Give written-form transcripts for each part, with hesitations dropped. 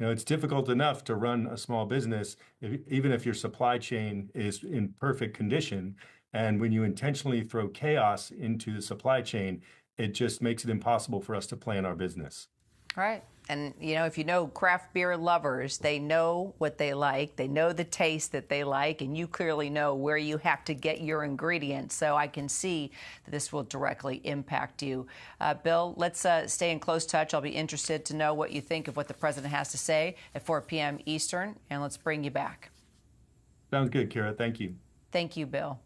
It's difficult enough to run a small business, even if your supply chain is in perfect condition. And when you intentionally throw chaos into the supply chain, it just makes it impossible for us to plan our business. Right. And, if you know craft beer lovers, they know what they like. They know the taste that they like. And you clearly know where you have to get your ingredients. So I can see that this will directly impact you. Bill, let's stay in close touch. I'll be interested to know what you think of what the president has to say at 4 p.m. Eastern. And let's bring you back. Sounds good, Kara. Thank you. Thank you, Bill.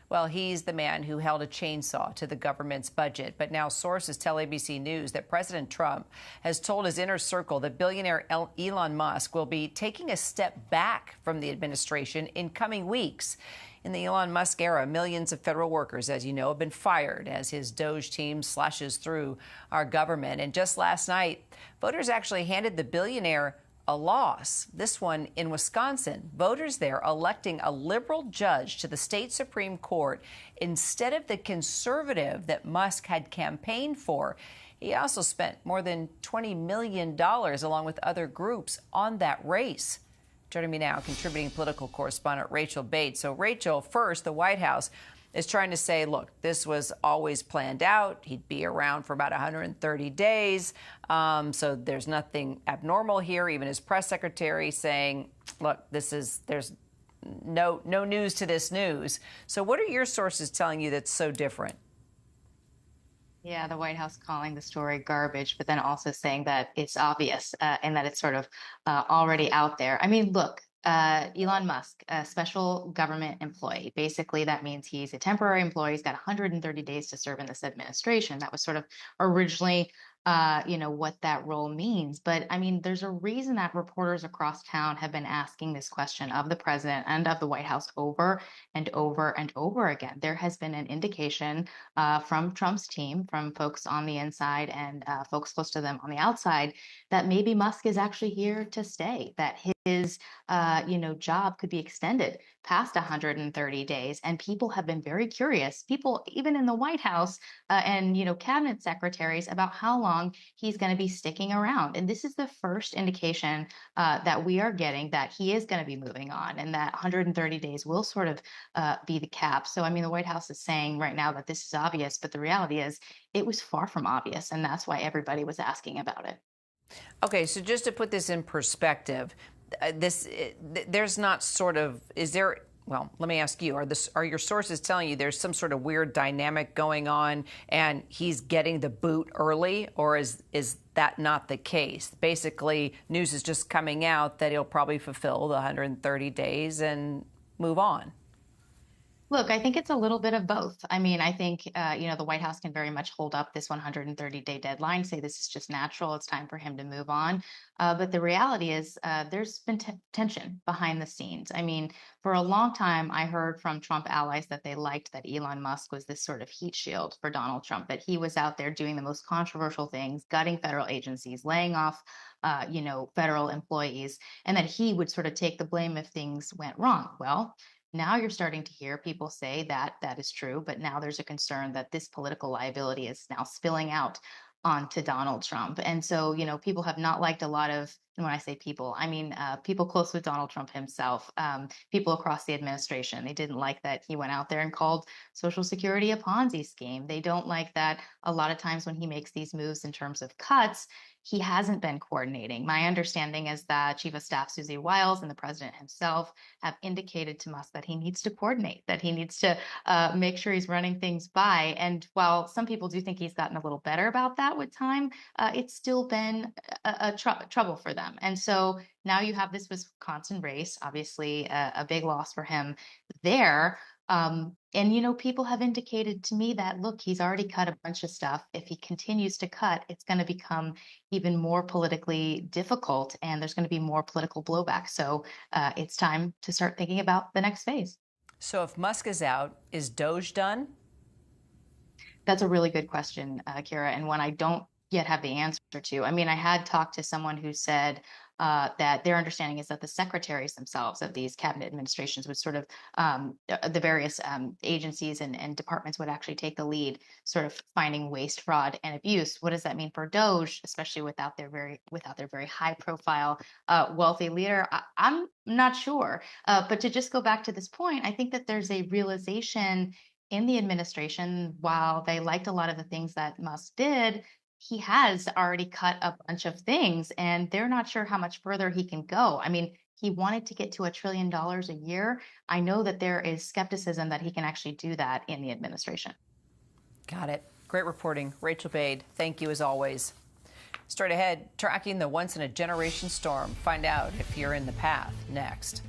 Well, he's the man who held a chainsaw to the government's budget. But now sources tell ABC News that President Trump has told his inner circle that billionaire Elon Musk will be taking a step back from the administration in coming weeks. In the Elon Musk era, millions of federal workers, as you know, have been fired as his Doge team slashes through our government. And just last night, voters actually handed the billionaire a loss, this one in Wisconsin. Voters there electing a liberal judge to the state Supreme Court instead of the conservative that Musk had campaigned for. He also spent more than $20 million, along with other groups, on that race. Joining me now, contributing political correspondent Rachel Bates. So, Rachel, first, the White House is trying to say, look, this was always planned out. He'd be around for about 130 days. So there's nothing abnormal here. Even his press secretary saying, look, there's no news to this news. So what are your sources telling you that's so different? Yeah, the White House calling the story garbage, but then also saying that it's obvious and that it's sort of already out there. I mean, look, Elon Musk, a special government employee. Basically, that means he's a temporary employee. He's got 130 days to serve in this administration. That was sort of originally, what that role means. But I mean, there's a reason that reporters across town have been asking this question of the president and of the White House over and over and over again. There has been an indication from Trump's team, from folks on the inside and folks close to them on the outside, that maybe Musk is actually here to stay, that his job could be extended past 130 days. And people have been very curious, people even in the White House and cabinet secretaries, about how long he's going to be sticking around. And this is the first indication that we are getting that he is going to be moving on, and that 130 days will sort of be the cap. So, I mean, the White House is saying right now that this is obvious, but the reality is it was far from obvious. And that's why everybody was asking about it. Okay, so just to put this in perspective, there's not sort of, is there, well, let me ask you, are your sources telling you there's some sort of weird dynamic going on and he's getting the boot early, or is that not the case? Basically, news is just coming out that he'll probably fulfill the 130 days and move on. Look, I think it's a little bit of both. I mean, I think, the White House can very much hold up this 130-day deadline, say this is just natural, it's time for him to move on. But the reality is there's been tension behind the scenes. I mean, for a long time, I heard from Trump allies that they liked that Elon Musk was this sort of heat shield for Donald Trump, that he was out there doing the most controversial things, gutting federal agencies, laying off, federal employees, and that he would sort of take the blame if things went wrong. Well, now you're starting to hear people say that that is true, but now there's a concern that this political liability is now spilling out onto Donald Trump. And so, people have not liked a lot of, and when I say people, I mean people close with Donald Trump himself, people across the administration. They didn't like that he went out there and called Social Security a Ponzi scheme. They don't like that a lot of times when he makes these moves in terms of cuts, he hasn't been coordinating. My understanding is that Chief of Staff Susie Wiles and the president himself have indicated to Musk that he needs to coordinate, that he needs to make sure he's running things by. And while some people do think he's gotten a little better about that with time, it's still been a trouble for them. And so now you have this Wisconsin race, obviously a big loss for him there. And people have indicated to me that, look, he's already cut a bunch of stuff. If he continues to cut, it's going to become even more politically difficult, and there's going to be more political blowback. So it's time to start thinking about the next phase. So if Musk is out, is Doge done? That's a really good question, Kira, and one I don't yet have the answer to. I mean, I had talked to someone who said that their understanding is that the secretaries themselves of these cabinet administrations would sort of the various agencies and departments would actually take the lead, sort of finding waste, fraud, and abuse. What does that mean for Doge, especially without their very high profile wealthy leader? I'm not sure. But to just go back to this point, I think that there's a realization in the administration, while they liked a lot of the things that Musk did, he has already cut a bunch of things, and they're not sure how much further he can go. I mean, he wanted to get to $1 trillion a year. I know that there is skepticism that he can actually do that in the administration. Got it. Great reporting. Rachel Bade, thank you as always. Straight ahead, tracking the once-in-a-generation storm. Find out if you're in the path next.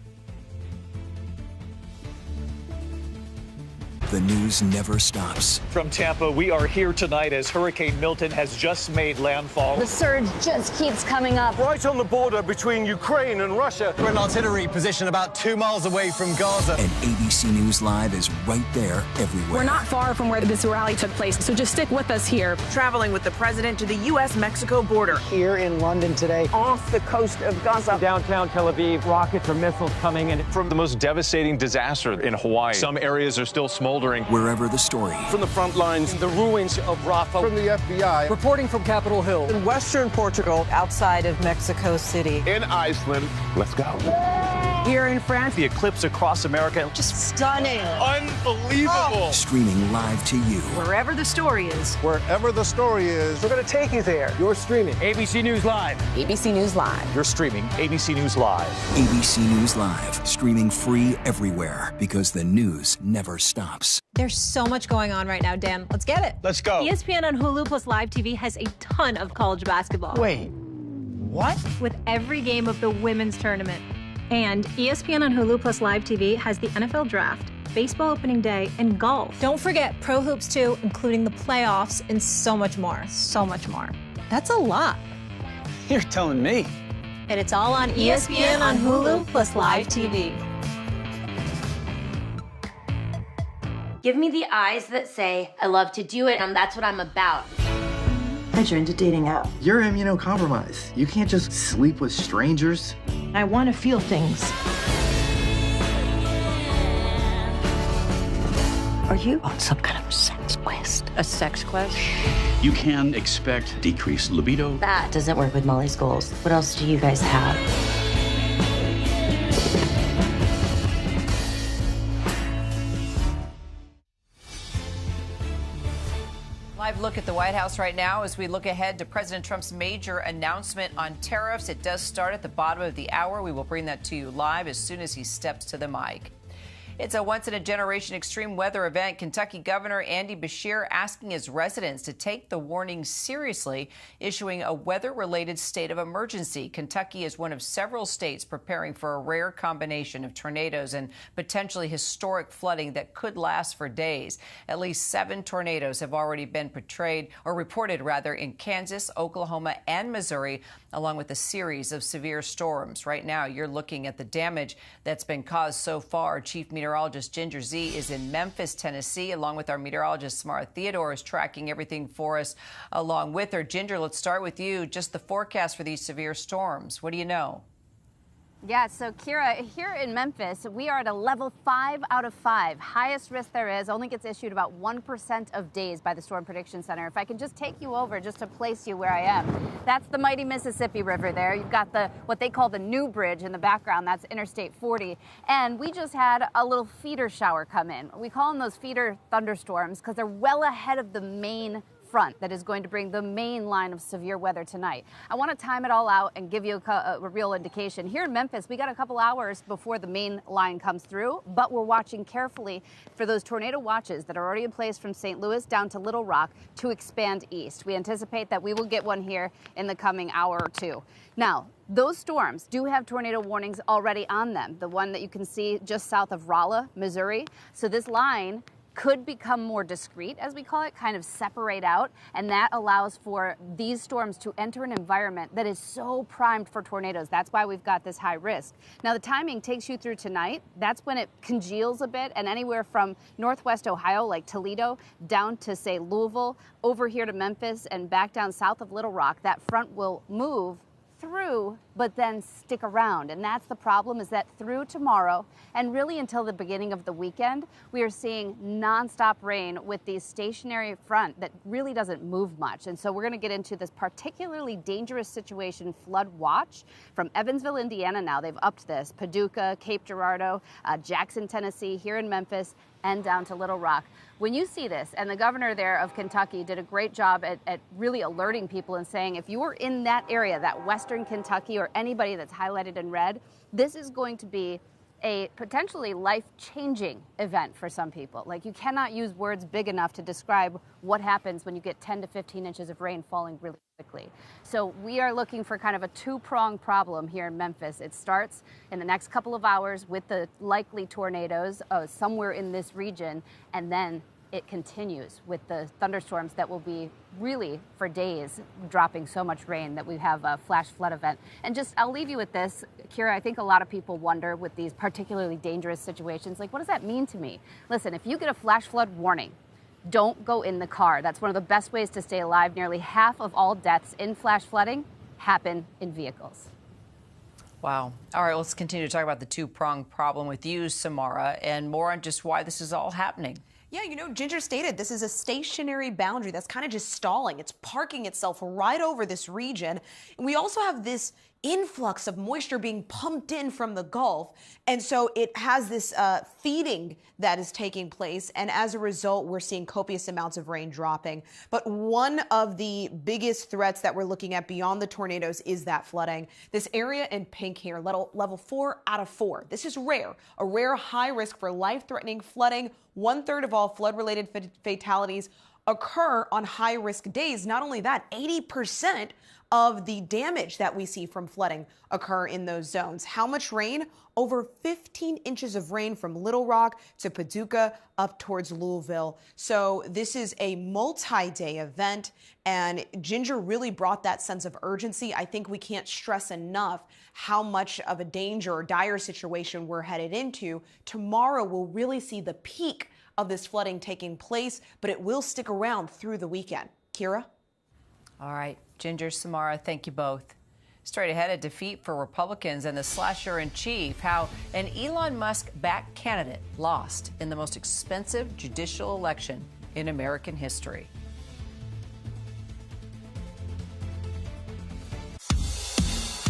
The news never stops. From Tampa, we are here tonight as Hurricane Milton has just made landfall. The surge just keeps coming up. Right on the border between Ukraine and Russia. We're in artillery position about 2 miles away from Gaza. And ABC News Live is right there everywhere. We're not far from where this rally took place, so just stick with us here. Traveling with the president to the U.S.-Mexico border. Here in London today, off the coast of Gaza. Downtown Tel Aviv, rockets or missiles coming in. From the most devastating disaster in Hawaii. Some areas are still smoldering. Wherever the story. From the front lines, The ruins of Rafah. from the FBI, Reporting from Capitol Hill. In western Portugal, outside of Mexico City. in Iceland. Let's go. Here in France. The eclipse across America. Just stunning. Unbelievable. Streaming live to you. Wherever the story is. Wherever the story is, We're going to take you there. You're streaming ABC News Live. ABC News Live. You're streaming ABC News Live. ABC News Live. Streaming free everywhere because the news never stops. There's so much going on right now, Dan. Let's get it. let's go. ESPN on Hulu plus Live TV has a ton of college basketball. Wait, what? With every game of the women's tournament. And ESPN on Hulu plus Live TV has the NFL Draft, baseball opening day, and golf. Don't forget Pro Hoops 2, including the playoffs and so much more. So much more. That's a lot. You're telling me. And it's all on ESPN on Hulu plus Live TV. Give me the eyes that say, I love to do it, and that's what I'm about. I joined a dating app. You're immunocompromised. You can't just sleep with strangers. I want to feel things. Are you on some kind of sex quest? A sex quest? You can expect decreased libido. That doesn't work with Molly's goals. What else do you guys have? Live look at the White House right now as we look ahead to President Trump's major announcement on tariffs. It does start at the bottom of the hour. We will bring that to you live as soon as he steps to the mic. It's a once-in-a-generation extreme weather event. Kentucky Governor Andy Beshear asking his residents to take the warning seriously, issuing a weather-related state of emergency. Kentucky is one of several states preparing for a rare combination of tornadoes and potentially historic flooding that could last for days. At least 7 tornadoes have already been reported in Kansas, Oklahoma, and Missouri, along with a series of severe storms. Right now, you're looking at the damage that's been caused so far. Chief Meteorologist Ginger Z is in Memphis, Tennessee, along with our meteorologist Samara Theodore is tracking everything for us along with her. Ginger, let's start with you. Just the forecast for these severe storms. What do you know? Yeah, so Kira, here in Memphis, we are at a level 5 out of 5. Highest risk there is, only gets issued about 1% of days by the Storm Prediction Center. If I can just take you over just to place you where I am. That's the mighty Mississippi River there. You've got what they call the New Bridge in the background. That's Interstate 40. And we just had a little feeder shower come in. We call them those feeder thunderstorms because they're well ahead of the main front that is going to bring the main line of severe weather tonight. I want to time it all out and give you a real indication. Here in Memphis, we got a couple hours before the main line comes through, but we're watching carefully for those tornado watches that are already in place from St. Louis down to Little Rock to expand east. We anticipate that we will get one here in the coming hour or two. Now, those storms do have tornado warnings already on them. The one that you can see just south of Rolla, Missouri. So this line could become more discrete, as we call it, kind of separate out, and that allows for these storms to enter an environment that is so primed for tornadoes. That's why we've got this high risk. Now, the timing takes you through tonight. That's when it congeals a bit, and anywhere from northwest Ohio, like Toledo, down to, say, Louisville, over here to Memphis, and back down south of Little Rock, that front will move through but then stick around. And that's the problem, is that through tomorrow and really until the beginning of the weekend, we are seeing nonstop rain with the stationary front that really doesn't move much. And so we're going to get into this particularly dangerous situation flood watch from Evansville, Indiana. Now they've upped this. Paducah, Cape Girardeau, Jackson, Tennessee, here in Memphis, and down to Little Rock. When you see this, and the governor there of Kentucky did a great job at really alerting people and saying, if you are in that area, that western Kentucky, or anybody that's highlighted in red, this is going to be a potentially life-changing event for some people. Like, you cannot use words big enough to describe what happens when you get 10 to 15 inches of rain falling really quickly. So we are looking for kind of a two-pronged problem here in Memphis. It starts in the next couple of hours with the likely tornadoes somewhere in this region, and then it continues with the thunderstorms that will be really for days dropping so much rain that we have a flash flood event. And just, I'll leave you with this, Kira. I think a lot of people wonder with these particularly dangerous situations, like, what does that mean to me? Listen, if you get a flash flood warning, don't go in the car. That's one of the best ways to stay alive. Nearly half of all deaths in flash flooding happen in vehicles. Wow. All right, let's continue to talk about the two-pronged problem with you, Samara, and more on just why this is all happening. Yeah, you know, Ginger stated this is a stationary boundary that's kind of just stalling. It's parking itself right over this region. And we also have this influx of moisture being pumped in from the Gulf. And so it has this feeding that is taking place. And as a result, we're seeing copious amounts of rain dropping. But one of the biggest threats that we're looking at beyond the tornadoes is that flooding. This area in pink here, level 4 out of 4. This is rare, a rare high risk for life-threatening flooding. 1/3 of all flood-related fatalities occur on high-risk days. Not only that, 80% of the damage that we see from flooding occur in those zones. How much rain? Over 15 inches of rain from Little Rock to Paducah up towards Louisville. So this is a multi-day event, and Ginger really brought that sense of urgency. I think we can't stress enough how much of a danger or dire situation we're headed into. Tomorrow we'll really see the peak of this flooding taking place, but it will stick around through the weekend. Kira? All right, Ginger, Samara, thank you both. Straight ahead, a defeat for Republicans and the slasher-in-chief, how an Elon Musk-backed candidate lost in the most expensive judicial election in American history.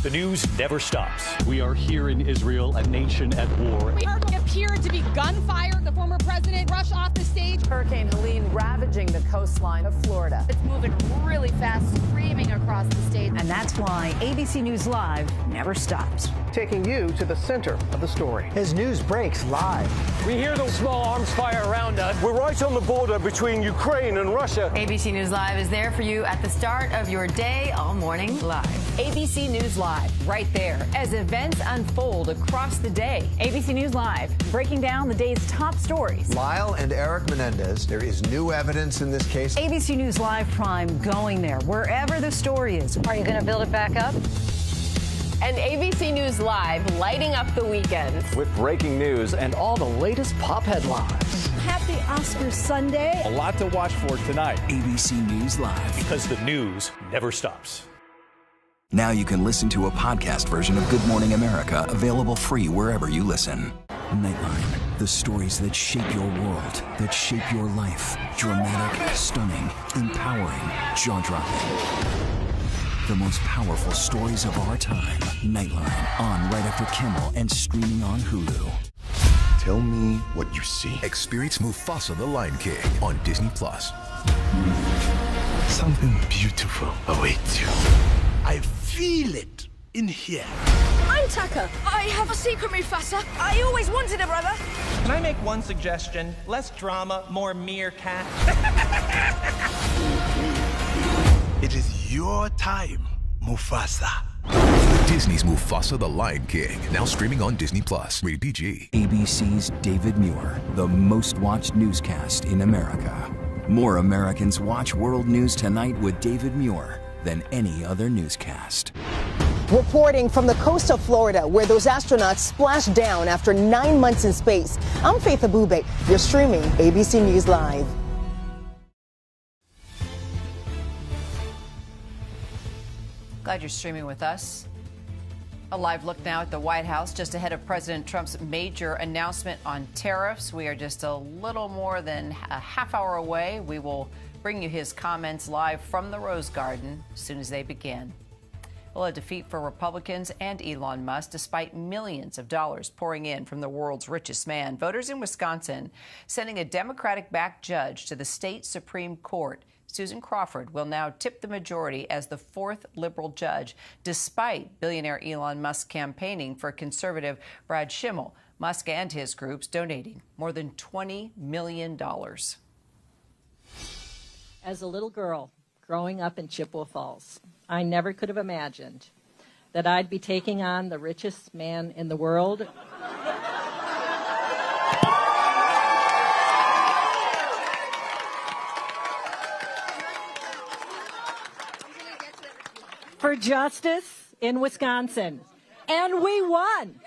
The news never stops. We are here in Israel, a nation at war. We heard what appeared to be gunfire. The former president rushed off the stage. Hurricane Helene ravaging the coastline of Florida. It's moving really fast, screaming across the state. And that's why ABC News Live never stops. Taking you to the center of the story. As news breaks live. We hear the small arms fire around us. We're right on the border between Ukraine and Russia. ABC News Live is there for you at the start of your day, all morning live. ABC News Live, right there, as events unfold across the day. ABC News Live, breaking down the day's top stories. Lyle and Eric Menendez, there is new evidence in this case. ABC News Live Prime going there, wherever the story is. Are you going to build it back up? And ABC News Live lighting up the weekend. With breaking news and all the latest pop headlines. Happy Oscar Sunday. A lot to watch for tonight. ABC News Live. Because the news never stops. Now you can listen to a podcast version of Good Morning America, available free wherever you listen. Nightline, the stories that shape your world, that shape your life. Dramatic, stunning, empowering, jaw-dropping. The most powerful stories of our time. Nightline, on right after Kimmel and streaming on Hulu. Tell me what you see. Experience Mufasa the Lion King on Disney+. Something beautiful awaits you. I feel it in here. I'm Tucker. I have a secret, Mufasa. I always wanted a brother. Can I make one suggestion? Less drama, more meerkat. It is your time, Mufasa. Disney's Mufasa the Lion King, now streaming on Disney+. Rated PG. ABC's David Muir, the most watched newscast in America. More Americans watch World News Tonight with David Muir than any other newscast. Reporting from the coast of Florida, where those astronauts splashed down after 9 months in space. I'm Faith Abube. You're streaming ABC News Live. Glad you're streaming with us. A live look now at the White House just ahead of President Trump's major announcement on tariffs. We are just a little more than a half hour away. We will bring you his comments live from the Rose Garden as soon as they begin. Well, a defeat for Republicans and Elon Musk, despite millions of dollars pouring in from the world's richest man. Voters in Wisconsin sending a Democratic-backed judge to the state Supreme Court. Susan Crawford will now tip the majority as the fourth liberal judge, despite billionaire Elon Musk campaigning for conservative Brad Schimmel. Musk and his groups donating more than $20 million. As a little girl growing up in Chippewa Falls, I never could have imagined that I'd be taking on the richest man in the world. For justice in Wisconsin. And we won.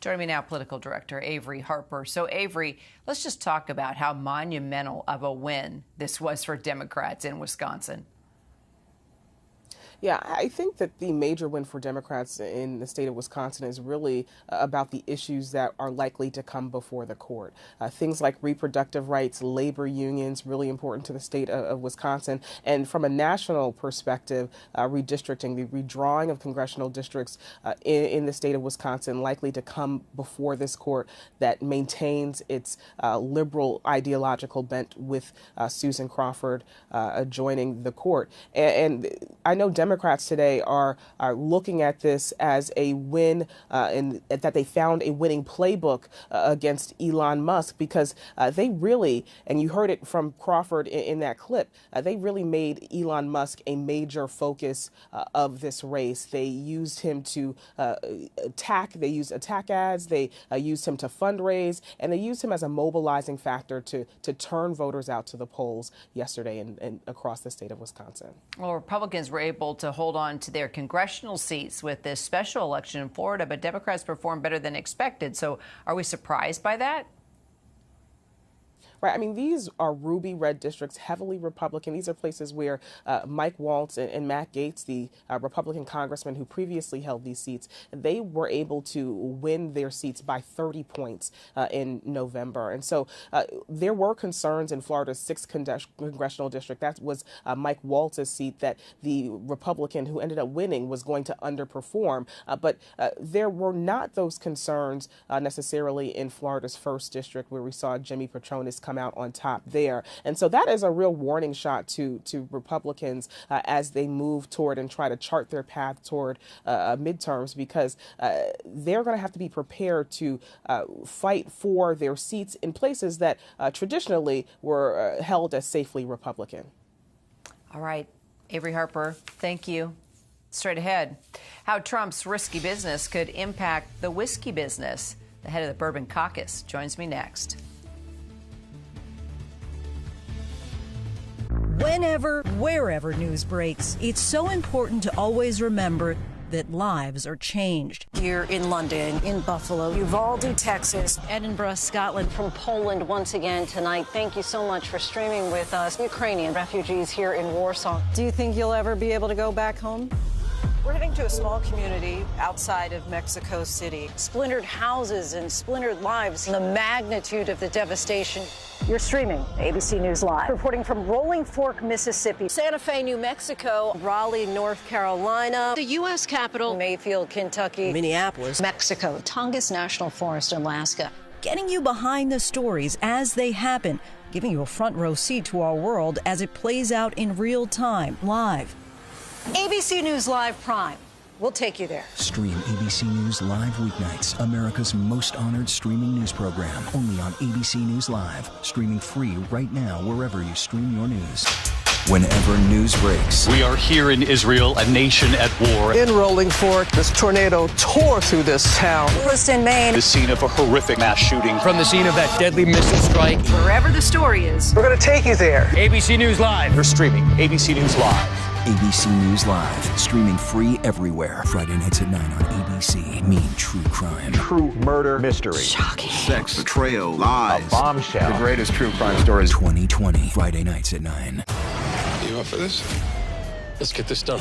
Joining me now, political director Avery Harper. So, Avery, let's just talk about how monumental of a win this was for Democrats in Wisconsin. Yeah, I think that the major win for Democrats in the state of Wisconsin is really about the issues that are likely to come before the court. Things like reproductive rights, labor unions, really important to the state of Wisconsin. And from a national perspective, redistricting, the redrawing of congressional districts in the state of Wisconsin likely to come before this court that maintains its liberal ideological bent with Susan Crawford joining the court. And I know Democrats today are looking at this as a win and that they found a winning playbook against Elon Musk because they really, and you heard it from Crawford in that clip, they really made Elon Musk a major focus of this race. They used him to attack. They used attack ads. They used him to fundraise, and they used him as a mobilizing factor to turn voters out to the polls yesterday and across the state of Wisconsin. Well, Republicans were able to hold on to their congressional seats with this special election in Florida, but Democrats performed better than expected. So are we surprised by that? Right. I mean, these are ruby red districts, heavily Republican. These are places where Mike Waltz and Matt Gaetz, the Republican congressman who previously held these seats, they were able to win their seats by 30 points in November. And so there were concerns in Florida's 6th congressional district. That was Mike Waltz's seat, that the Republican who ended up winning was going to underperform. But there were not those concerns necessarily in Florida's 1st district, where we saw Jimmy Patronis come out on top there. And so that is a real warning shot to Republicans as they move toward and try to chart their path toward midterms, because they're going to have to be prepared to fight for their seats in places that traditionally were held as safely Republican. All right. Avery Harper, thank you. Straight ahead, how Trump's risky business could impact the whiskey business. The head of the Bourbon Caucus joins me next. Whenever, wherever news breaks, it's so important to always remember that lives are changed. Here in London, in Buffalo, Uvalde, Texas, Edinburgh, Scotland. From Poland once again tonight. Thank you so much for streaming with us. Ukrainian refugees here in Warsaw. Do you think you'll ever be able to go back home? We're heading to a small community outside of Mexico City. Splintered houses and splintered lives. The magnitude of the devastation. You're streaming ABC News Live. Reporting from Rolling Fork, Mississippi. Santa Fe, New Mexico. Raleigh, North Carolina. The U.S. Capitol. Mayfield, Kentucky. Minneapolis. Mexico. Tongass National Forest, Alaska. Getting you behind the stories as they happen. Giving you a front row seat to our world as it plays out in real time, live. ABC News Live Prime. We'll take you there. Stream ABC News Live weeknights, America's most honored streaming news program, only on ABC News Live. Streaming free right now wherever you stream your news. Whenever news breaks. We are here in Israel, a nation at war. In Rolling Fork, this tornado tore through this town. Lewiston, Maine. The scene of a horrific mass shooting. From the scene of that deadly missile strike. Wherever the story is. We're going to take you there. ABC News Live. You're streaming ABC News Live. ABC News Live, streaming free everywhere. Friday nights at 9 on ABC. Mean true crime. True murder mystery. Shocking. Sex, betrayal, lies. A bombshell. The greatest true crime stories. 2020, Friday nights at 9. You up for this? Let's get this done.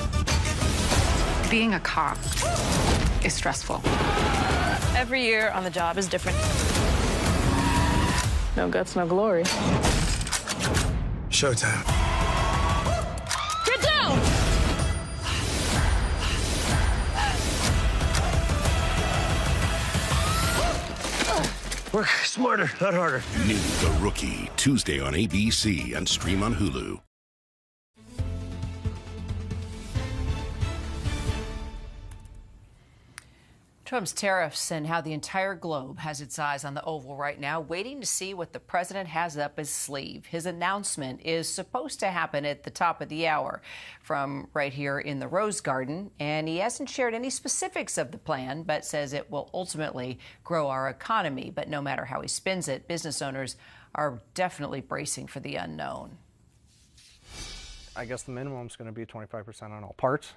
Being a cop is stressful. Every year on the job is different. No guts, no glory. Showtime. Get down! Work smarter, not harder. New The Rookie, Tuesday on ABC and stream on Hulu. Trump's tariffs and how the entire globe has its eyes on the Oval right now, waiting to see what the president has up his sleeve. His announcement is supposed to happen at the top of the hour from right here in the Rose Garden, and he hasn't shared any specifics of the plan, but says it will ultimately grow our economy. But no matter how he spins it, business owners are definitely bracing for the unknown. I guess the minimum is going to be 25% on all parts.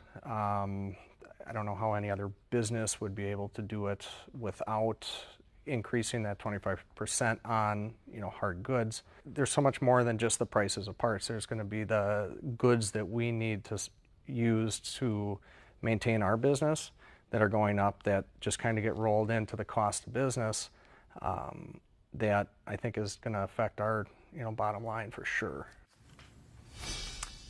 I don't know how any other business would be able to do it without increasing that 25% on, hard goods. There's so much more than just the prices of parts. There's going to be the goods that we need to use to maintain our business that are going up that just kind of get rolled into the cost of business that I think is going to affect our, bottom line for sure.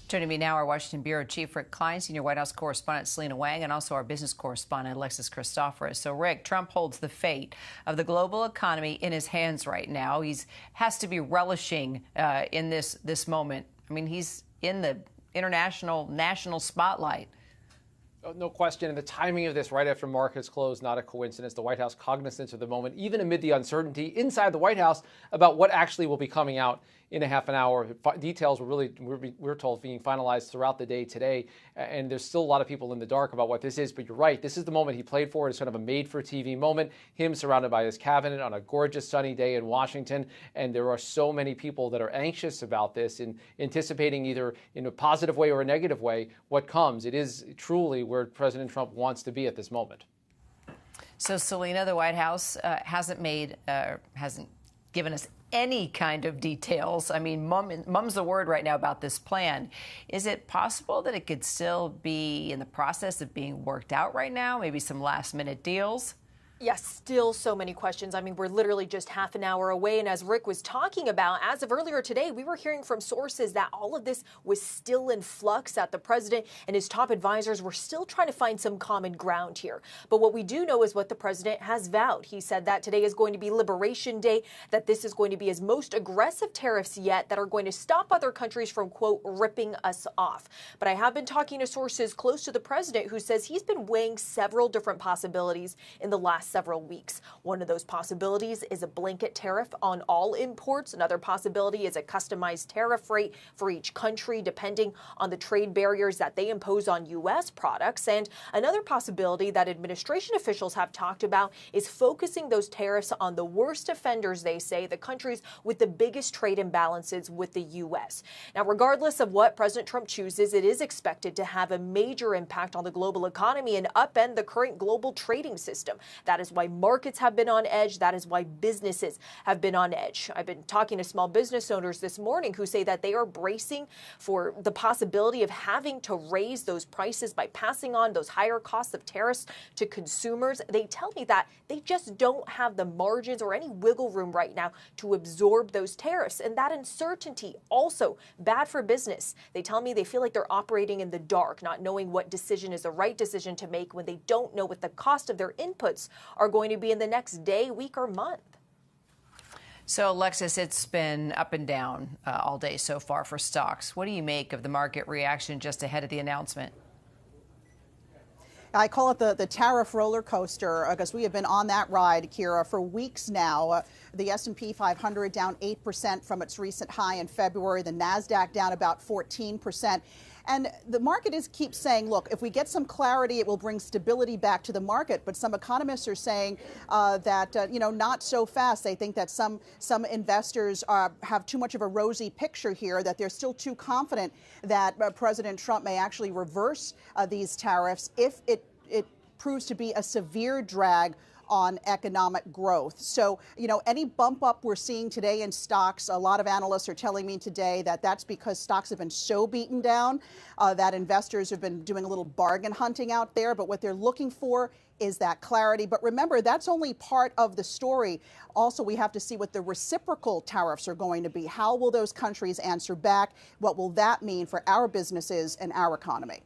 Joining me now, our Washington Bureau Chief Rick Klein, Senior White House Correspondent Selena Wang, and also our business correspondent Alexis Christoforous. So, Rick, Trump holds the fate of the global economy in his hands right now. He has to be relishing in this moment. I mean, he's in the national spotlight. No question. And the timing of this right after markets close, not a coincidence. The White House cognizant of the moment, even amid the uncertainty inside the White House about what actually will be coming out in a half an hour. Details we're told, being finalized throughout the day today. And there's still a lot of people in the dark about what this is. But you're right. This is the moment he played for. It's kind of a made-for-TV moment. Him surrounded by his cabinet on a gorgeous sunny day in Washington. And there are so many people that are anxious about this and anticipating either in a positive way or a negative way what comes. It is truly where President Trump wants to be at this moment. So, Selena, the White House hasn't given us any kind of details. I mean, mum's the word right now about this plan. Is it possible that it could still be in the process of being worked out right now? Maybe some last-minute deals? Yes, still so many questions. I mean, we're literally just half an hour away. And as Rick was talking about, as of earlier today, we were hearing from sources that all of this was still in flux, that the president and his top advisors were still trying to find some common ground here. But what we do know is what the president has vowed. He said that today is going to be Liberation Day, that this is going to be his most aggressive tariffs yet that are going to stop other countries from, quote, ripping us off. But I have been talking to sources close to the president who says he's been weighing several different possibilities in the last several weeks. One of those possibilities is a blanket tariff on all imports. Another possibility is a customized tariff rate for each country, depending on the trade barriers that they impose on U.S. products. And another possibility that administration officials have talked about is focusing those tariffs on the worst offenders, they say, the countries with the biggest trade imbalances with the U.S. Now, regardless of what President Trump chooses, it is expected to have a major impact on the global economy and upend the current global trading system. That is why markets have been on edge. That is why businesses have been on edge. I've been talking to small business owners this morning who say that they are bracing for the possibility of having to raise those prices by passing on those higher costs of tariffs to consumers. They tell me that they just don't have the margins or any wiggle room right now to absorb those tariffs. And that uncertainty also bad for business. They tell me they feel like they're operating in the dark, not knowing what decision is the right decision to make when they don't know what the cost of their inputs are going to be in the next day, week, or month. So, Alexis, it's been up and down all day so far for stocks. What do you make of the market reaction just ahead of the announcement? I call it the tariff roller coaster because we have been on that ride, Kira, for weeks now. The S&P 500 down 8% from its recent high in February. The NASDAQ down about 14%. And the market keeps saying, look, if we get some clarity, it will bring stability back to the market. But some economists are saying that, not so fast. They think that some investors have too much of a rosy picture here, that they're still too confident that President Trump may actually reverse these tariffs if it proves to be a severe drag on economic growth. So, any bump up we're seeing today in stocks, a lot of analysts are telling me today that that's because stocks have been so beaten down that investors have been doing a little bargain hunting out there. But what they're looking for is that clarity. But remember, that's only part of the story. Also, we have to see what the reciprocal tariffs are going to be. How will those countries answer back? What will that mean for our businesses and our economy?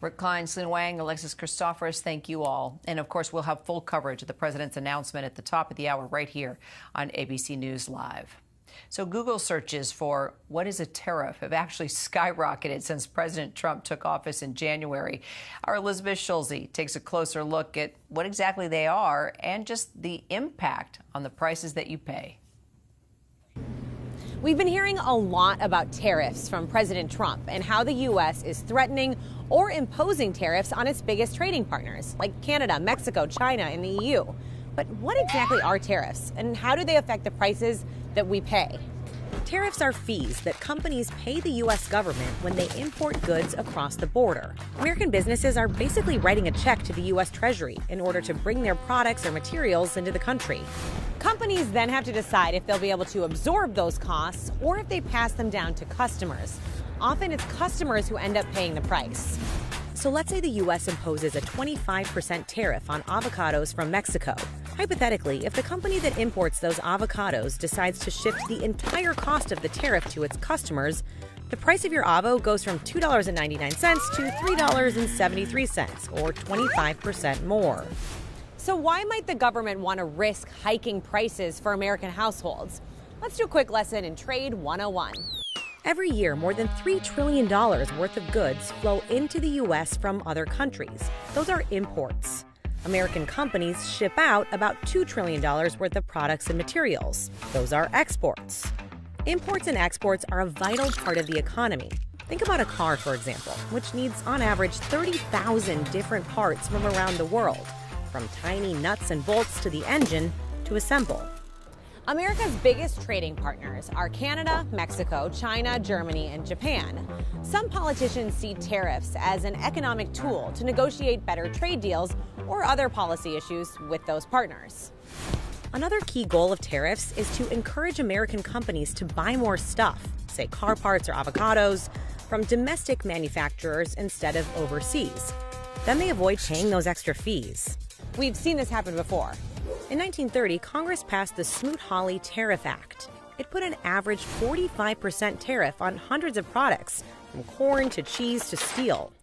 Rick Klein, Celine Wang, Alexis Christoforous, thank you all. And of course, we'll have full coverage of the president's announcement at the top of the hour right here on ABC News Live. So Google searches for what is a tariff have actually skyrocketed since President Trump took office in January. Our Elizabeth Schulze takes a closer look at what exactly they are and just the impact on the prices that you pay. We've been hearing a lot about tariffs from President Trump and how the U.S. is threatening or imposing tariffs on its biggest trading partners, like Canada, Mexico, China, and the EU. But what exactly are tariffs, and how do they affect the prices that we pay? Tariffs are fees that companies pay the U.S. government when they import goods across the border. American businesses are basically writing a check to the U.S. Treasury in order to bring their products or materials into the country. Companies then have to decide if they'll be able to absorb those costs or if they pass them down to customers. Often it's customers who end up paying the price. So let's say the U.S. imposes a 25% tariff on avocados from Mexico. Hypothetically, if the company that imports those avocados decides to shift the entire cost of the tariff to its customers, the price of your avo goes from $2.99 to $3.73, or 25% more. So why might the government want to risk hiking prices for American households? Let's do a quick lesson in Trade 101. Every year, more than $3 trillion worth of goods flow into the U.S. from other countries. Those are imports. American companies ship out about $2 trillion worth of products and materials. Those are exports. Imports and exports are a vital part of the economy. Think about a car, for example, which needs on average 30,000 different parts from around the world, from tiny nuts and bolts to the engine to assemble. America's biggest trading partners are Canada, Mexico, China, Germany, and Japan. Some politicians see tariffs as an economic tool to negotiate better trade deals or other policy issues with those partners. Another key goal of tariffs is to encourage American companies to buy more stuff, say car parts or avocados, from domestic manufacturers instead of overseas. Then they avoid paying those extra fees. We've seen this happen before. In 1930, Congress passed the Smoot-Hawley Tariff Act. It put an average 45% tariff on hundreds of products, from corn to cheese to steel.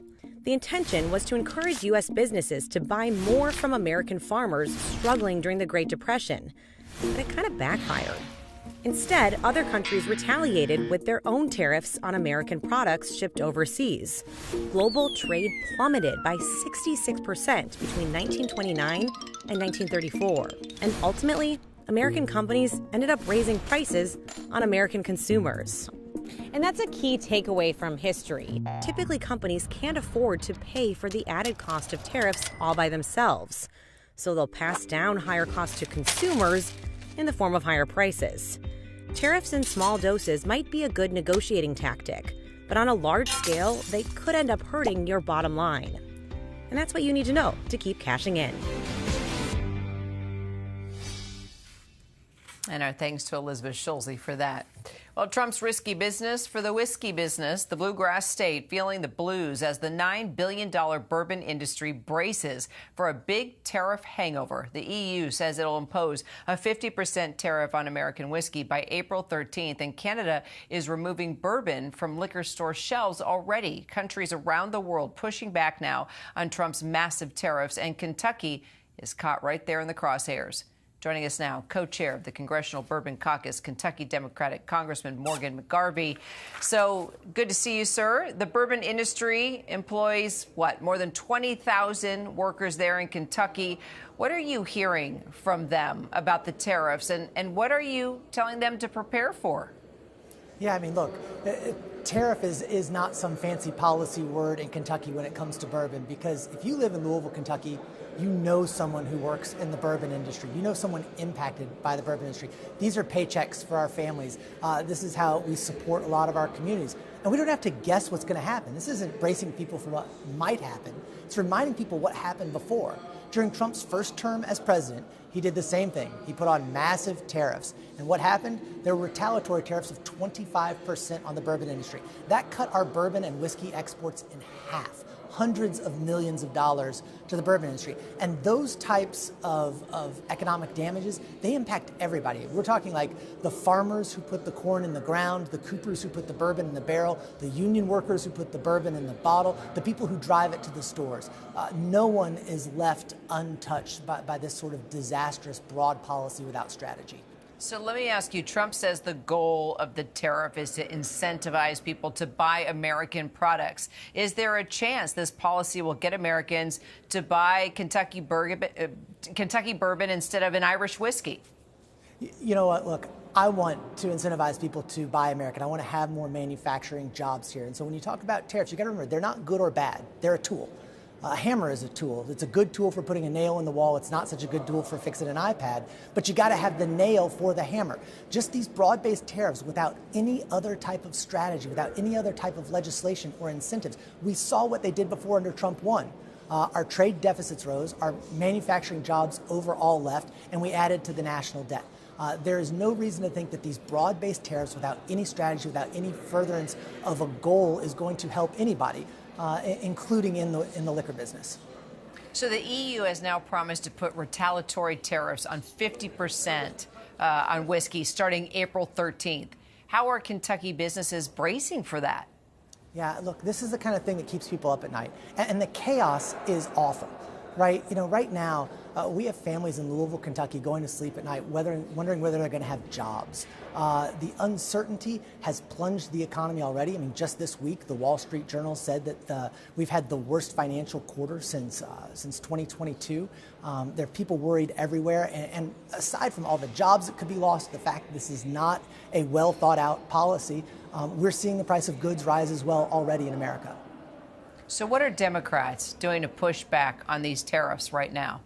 The intention was to encourage U.S. businesses to buy more from American farmers struggling during the Great Depression. But it kind of backfired. Instead, other countries retaliated with their own tariffs on American products shipped overseas. Global trade plummeted by 66% between 1929 and 1934. And ultimately, American companies ended up raising prices on American consumers. And that's a key takeaway from history. Typically, companies can't afford to pay for the added cost of tariffs all by themselves. So they'll pass down higher costs to consumers in the form of higher prices. Tariffs in small doses might be a good negotiating tactic, but on a large scale, they could end up hurting your bottom line. And that's what you need to know to keep cashing in. And our thanks to Elizabeth Schulze for that. Well, Trump's risky business for the whiskey business, the bluegrass state feeling the blues as the $9 billion bourbon industry braces for a big tariff hangover. The EU says it'll impose a 50% tariff on American whiskey by April 13th, and Canada is removing bourbon from liquor store shelves already. Countries around the world pushing back now on Trump's massive tariffs, and Kentucky is caught right there in the crosshairs. Joining us now, co-chair of the Congressional Bourbon Caucus, Kentucky Democratic Congressman Morgan McGarvey. So good to see you, sir. The bourbon industry employs, more than 20,000 workers there in Kentucky. What are you hearing from them about the tariffs, and what are you telling them to prepare for? Yeah, I mean, look, tariff is not some fancy policy word in Kentucky when it comes to bourbon, because if you live in Louisville, Kentucky, you know someone who works in the bourbon industry. You know someone impacted by the bourbon industry. These are paychecks for our families. This is how we support a lot of our communities. And we don't have to guess what's going to happen. This isn't bracing people for what might happen. It's reminding people what happened before. During Trump's first term as president, he did the same thing. He put on massive tariffs. And what happened? There were retaliatory tariffs of 25% on the bourbon industry. That cut our bourbon and whiskey exports in half. Hundreds of millions of dollars to the bourbon industry. And those types of economic damages, they impact everybody. We're talking like the farmers who put the corn in the ground, the coopers who put the bourbon in the barrel, the union workers who put the bourbon in the bottle, the people who drive it to the stores. No one is left untouched by this sort of disastrous broad policy without strategy. So let me ask you, Trump says the goal of the tariff is to incentivize people to buy American products. Is there a chance this policy will get Americans to buy Kentucky bourbon instead of an Irish whiskey? You know what? Look, I want to incentivize people to buy American. I want to have more manufacturing jobs here. And so when you talk about tariffs, you got to remember, they're not good or bad. They're a tool. A hammer is a tool. It's a good tool for putting a nail in the wall. It's not such a good tool for fixing an iPad, but you got to have the nail for the hammer. Just these broad-based tariffs without any other type of strategy, without any other type of legislation or incentives. We saw what they did before under Trump 1. Our trade deficits rose, our manufacturing jobs overall left, and we added to the national debt. There is no reason to think that these broad-based tariffs without any strategy, without any furtherance of a goal is going to help anybody. Including in the liquor business. So the EU has now promised to put retaliatory tariffs on 50% on whiskey starting April 13th. How are Kentucky businesses bracing for that? Yeah, look, this is the kind of thing that keeps people up at night. And the chaos is awful, right? You know, right now, we have families in Louisville, Kentucky going to sleep at night wondering whether they're going to have jobs. The uncertainty has plunged the economy already. I mean, just this week, the Wall Street Journal said that we've had the worst financial quarter since 2022. There are people worried everywhere. And aside from all the jobs that could be lost, the fact that this is not a well thought out policy, we're seeing the price of goods rise as well already in America. So what are Democrats doing to push back on these tariffs right now?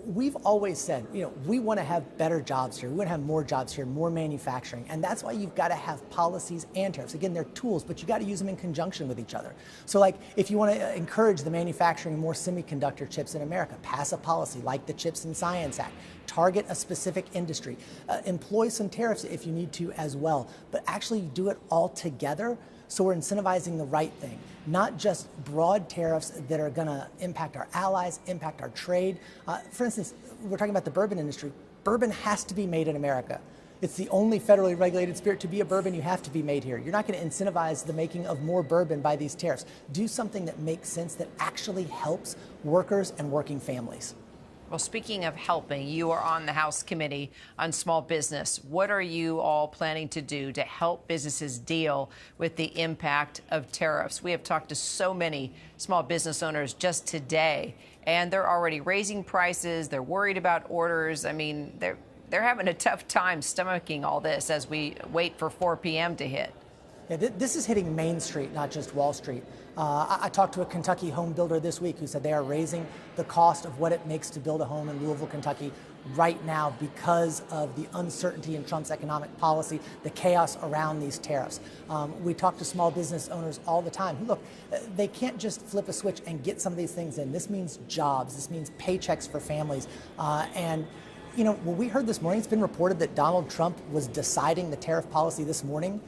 We've always said, you know, we want to have better jobs here. We want to have more jobs here, more manufacturing. And that's why you've got to have policies and tariffs. Again, they're tools, but you got to use them in conjunction with each other. So like if you want to encourage the manufacturing of more semiconductor chips in America, pass a policy like the Chips and Science Act. Target a specific industry. Employ some tariffs if you need to as well. But actually do it all together. So we're incentivizing the right thing, not just broad tariffs that are going to impact our allies, impact our trade. For instance, we're talking about the bourbon industry. Bourbon has to be made in America. It's the only federally regulated spirit. To be a bourbon, you have to be made here. You're not going to incentivize the making of more bourbon by these tariffs. Do something that makes sense, that actually helps workers and working families. Well, speaking of helping, you are on the House Committee on Small Business. What are you all planning to do to help businesses deal with the impact of tariffs? We have talked to so many small business owners just today, and they're already raising prices. They're worried about orders. I mean, they're having a tough time stomaching all this as we wait for 4 p.m. to hit. Yeah, this is hitting Main Street, not just Wall Street. I talked to a Kentucky home builder this week who said they are raising the cost of what it makes to build a home in Louisville, Kentucky right now because of the uncertainty in Trump's economic policy, the chaos around these tariffs. We talk to small business owners all the time. Look, they can't just flip a switch and get some of these things in. This means jobs. This means paychecks for families. And you know, what we heard this morning, it's been reported that Donald Trump was deciding the tariff policy this morning.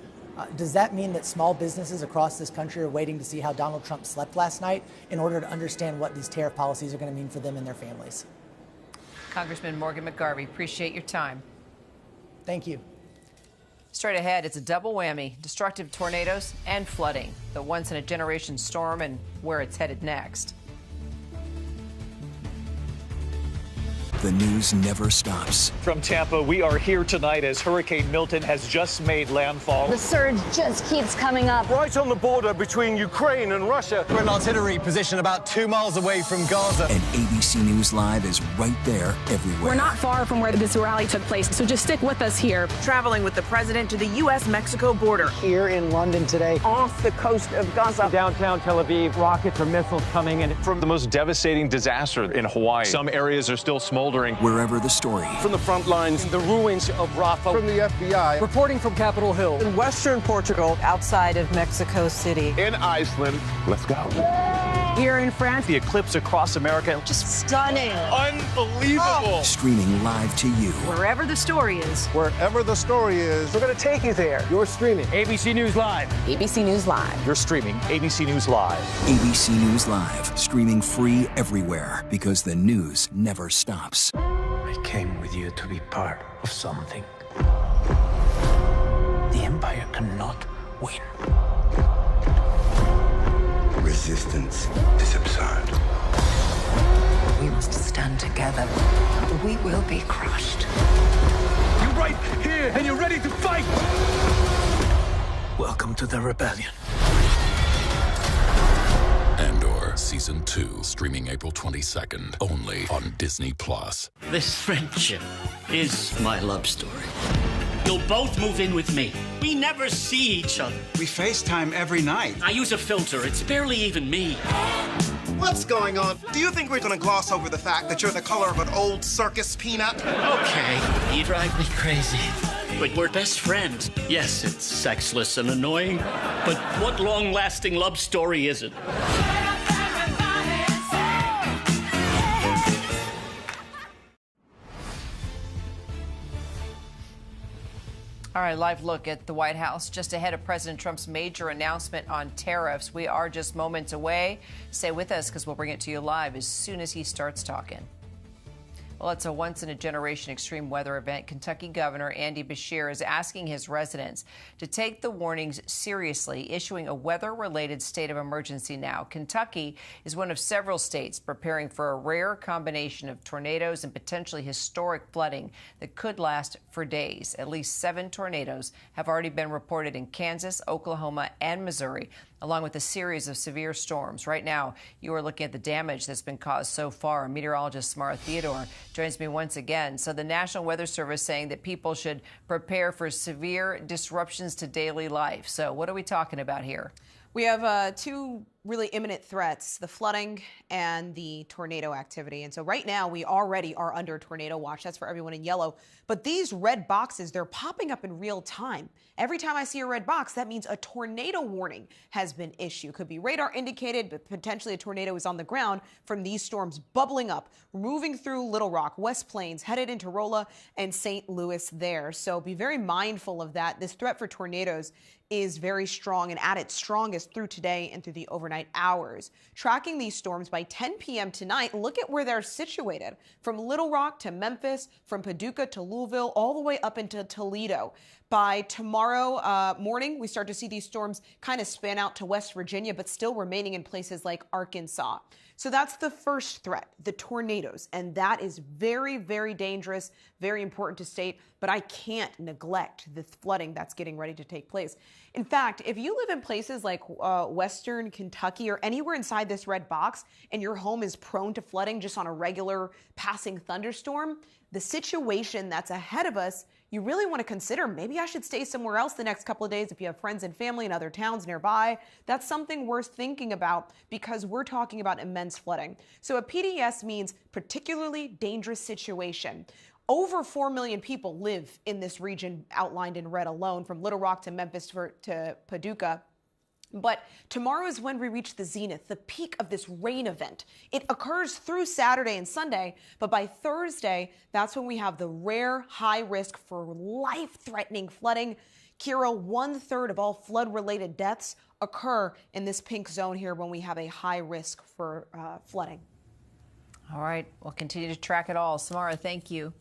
Does that mean that small businesses across this country are waiting to see how Donald Trump slept last night in order to understand what these tariff policies are going to mean for them and their families? Congressman Morgan McGarvey, appreciate your time. Thank you. Straight ahead, it's a double whammy: destructive tornadoes and flooding, the once-in-a-generation storm, and where it's headed next. The news never stops. From Tampa, we are here tonight as Hurricane Milton has just made landfall. The surge just keeps coming up. Right on the border between Ukraine and Russia. We're in artillery position about 2 miles away from Gaza. And ABC News Live is right there everywhere. We're not far from where this rally took place, so just stick with us here. Traveling with the president to the U.S.-Mexico border. Here in London today, off the coast of Gaza. Downtown Tel Aviv, rockets or missiles coming in. From the most devastating disaster in Hawaii. Some areas are still smoldering. Wherever the story. From the front lines, the ruins of Rafah. From the FBI. Reporting from Capitol Hill. In western Portugal. Outside of Mexico City. In Iceland. Let's go. Here in France. The eclipse across America. Just stunning. Unbelievable. Streaming live to you. Wherever the story is. Wherever the story is. We're going to take you there. You're streaming. ABC News Live. ABC News Live. You're streaming ABC News Live. ABC News Live. Streaming free everywhere because the news never stops. I came with you to be part of something. The Empire cannot win. Resistance is absurd. We must stand together. We will be crushed. You're right here, and you're ready to fight! Welcome to the rebellion. Andor Season 2, streaming April 22nd, only on Disney+. This friendship is my love story. You'll both move in with me. We never see each other. We FaceTime every night. I use a filter. It's barely even me. What's going on? Do you think we're going to gloss over the fact that you're the color of an old circus peanut? Okay, you drive me crazy. But we're best friends. Yes, it's sexless and annoying, but what long-lasting love story is it? All right, live look at the White House just ahead of President Trump's major announcement on tariffs. We are just moments away. Stay with us because we'll bring it to you live as soon as he starts talking. Well, it's a once-in-a-generation extreme weather event. Kentucky Governor Andy Beshear is asking his residents to take the warnings seriously, issuing a weather-related state of emergency now. Kentucky is one of several states preparing for a rare combination of tornadoes and potentially historic flooding that could last for days. At least 7 tornadoes have already been reported in Kansas, Oklahoma, and Missouri, along with a series of severe storms. Right now, you are looking at the damage that's been caused so far. Meteorologist Samara Theodore joins me once again. So the National Weather Service saying that people should prepare for severe disruptions to daily life. So what are we talking about here? We have 2 really imminent threats, the flooding and the tornado activity. And so right now we already are under tornado watch. That's for everyone in yellow. But these red boxes, they're popping up in real time. Every time I see a red box, that means a tornado warning has been issued. Could be radar indicated, but potentially a tornado is on the ground from these storms bubbling up, moving through Little Rock, West Plains, headed into Rolla and St. Louis there. So be very mindful of that. This threat for tornadoes is very strong and at its strongest through today and through the overnight hours. Tracking these storms by 10 p.m. tonight, look at where they're situated. From Little Rock to Memphis, from Paducah to Louisville, all the way up into Toledo. By tomorrow morning, we start to see these storms kind of span out to West Virginia, but still remaining in places like Arkansas. So that's the first threat, the tornadoes. And that is very, very dangerous, very important to state. But I can't neglect the flooding that's getting ready to take place. In fact, if you live in places like Western Kentucky or anywhere inside this red box and your home is prone to flooding just on a regular passing thunderstorm, the situation that's ahead of us, you really want to consider, maybe I should stay somewhere else the next couple of days if you have friends and family in other towns nearby. That's something worth thinking about because we're talking about immense flooding. So a PDS means particularly dangerous situation. Over 4 million people live in this region outlined in red alone, from Little Rock to Memphis to Paducah. But tomorrow is when we reach the zenith, the peak of this rain event. It occurs through Saturday and Sunday, but by Thursday, that's when we have the rare high risk for life-threatening flooding. Kira, 1/3 of all flood-related deaths occur in this pink zone here when we have a high risk for flooding. All right, we'll continue to track it all. Samara, thank you.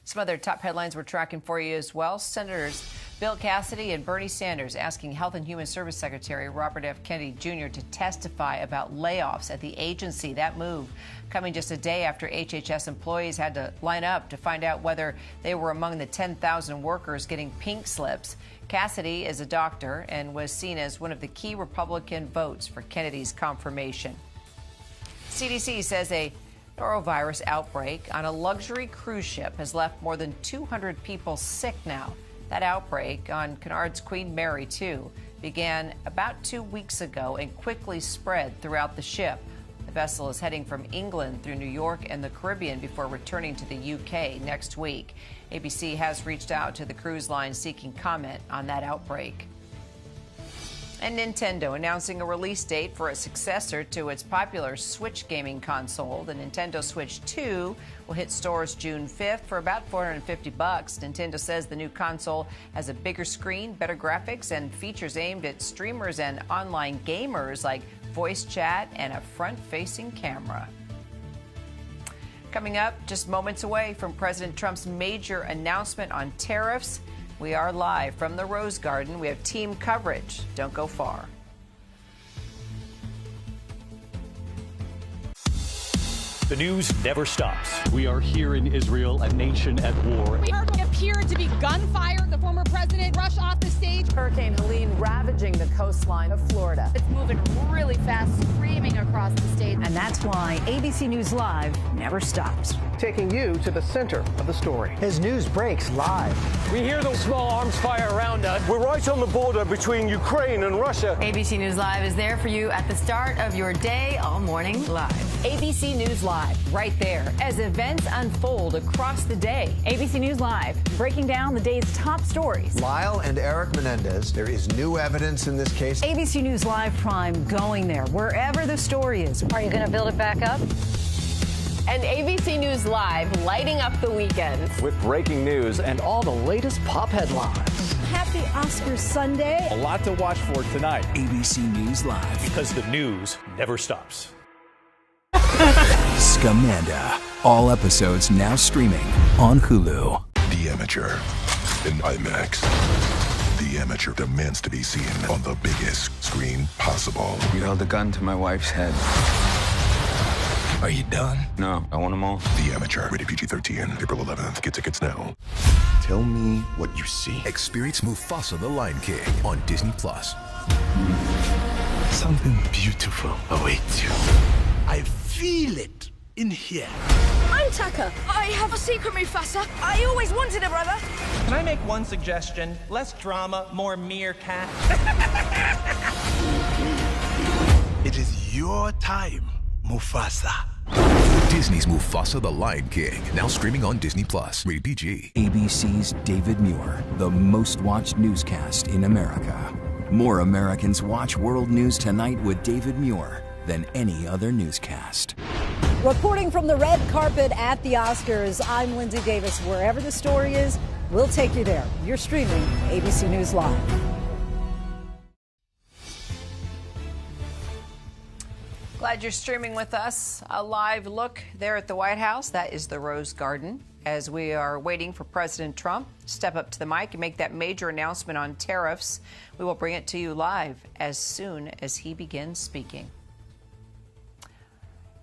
Some other top headlines we're tracking for you as well. Senators Bill Cassidy and Bernie Sanders asking Health and Human Service Secretary Robert F. Kennedy Jr. to testify about layoffs at the agency. That move coming just a day after HHS employees had to line up to find out whether they were among the 10,000 workers getting pink slips. Cassidy is a doctor and was seen as one of the key Republican votes for Kennedy's confirmation. CDC says a norovirus outbreak on a luxury cruise ship has left more than 200 people sick now. That outbreak on Cunard's Queen Mary 2 began about 2 weeks ago and quickly spread throughout the ship. The vessel is heading from England through New York and the Caribbean before returning to the UK next week. ABC has reached out to the cruise line seeking comment on that outbreak. And Nintendo announcing a release date for a successor to its popular Switch gaming console. The Nintendo Switch 2 will hit stores June 5th for about $450. Nintendo says the new console has a bigger screen, better graphics, and features aimed at streamers and online gamers like voice chat and a front-facing camera. Coming up, just moments away from President Trump's major announcement on tariffs, we are live from the Rose Garden. We have team coverage. Don't go far. The news never stops. We are here in Israel, a nation at war. We heard what appeared to be gunfire. The former president rushed off the stage. Hurricane Helene ravaging the coastline of Florida. It's moving really fast, screaming across the state. And that's why ABC News Live never stops. Taking you to the center of the story. As news breaks live. We hear the small arms fire around us. We're right on the border between Ukraine and Russia. ABC News Live is there for you at the start of your day, all morning live. ABC News Live, right there, as events unfold across the day. ABC News Live, breaking down the day's top stories. Lyle and Eric Menendez, there is new evidence in this case. ABC News Live Prime going there, wherever the story is. Are you going to build it back up? And ABC News Live lighting up the weekend. With breaking news and all the latest pop headlines. Happy Oscars Sunday. A lot to watch for tonight. ABC News Live. Because the news never stops. Scamanda. All episodes now streaming on Hulu. The Amateur in IMAX. The Amateur demands to be seen on the biggest screen possible. You held a gun to my wife's head. Are you done? No, I want them all. The Amateur, rated PG-13, April 11th. Get tickets now. Tell me what you see. Experience Mufasa the Lion King on Disney+. Something beautiful awaits you. I feel it in here. I'm Tucker. I have a secret, Mufasa. I always wanted a brother. Can I make one suggestion? Less drama, more meerkat. It is your time, Mufasa. Disney's Mufasa the Lion King, now streaming on Disney+. Rated PG. ABC's David Muir, the most watched newscast in America. More Americans watch World News Tonight with David Muir than any other newscast. Reporting from the red carpet at the Oscars, I'm Linsey Davis. Wherever the story is, we'll take you there. You're streaming ABC News Live. Glad you're streaming with us. A live look there at the White House. That is the Rose Garden. As we are waiting for President Trump to step up to the mic and make that major announcement on tariffs, we will bring it to you live as soon as he begins speaking.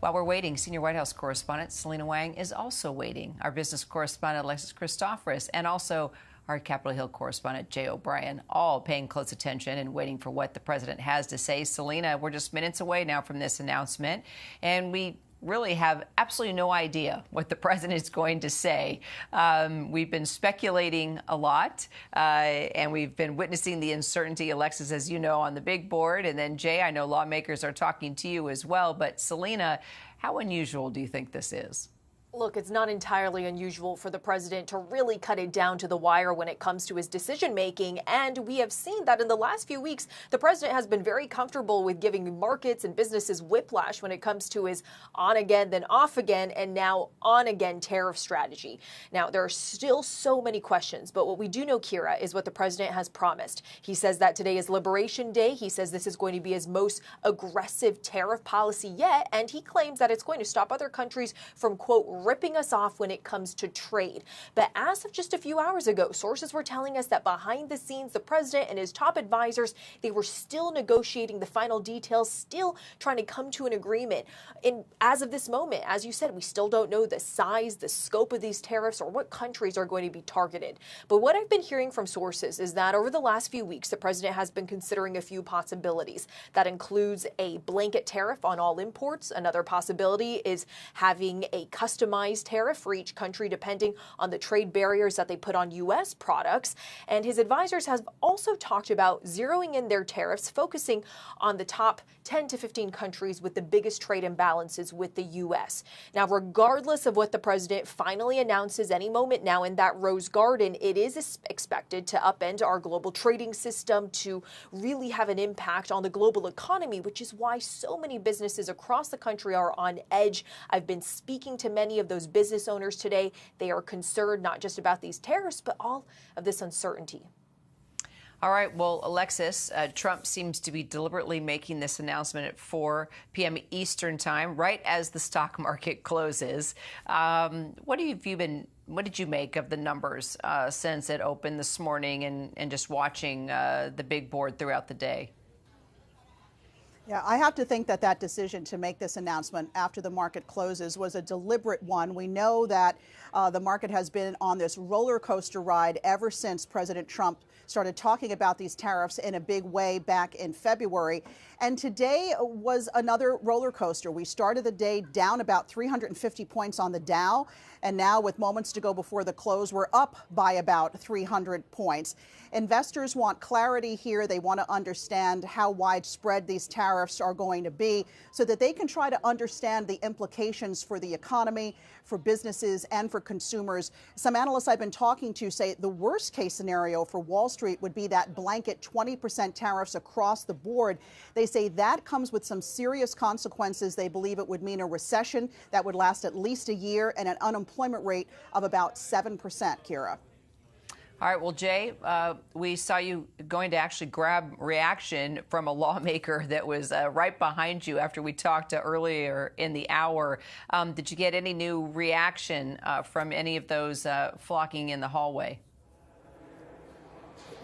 While we're waiting, senior White House correspondent Selena Wang is also waiting. Our business correspondent Alexis Christoforous and also our Capitol Hill correspondent Jay O'Brien, all paying close attention and waiting for what the president has to say. Selena, we're just minutes away now from this announcement, and we really have absolutely no idea what the president is going to say. We've been speculating a lot, and we've been witnessing the uncertainty, Alexis, as you know, on the big board. And then, Jay, I know lawmakers are talking to you as well. But, Selena, how unusual do you think this is? Look, it's not entirely unusual for the president to really cut it down to the wire when it comes to his decision making. And we have seen that in the last few weeks, the president has been very comfortable with giving markets and businesses whiplash when it comes to his on again, then off again, and now on again tariff strategy. Now, there are still so many questions, but what we do know, Kira, is what the president has promised. He says that today is Liberation Day. He says this is going to be his most aggressive tariff policy yet. And he claims that it's going to stop other countries from, quote, ripping us off when it comes to trade. But as of just a few hours ago, sources were telling us that behind the scenes, the president and his top advisors, they were still negotiating the final details, still trying to come to an agreement. And as of this moment, as you said, we still don't know the size, the scope of these tariffs or what countries are going to be targeted. But what I've been hearing from sources is that over the last few weeks, the president has been considering a few possibilities. That includes a blanket tariff on all imports. Another possibility is having a customized tariff for each country depending on the trade barriers that they put on U.S. products. And his advisors have also talked about zeroing in their tariffs, focusing on the top 10 to 15 countries with the biggest trade imbalances with the U.S. Now, regardless of what the president finally announces any moment now in that Rose Garden, it is expected to upend our global trading system, to really have an impact on the global economy, which is why so many businesses across the country are on edge. I've been speaking to many of those business owners today. They are concerned not just about these tariffs, but all of this uncertainty. All right. Well, Alexis, Trump seems to be deliberately making this announcement at 4 p.m. Eastern time, right as the stock market closes. What did you make of the numbers since it opened this morning and just watching the big board throughout the day? Yeah, I have to think that that decision to make this announcement after the market closes was a deliberate one. We know that the market has been on this roller coaster ride ever since President Trump started talking about these tariffs in a big way back in February. And today was another roller coaster. We started the day down about 350 points on the Dow. And now, with moments to go before the close, we're up by about 300 points. Investors want clarity here. They want to understand how widespread these tariffs are going to be so that they can try to understand the implications for the economy, for businesses, and for consumers. Some analysts I've been talking to say the worst case scenario for Wall Street would be that blanket 20% tariffs across the board. They say that comes with some serious consequences. They believe it would mean a recession that would last at least a year and an unemployment rate of about 7%, Kira. All right. Well, Jay, we saw you going to actually grab reaction from a lawmaker that was right behind you after we talked earlier in the hour. Did you get any new reaction from any of those flocking in the hallway?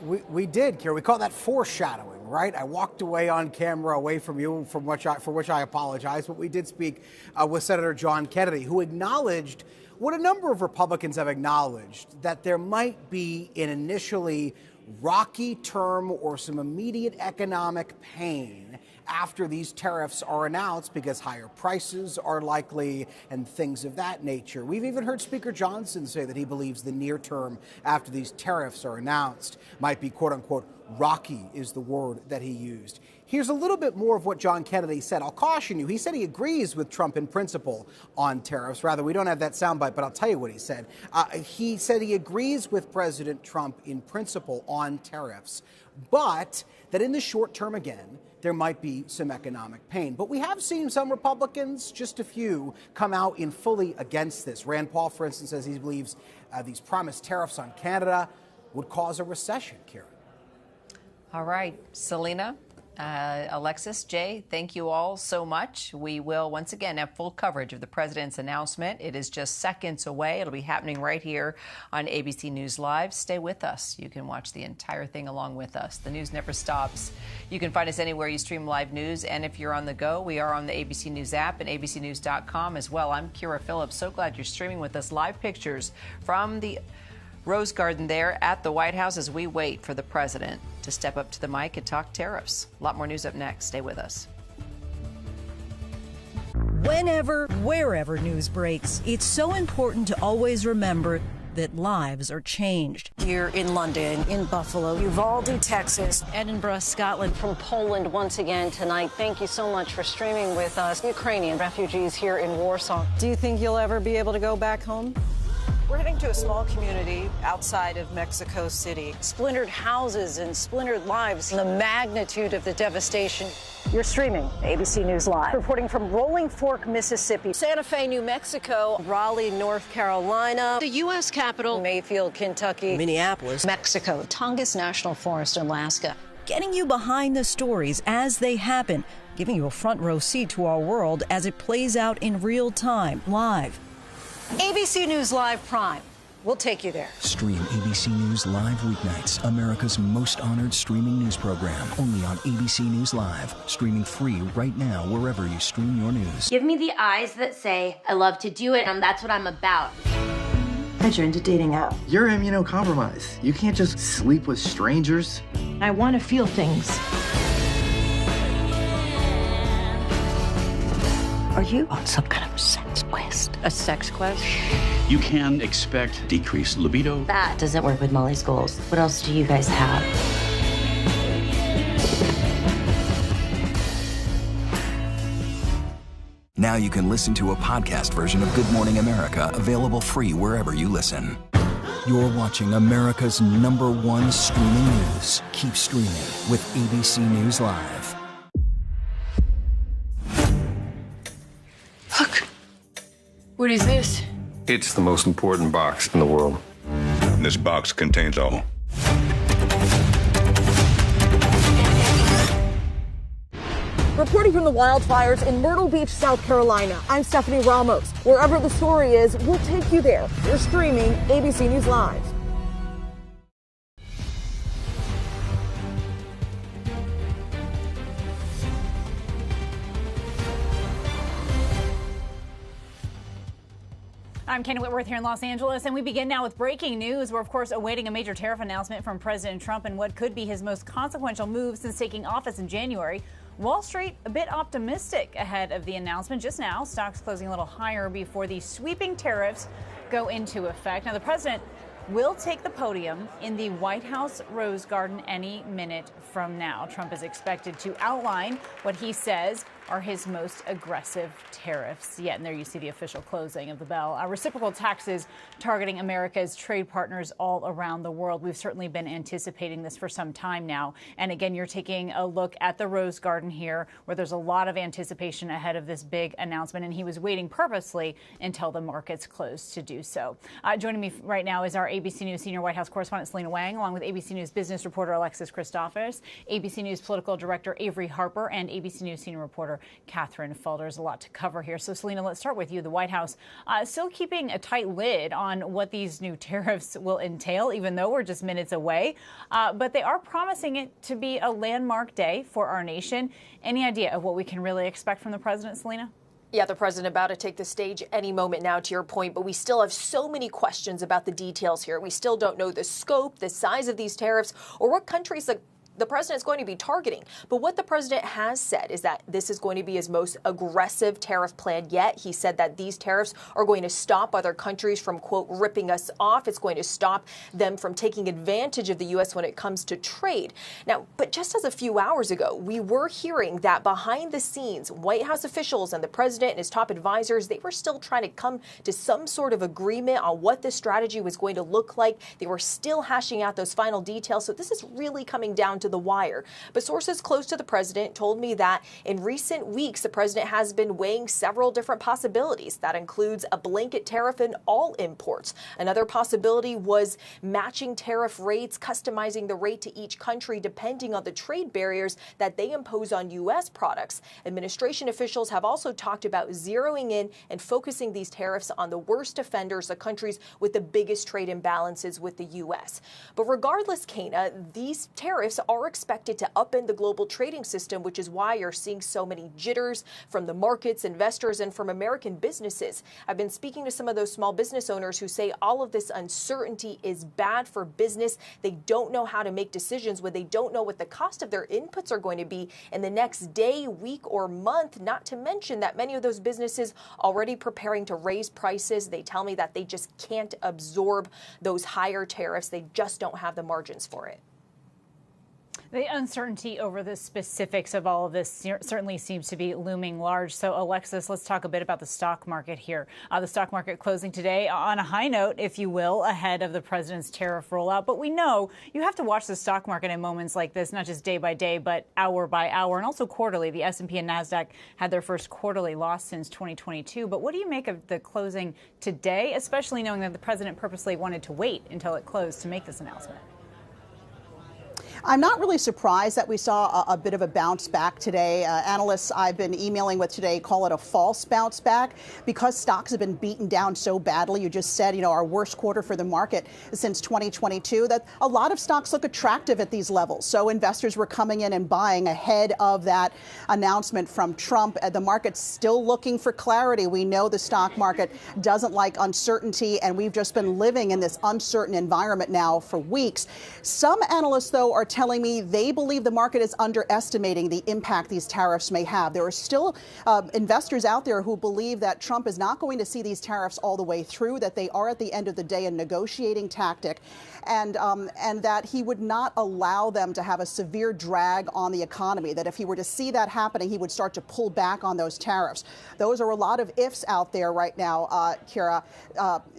We did, Kira. We call that foreshadowing, right? I walked away on camera, away from you, for which I apologize. But we did speak with Senator John Kennedy, who acknowledged what a number of Republicans have acknowledged, that there might be an initially rocky term or some immediate economic pain after these tariffs are announced because higher prices are likely and things of that nature. We've even heard Speaker Johnson say that he believes the near term after these tariffs are announced might be, quote unquote, rocky is the word that he used. Here's a little bit more of what John Kennedy said. I'll caution you. He said he agrees with Trump in principle on tariffs. Rather, we don't have that soundbite, but I'll tell you what he said. He said he agrees with President Trump in principle on tariffs, but that in the short term, again, there might be some economic pain. But we have seen some Republicans, just a few, come out in fully against this. Rand Paul, for instance, says he believes these promised tariffs on Canada would cause a recession, Karen. All right. Selena, Alexis, Jay, thank you all so much. We will once again have full coverage of the president's announcement. It is just seconds away. It'll be happening right here on ABC News Live. Stay with us. You can watch the entire thing along with us. The news never stops. You can find us anywhere you stream live news. And if you're on the go, we are on the ABC News app and abcnews.com as well. I'm Kira Phillips. So glad you're streaming with us. Live pictures from the Rose Garden there at the White House as we wait for the president to step up to the mic and talk tariffs. A lot more news up next. Stay with us. Whenever, wherever news breaks, it's so important to always remember that lives are changed. Here in London, in Buffalo, Uvalde, Texas, Edinburgh, Scotland. From Poland once again tonight. Thank you so much for streaming with us. Ukrainian refugees here in Warsaw. Do you think you'll ever be able to go back home? We're heading to a small community outside of Mexico City. Splintered houses and splintered lives. The magnitude of the devastation. You're streaming ABC News Live. Reporting from Rolling Fork, Mississippi. Santa Fe, New Mexico. Raleigh, North Carolina. The U.S. Capitol. Mayfield, Kentucky. Minneapolis, Mexico. Tongass National Forest, Alaska. Getting you behind the stories as they happen. Giving you a front row seat to our world as it plays out in real time, live. ABC News Live Prime. We'll take you there. Stream ABC News Live weeknights, America's most honored streaming news program, only on ABC News Live. Streaming free right now wherever you stream your news. Give me the eyes that say, I love to do it, and that's what I'm about. I joined a dating app. You're immunocompromised. You can't just sleep with strangers. I want to feel things. Are you on some kind of sex quest? A sex quest? You can expect decreased libido. That doesn't work with Molly's goals. What else do you guys have? Now you can listen to a podcast version of Good Morning America, available free wherever you listen. You're watching America's #1 streaming news. Keep streaming with ABC News Live. Look. What is this? It's the most important box in the world. This box contains all. Reporting from the wildfires in Myrtle Beach, South Carolina, I'm Stephanie Ramos. Wherever the story is, we'll take you there. You're streaming ABC News Live. I'm Kenny Whitworth here in Los Angeles, and we begin now with breaking news. We're, of course, awaiting a major tariff announcement from President Trump and what could be his most consequential move since taking office in January. Wall Street a bit optimistic ahead of the announcement. Just now, stocks closing a little higher before these sweeping tariffs go into effect. Now, the president will take the podium in the White House Rose Garden any minute from now. Trump is expected to outline what he says are his most aggressive tariffs yet. And there you see the official closing of the bell. Reciprocal taxes targeting America's trade partners all around the world. We've certainly been anticipating this for some time now. And again, you're taking a look at the Rose Garden here, where there's a lot of anticipation ahead of this big announcement. And he was waiting purposely until the markets closed to do so. Joining me right now is our ABC News senior White House correspondent Selena Wang, along with ABC News business reporter Alexis Christophos, ABC News political director Avery Harper, and ABC News senior reporter Catherine Felder. There's a lot to cover here. So, Selena, let's start with you. The White House still keeping a tight lid on what these new tariffs will entail, even though we're just minutes away. But they are promising it to be a landmark day for our nation. Any idea of what we can really expect from the president, Selena? Yeah, the president about to take the stage any moment now, to your point, but we still have so many questions about the details here. We still don't know the scope, the size of these tariffs, or what countries the president is going to be targeting. But what the president has said is that this is going to be his most aggressive tariff plan yet. He said that these tariffs are going to stop other countries from, quote, ripping us off. It's going to stop them from taking advantage of the U.S. when it comes to trade. Now, but just as a few hours ago, we were hearing that behind the scenes, White House officials and the president and his top advisors, they were still trying to come to some sort of agreement on what this strategy was going to look like. They were still hashing out those final details. So this is really coming down to the wire. But sources close to the president told me that in recent weeks, the president has been weighing several different possibilities. That includes a blanket tariff in all imports. Another possibility was matching tariff rates, customizing the rate to each country depending on the trade barriers that they impose on U.S. products. Administration officials have also talked about zeroing in and focusing these tariffs on the worst offenders, the countries with the biggest trade imbalances with the U.S. But regardless, Kana, these tariffs are expected to upend the global trading system, which is why you're seeing so many jitters from the markets, investors, and from American businesses. I've been speaking to some of those small business owners who say all of this uncertainty is bad for business. They don't know how to make decisions when they don't know what the cost of their inputs are going to be in the next day, week, or month, not to mention that many of those businesses already preparing to raise prices. They tell me that they just can't absorb those higher tariffs. They just don't have the margins for it. The uncertainty over the specifics of all of this certainly seems to be looming large. So, Alexis, let's talk a bit about the stock market here. The stock market closing today on a high note, if you will, ahead of the president's tariff rollout. But we know you have to watch the stock market in moments like this, not just day by day, but hour by hour, and also quarterly. The S&P and NASDAQ had their first quarterly loss since 2022. But what do you make of the closing today, especially knowing that the president purposely wanted to wait until it closed to make this announcement? I'm not really surprised that we saw a bit of a bounce back today. Analysts I've been emailing with today call it a false bounce back because stocks have been beaten down so badly. You just said, our worst quarter for the market since 2022, that a lot of stocks look attractive at these levels. So investors were coming in and buying ahead of that announcement from Trump. The market's still looking for clarity. We know the stock market doesn't like uncertainty, and we've just been living in this uncertain environment now for weeks. Some analysts, though, are telling me they believe the market is underestimating the impact these tariffs may have. There are still investors out there who believe that Trump is not going to see these tariffs all the way through, that they are at the end of the day a negotiating tactic, and that he would not allow them to have a severe drag on the economy, that if he were to see that happening, he would start to pull back on those tariffs. Those are a lot of ifs out there right now,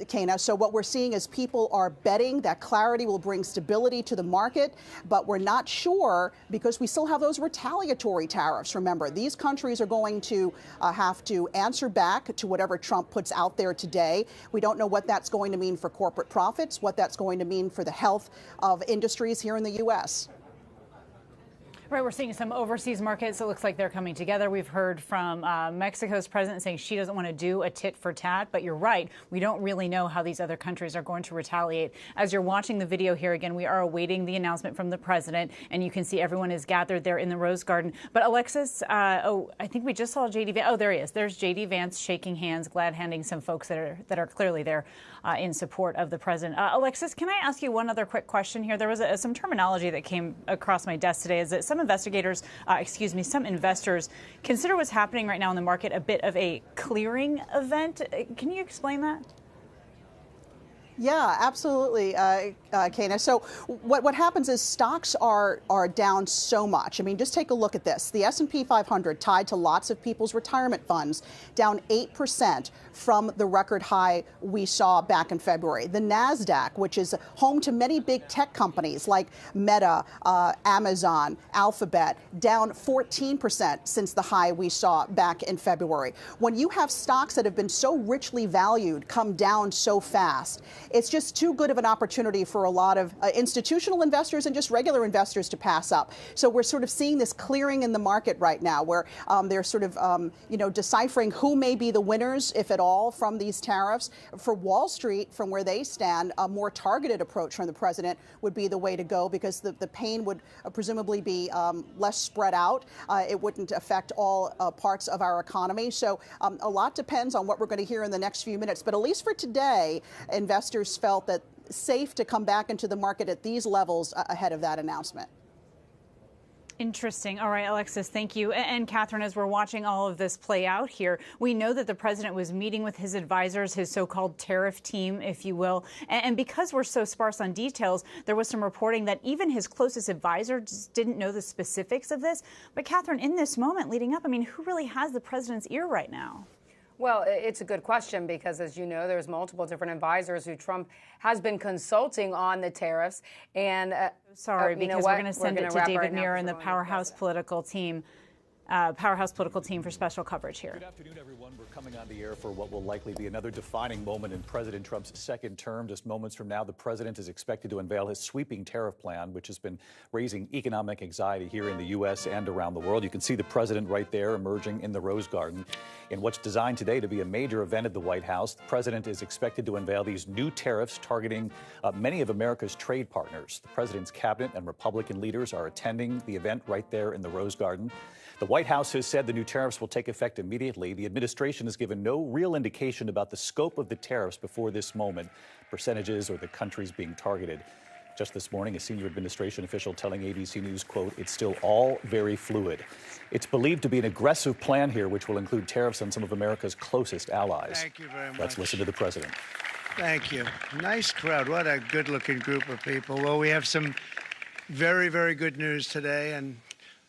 Kana. So what we're seeing is people are betting that clarity will bring stability to the market, but we're not sure because we still have those retaliatory tariffs. Remember, these countries are going to have to answer back to whatever Trump puts out there today. We don't know what that's going to mean for corporate profits, what that's going to mean for the health of industries here in the U.S. Right, we're seeing some overseas markets. It looks like they're coming together. We've heard from Mexico's president saying she doesn't want to do a tit for tat, but you're right. We don't really know how these other countries are going to retaliate. As you're watching the video here again, we are awaiting the announcement from the president, and you can see everyone is gathered there in the Rose Garden. But Alexis, I think we just saw J.D. Vance. Oh, there he is. There's J.D. Vance shaking hands, glad handing some folks that are clearly there in support of the president. Alexis, can I ask you one other quick question here? There was some terminology that came across my desk today. Is that some investors consider what's happening right now in the market a bit of a clearing event. Can you explain that? Yeah, absolutely, Kana. So what happens is stocks are down so much. I mean, just take a look at this. The S&P 500, tied to lots of people's retirement funds, down 8% from the record high we saw back in February. The NASDAQ, which is home to many big tech companies like Meta, Amazon, Alphabet, down 14% since the high we saw back in February. When you have stocks that have been so richly valued come down so fast, it's just too good of an opportunity for a lot of institutional investors and just regular investors to pass up. So we're sort of seeing this clearing in the market right now where they're sort of, deciphering who may be the winners, if at all, from these tariffs. For Wall Street, from where they stand, a more targeted approach from the president would be the way to go because the pain would presumably be less spread out. It wouldn't affect all parts of our economy. So a lot depends on what we're going to hear in the next few minutes. But at least for today, investors felt that safe to come back into the market at these levels ahead of that announcement. Interesting. All right, Alexis, thank you. And Catherine, as we're watching all of this play out here, we know that the president was meeting with his advisors, his so-called tariff team, if you will. And because we're so sparse on details, there was some reporting that even his closest advisors didn't know the specifics of this. But Catherine, in this moment leading up, I mean, who really has the president's ear right now? Well, it's a good question because, as you know, there's multiple different advisors who Trump has been consulting on the tariffs. And because we're going to send it to David Muir and the powerhouse political team for special coverage here. Good afternoon, everyone. We're coming on the air for what will likely be another defining moment in President Trump's second term. Just moments from now, the president is expected to unveil his sweeping tariff plan, which has been raising economic anxiety here in the U.S. and around the world. You can see the president right there emerging in the Rose Garden. In what's designed today to be a major event at the White House, the president is expected to unveil these new tariffs targeting many of America's trade partners. The president's cabinet and Republican leaders are attending the event right there in the Rose Garden. The White House has said the new tariffs will take effect immediately. The administration has given no real indication about the scope of the tariffs before this moment, percentages or the countries being targeted. Just this morning, a senior administration official telling ABC News, quote, "It's still all very fluid." It's believed to be an aggressive plan here, which will include tariffs on some of America's closest allies. Thank you very much. Let's listen to the president. Thank you. Nice crowd. What a good-looking group of people. Well, we have some very, very good news today, and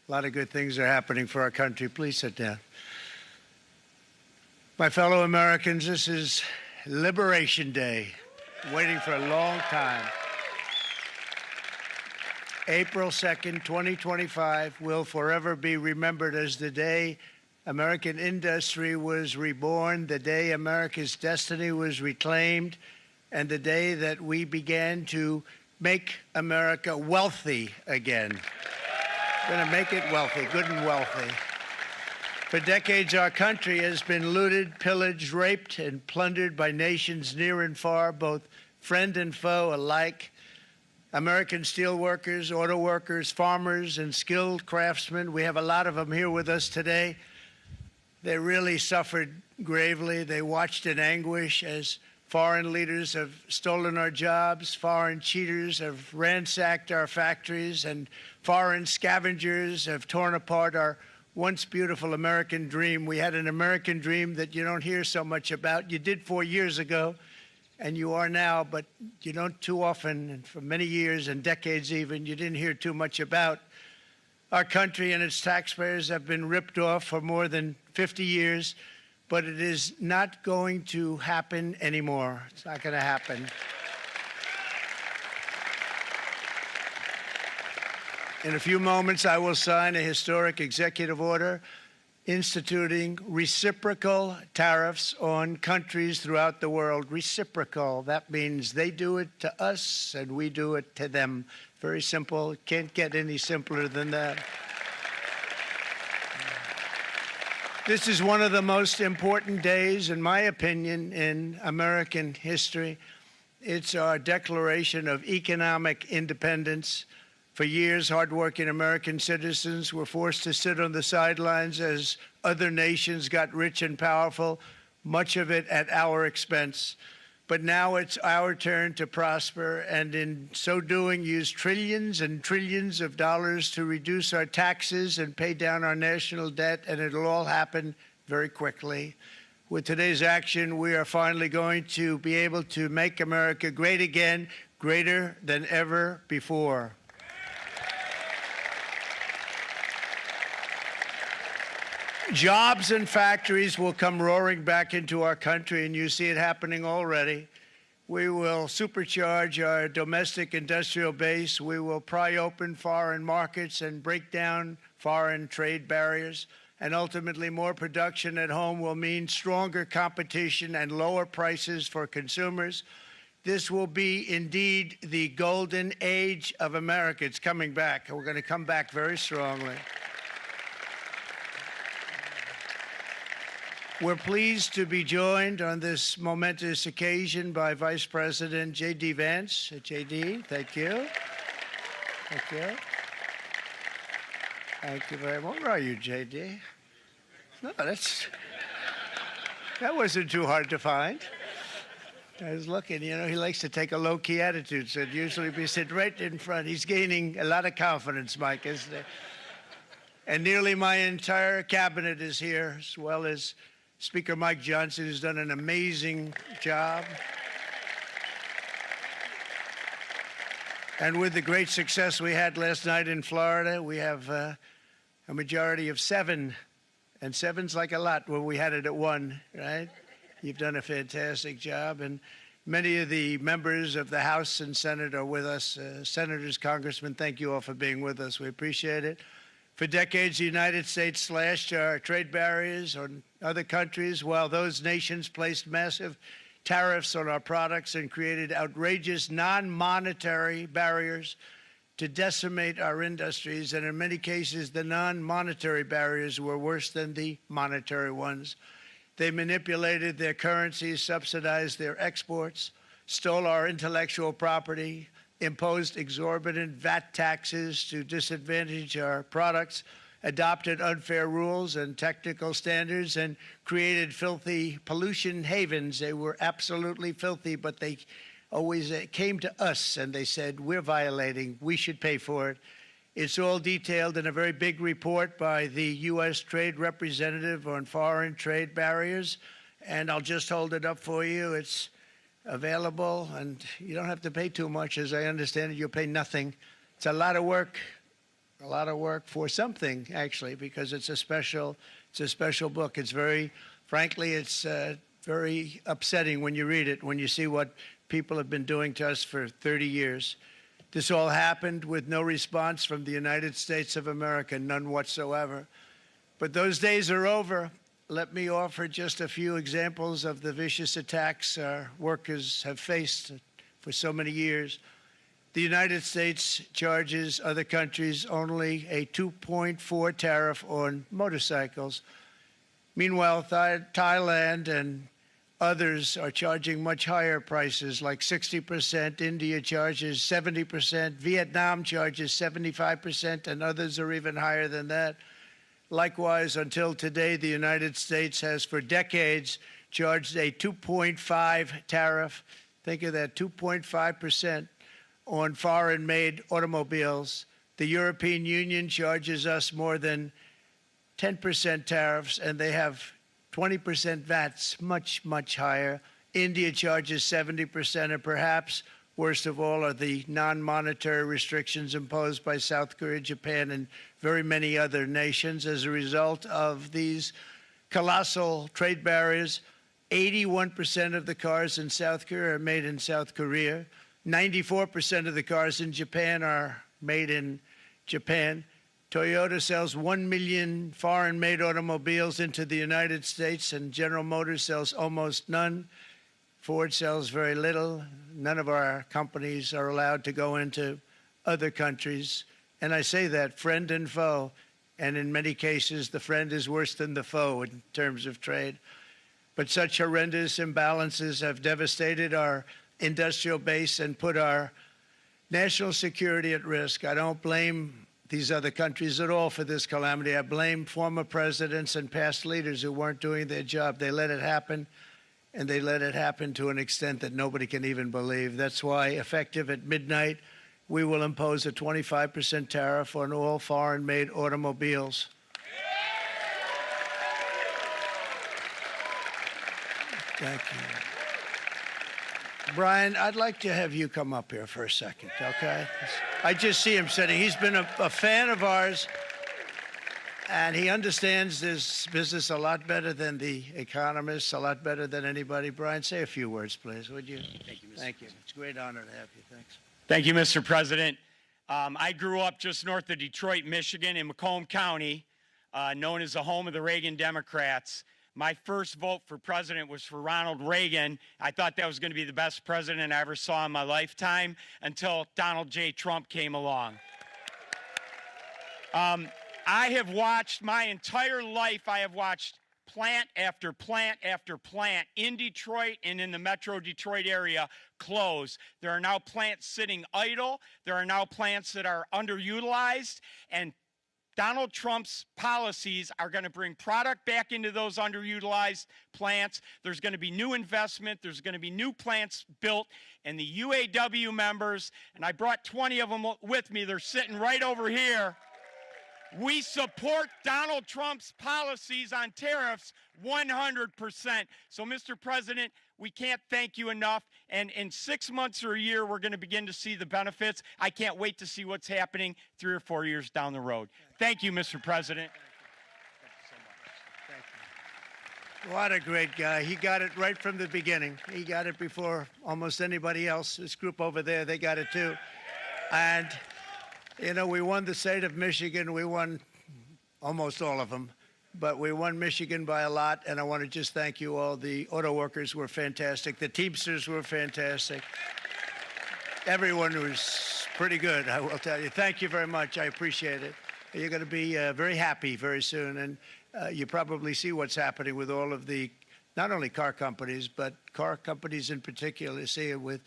a lot of good things are happening for our country. Please sit down. My fellow Americans, this is Liberation Day, waiting for a long time. April 2nd, 2025 will forever be remembered as the day American industry was reborn, the day America's destiny was reclaimed, and the day that we began to make America wealthy again. Going to make it wealthy, good and wealthy. For decades, our country has been looted, pillaged, raped, and plundered by nations near and far, both friend and foe alike. American steel workers, auto workers, farmers, and skilled craftsmen, we have a lot of them here with us today. They really suffered gravely. They watched in anguish as foreign leaders have stolen our jobs, foreign cheaters have ransacked our factories, and foreign scavengers have torn apart our once beautiful American dream. We had an American dream that you don't hear so much about. You did 4 years ago, and you are now, but you don't too often, and for many years and decades even, you didn't hear too much about. Our country and its taxpayers have been ripped off for more than 50 years, but it is not going to happen anymore. It's not going to happen. In a few moments, I will sign a historic executive order instituting reciprocal tariffs on countries throughout the world. Reciprocal, that means they do it to us and we do it to them. Very simple. Can't get any simpler than that. This is one of the most important days, in my opinion, in American history. It's our declaration of economic independence. For years, hardworking American citizens were forced to sit on the sidelines as other nations got rich and powerful, much of it at our expense. But now it's our turn to prosper, and in so doing, use trillions and trillions of dollars to reduce our taxes and pay down our national debt, and it'll all happen very quickly. With today's action, we are finally going to be able to make America great again, greater than ever before. Jobs and factories will come roaring back into our country, and you see it happening already. We will supercharge our domestic industrial base. We will pry open foreign markets and break down foreign trade barriers. And ultimately, more production at home will mean stronger competition and lower prices for consumers. This will be indeed the golden age of America. It's coming back. We're going to come back very strongly. We're pleased to be joined on this momentous occasion by Vice President J.D. Vance. J.D., thank you. Thank you. Thank you very much. Where are you, J.D.? No, that wasn't too hard to find. I was looking, you know, he likes to take a low-key attitude, so usually we sit right in front. He's gaining a lot of confidence, Mike, isn't he? And nearly my entire cabinet is here, as well as Speaker Mike Johnson, who's done an amazing job. And with the great success we had last night in Florida, we have a majority of 7. And 7's like a lot when we had it at 1, right? You've done a fantastic job. And many of the members of the House and Senate are with us. Senators, congressmen, thank you all for being with us. We appreciate it. For decades, the United States slashed our trade barriers on other countries, while those nations placed massive tariffs on our products and created outrageous non-monetary barriers to decimate our industries. And in many cases, the non-monetary barriers were worse than the monetary ones. They manipulated their currencies, subsidized their exports, stole our intellectual property, imposed exorbitant VAT taxes to disadvantage our products, adopted unfair rules and technical standards, and created filthy pollution havens. They were absolutely filthy, but they always came to us and they said, we're violating, we should pay for it. It's all detailed in a very big report by the U.S. Trade Representative on foreign trade barriers, and I'll just hold it up for you. It's available, and you don't have to pay too much. As I understand it, you'll pay nothing. It's a lot of work for something, actually, because it's a special book. It's very, frankly, it's very upsetting when you read it, when you see what people have been doing to us for 30 years. This all happened with no response from the United States of America, none whatsoever. But those days are over. Let me offer just a few examples of the vicious attacks our workers have faced for so many years. The The United States charges other countries only a 2.4 tariff on motorcycles. Meanwhile, Thailand and others are charging much higher prices, like 60%. India charges 70%. Vietnam charges 75%, and others are even higher than that. Likewise, until today, the United States has for decades charged a 2.5 tariff. Think of that, 2.5% on foreign-made automobiles. The European Union charges us more than 10% tariffs, and they have 20% VATs, much, much higher. India charges 70%, and perhaps worst of all are the non-monetary restrictions imposed by South Korea, Japan, and very many other nations. As a result of these colossal trade barriers, 81% of the cars in South Korea are made in South Korea. 94% of the cars in Japan are made in Japan. Toyota sells 1 million foreign-made automobiles into the United States, and General Motors sells almost none. Ford sells very little. None of our companies are allowed to go into other countries. And I say that, friend and foe, and in many cases, the friend is worse than the foe in terms of trade. But such horrendous imbalances have devastated our industrial base and put our national security at risk. I don't blame these other countries at all for this calamity. I blame former presidents and past leaders who weren't doing their job. They let it happen, and they let it happen to an extent that nobody can even believe. That's why, effective at midnight, we will impose a 25% tariff on all foreign-made automobiles. Thank you. Brian, I'd like to have you come up here for a second, okay? I just see him sitting. He's been a fan of ours, and he understands this business a lot better than the economists, a lot better than anybody. Brian, say a few words, please, would you? Thank you, Mr. Thank you. It's a great honor to have you. Thanks. Thank you, Mr. President. I grew up just north of Detroit, Michigan, in Macomb County, known as the home of the Reagan Democrats. My first vote for president was for Ronald Reagan. I thought that was going to be the best president I ever saw in my lifetime until Donald J. Trump came along. I have watched my entire life, I have watched plant after plant after plant in Detroit and in the Metro Detroit area close. There are now plants sitting idle. There are now plants that are underutilized, and Donald Trump's policies are going to bring product back into those underutilized plants. There's going to be new investment. There's going to be new plants built. And the UAW members, and I brought 20 of them with me, they're sitting right over here. We support Donald Trump's policies on tariffs 100%. So, Mr. President, we can't thank you enough. And in 6 months or a year, we're going to begin to see the benefits. I can't wait to see what's happening 3 or 4 years down the road. Thank you, Mr. President. What a great guy. He got it right from the beginning. He got it before almost anybody else. This group over there, they got it too. And, you know, we won the state of Michigan. We won almost all of them. But we won Michigan by a lot, and I want to just thank you all. The auto workers were fantastic. The Teamsters were fantastic. Everyone was pretty good, I will tell you. Thank you very much. I appreciate it. You're going to be very happy very soon, and you probably see what's happening with all of the, not only car companies, but car companies in particular. You see it with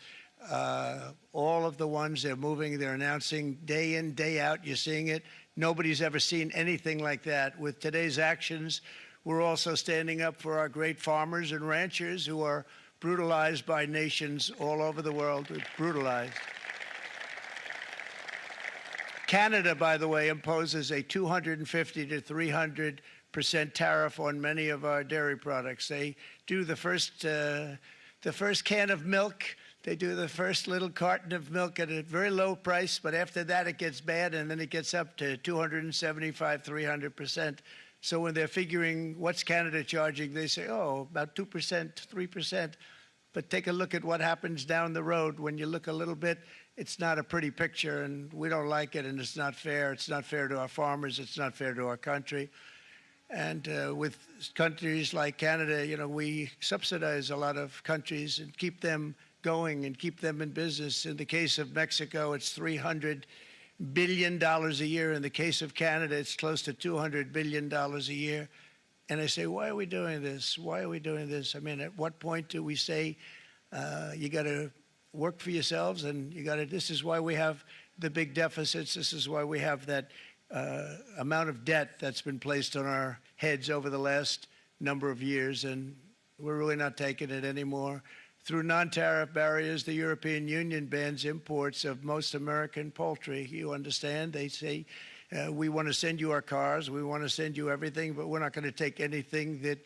all of the ones they're moving, they're announcing day in, day out. You're seeing it. Nobody's ever seen anything like that. With today's actions, we're also standing up for our great farmers and ranchers who are brutalized by nations all over the world. Brutalized. Canada, by the way, imposes a 250 to 300% tariff on many of our dairy products. They do the first can of milk. They do the first little carton of milk at a very low price, but after that it gets bad, and then it gets up to 275, 300%. So when they're figuring what's Canada charging, they say, oh, about 2%, 3%. But take a look at what happens down the road. When you look a little bit, it's not a pretty picture, and we don't like it, and it's not fair. It's not fair to our farmers. It's not fair to our country. And with countries like Canada, you know, we subsidize a lot of countries and keep them going and keep them in business. In the case of Mexico, it's $300 billion a year. In the case of Canada, it's close to $200 billion a year. And I say, why are we doing this? Why are we doing this? I mean, at what point do we say, you got to work for yourselves and you got to, this is why we have the big deficits. This is why we have that amount of debt that's been placed on our heads over the last number of years. And we're really not taking it anymore. Through non-tariff barriers, the European Union bans imports of most American poultry. You understand? They say, we want to send you our cars, we want to send you everything, but we're not going to take anything that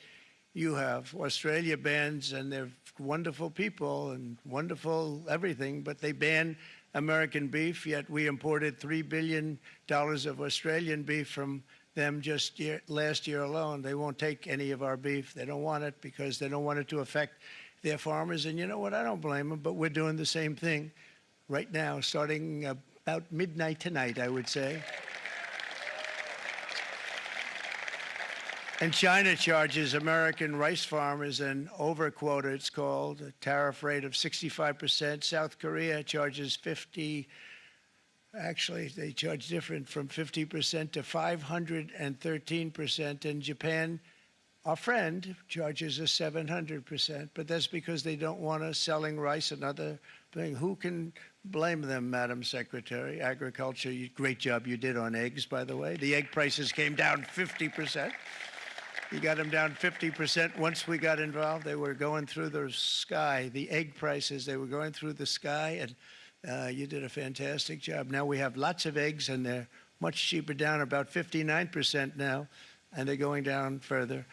you have. Australia bans, and they're wonderful people and wonderful everything, but they ban American beef, yet we imported $3 billion of Australian beef from them just last year alone. They won't take any of our beef. They don't want it because they don't want it to affect their farmers. And you know what? I don't blame them, but we're doing the same thing right now, starting about midnight tonight, I would say. And China charges American rice farmers an overquota, it's called, a tariff rate of 65%. South Korea charges 50%. Actually, they charge different, from 50% to 513%. And Japan, our friend, charges us 700%. But that's because they don't want us selling rice, another thing. Who can blame them, Madam Secretary? Agriculture, great job you did on eggs, by the way. The egg prices came down 50%. You got them down 50%. Once we got involved, they were going through the sky. The egg prices, they were going through the sky, and you did a fantastic job. Now we have lots of eggs, and they're much cheaper, down about 59% now, and they're going down further.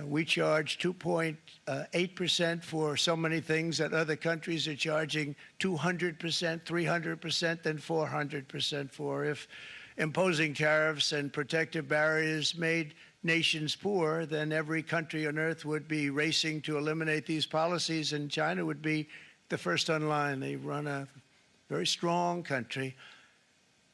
We charge 2.8% for so many things that other countries are charging 200%, 300%, and 400% for. If imposing tariffs and protective barriers made nations poor, then every country on earth would be racing to eliminate these policies, and China would be the first on line. They run a very strong country,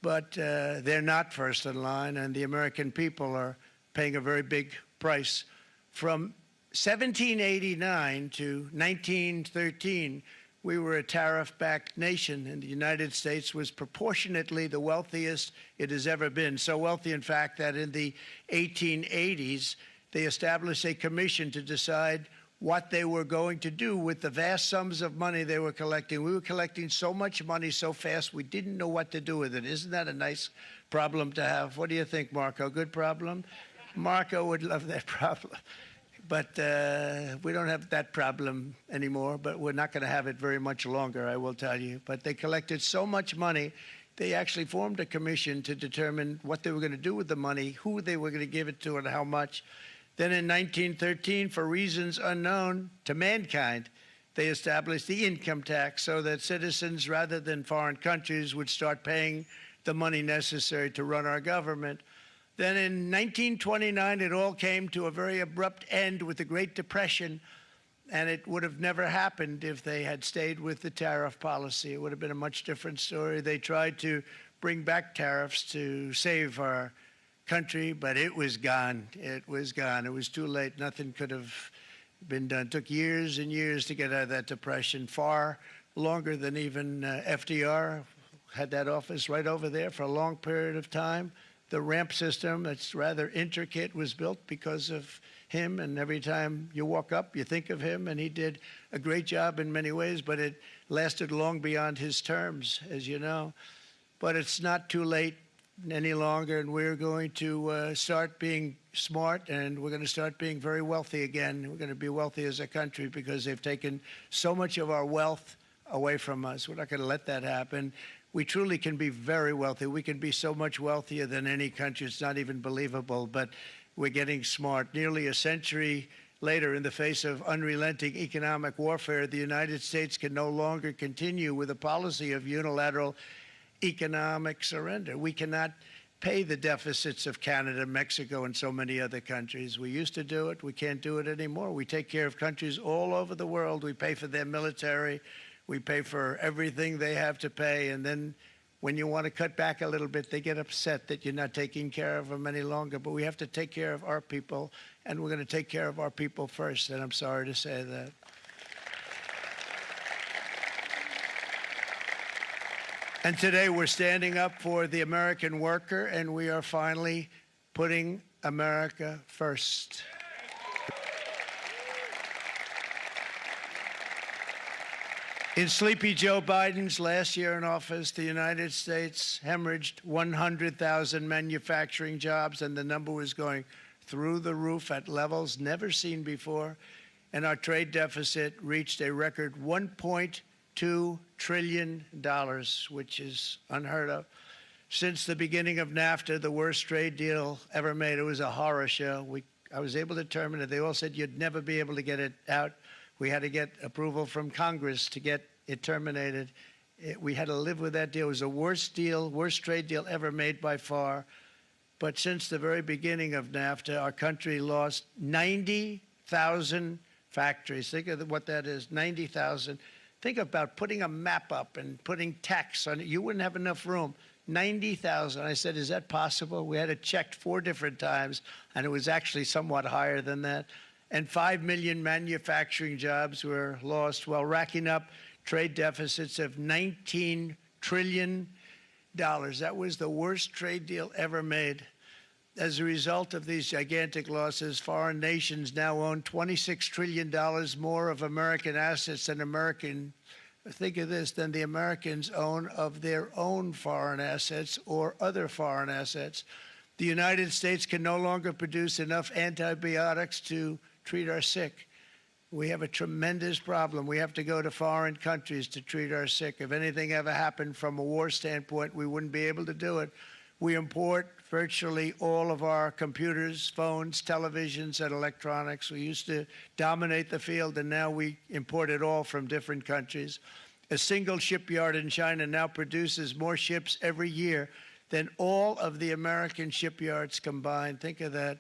but they're not first in line, and the American people are paying a very big price. From 1789 to 1913, we were a tariff-backed nation, and the United States was proportionately the wealthiest it has ever been. So wealthy, in fact, that in the 1880s, they established a commission to decide what they were going to do with the vast sums of money they were collecting. We were collecting so much money so fast, we didn't know what to do with it. Isn't that a nice problem to have? What do you think, Marco? Good problem? Marco would love that problem. But we don't have that problem anymore, but we're not going to have it very much longer, I will tell you. But they collected so much money, they actually formed a commission to determine what they were going to do with the money, who they were going to give it to, and how much. Then in 1913, for reasons unknown to mankind, they established the income tax so that citizens, rather than foreign countries, would start paying the money necessary to run our government. Then in 1929, it all came to a very abrupt end with the Great Depression, and it would have never happened if they had stayed with the tariff policy. It would have been a much different story. They tried to bring back tariffs to save our country, but it was gone. It was gone. It was too late. Nothing could have been done. It took years and years to get out of that depression, far longer than even FDR had that office right over there for a long period of time. The ramp system, that's rather intricate, was built because of him, and every time you walk up, you think of him, and he did a great job in many ways, but it lasted long beyond his terms, as you know. But it's not too late any longer, and we're going to start being smart, and we're going to start being very wealthy again. We're going to be wealthy as a country because they've taken so much of our wealth away from us. We're not going to let that happen. We truly can be very wealthy. We can be so much wealthier than any country. It's not even believable, but we're getting smart. Nearly a century later, in the face of unrelenting economic warfare, the United States can no longer continue with a policy of unilateral economic surrender. We cannot pay the deficits of Canada, Mexico, and so many other countries. We used to do it. We can't do it anymore. We take care of countries all over the world. We pay for their military. We pay for everything they have to pay, and then when you want to cut back a little bit, they get upset that you're not taking care of them any longer. But we have to take care of our people, and we're going to take care of our people first, and I'm sorry to say that. And today we're standing up for the American worker, and we are finally putting America first. In sleepy Joe Biden's last year in office, the United States hemorrhaged 100,000 manufacturing jobs, and the number was going through the roof at levels never seen before. And our trade deficit reached a record $1.2 trillion, which is unheard of. Since the beginning of NAFTA, the worst trade deal ever made, it was a horror show. I was able to terminate it. They all said you'd never be able to get it out. We had to get approval from Congress to get it terminated. We had to live with that deal. It was the worst deal, worst trade deal ever made by far. But since the very beginning of NAFTA, our country lost 90,000 factories. Think of what that is, 90,000. Think about putting a map up and putting tax on it. You wouldn't have enough room. 90,000. I said, is that possible? We had it checked 4 different times, and it was actually somewhat higher than that. And 5 million manufacturing jobs were lost while racking up trade deficits of $19 trillion. That was the worst trade deal ever made. As a result of these gigantic losses, foreign nations now own $26 trillion more of American assets than think of this, than the Americans own of their own foreign assets or other foreign assets. The United States can no longer produce enough antibiotics to treat our sick. We have a tremendous problem. We have to go to foreign countries to treat our sick. If anything ever happened from a war standpoint, we wouldn't be able to do it. We import virtually all of our computers, phones, televisions, and electronics. We used to dominate the field, and now we import it all from different countries. A single shipyard in China now produces more ships every year than all of the American shipyards combined. Think of that.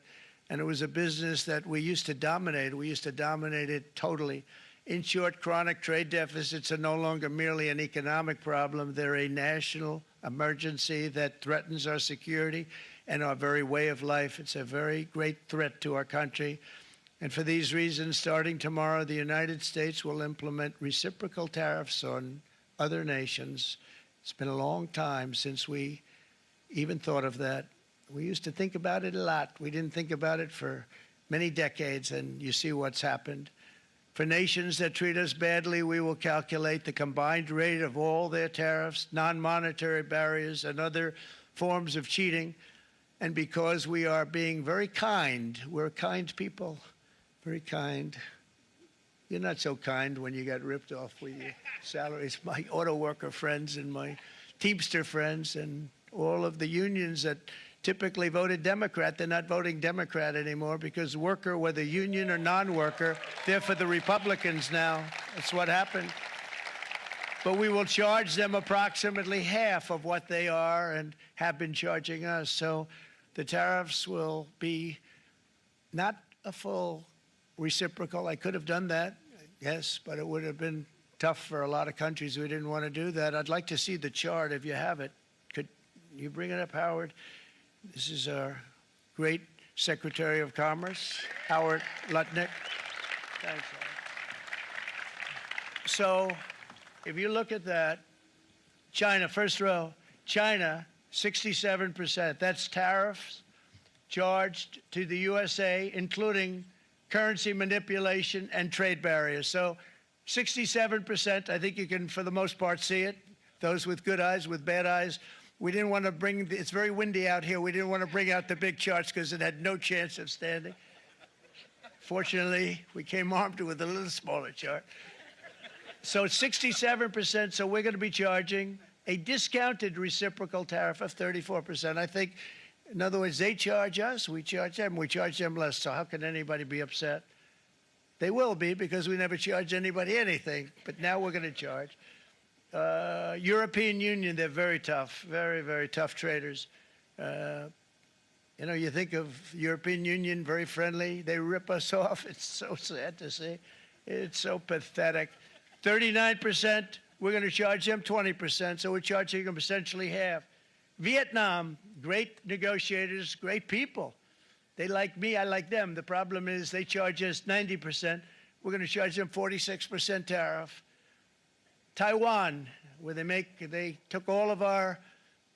And it was a business that we used to dominate. We used to dominate it totally. In short, chronic trade deficits are no longer merely an economic problem. They're a national emergency that threatens our security and our very way of life. It's a very great threat to our country. And for these reasons, starting tomorrow, the United States will implement reciprocal tariffs on other nations. It's been a long time since we even thought of that. We used to think about it a lot. We didn't think about it for many decades, and you see what's happened. For nations that treat us badly, we will calculate the combined rate of all their tariffs, non-monetary barriers, and other forms of cheating. And because we are being very kind, we're kind people, very kind. You're not so kind when you got ripped off with your salaries. My auto worker friends and my Teamster friends and all of the unions that typically voted Democrat, they're not voting Democrat anymore because worker, whether union or non-worker, they're for the Republicans now. That's what happened. But we will charge them approximately half of what they are and have been charging us. So the tariffs will be not a full reciprocal. I could have done that, yes, but it would have been tough for a lot of countries. We didn't want to do that. I'd like to see the chart if you have it. Could you bring it up, Howard? This is our great Secretary of Commerce, Howard Lutnick. Thanks, Howard. So if you look at that, China, first row, China, 67%. That's tariffs charged to the USA, including currency manipulation and trade barriers. So 67%, I think you can, for the most part, see it. Those with good eyes, with bad eyes. We didn't want to bring, it's very windy out here. We didn't want to bring out the big charts because it had no chance of standing. Fortunately, we came armed with a little smaller chart. So 67%, so we're going to be charging a discounted reciprocal tariff of 34%. I think, in other words, they charge us, we charge them less. So how can anybody be upset? They will be because we never charge anybody anything, but now we're going to charge. European Union, they're very tough, very, very tough traders. You know, you think of European Union, very friendly. They rip us off. It's so sad to see. It's so pathetic. 39%, we're going to charge them 20%, so we're charging them essentially half. Vietnam, great negotiators, great people. They like me, I like them. The problem is they charge us 90%. We're going to charge them 46% tariff. Taiwan, where they took all of our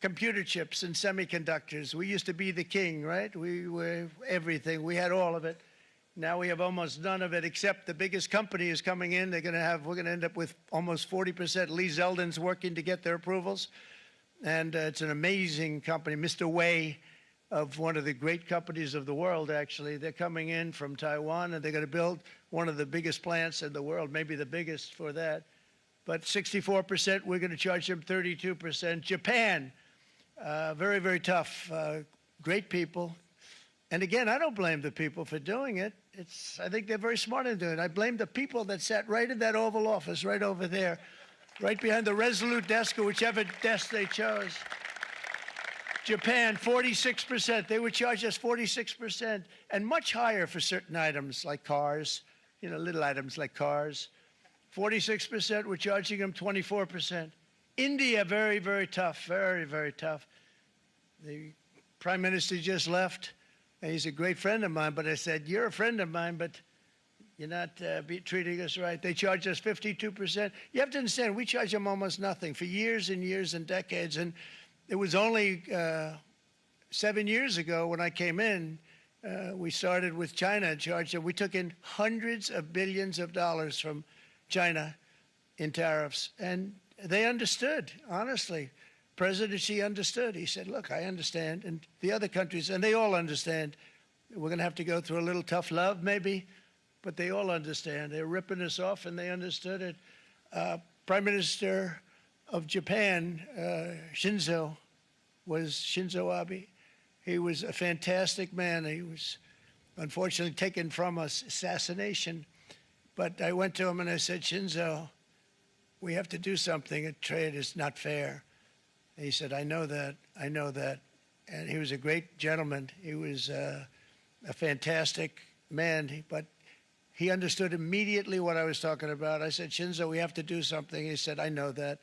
computer chips and semiconductors. We used to be the king, right? We were everything. We had all of it. Now we have almost none of it, except the biggest company is coming in. We're going to end up with almost 40%. Lee Zeldin's working to get their approvals. And it's an amazing company. Mr. Wei, of one of the great companies of the world, actually. They're coming in from Taiwan, and they're going to build one of the biggest plants in the world, maybe the biggest for that. But 64%, we're going to charge them 32%. Japan, very, very tough. Great people. And again, I don't blame the people for doing it. I think they're very smart in doing it. I blame the people that sat right in that Oval Office, right over there, right behind the Resolute desk or whichever desk they chose. Japan, 46%. They would charge us 46%, and much higher for certain items like cars, little items like cars. 46%, we're charging them 24%. India, very, very tough, very, very tough. The Prime Minister just left, and he's a great friend of mine, but I said, you're a friend of mine, but you're not treating us right. They charge us 52%. You have to understand, we charge them almost nothing for years and years and decades, and it was only 7 years ago when I came in, we started with China and charged them. We took in hundreds of billions of dollars from China in tariffs, and they understood, honestly. President Xi understood. He said, look, I understand, and the other countries, and they all understand. We're going to have to go through a little tough love, maybe, but they all understand. They're ripping us off, and they understood it. Prime Minister of Japan, Shinzo Abe. He was a fantastic man. He was unfortunately taken from us, assassination. But I went to him and I said, Shinzo, we have to do something. Trade is not fair. And he said, I know that. I know that. And he was a great gentleman. He was a fantastic man, but he understood immediately what I was talking about. I said, Shinzo, we have to do something. He said, I know that.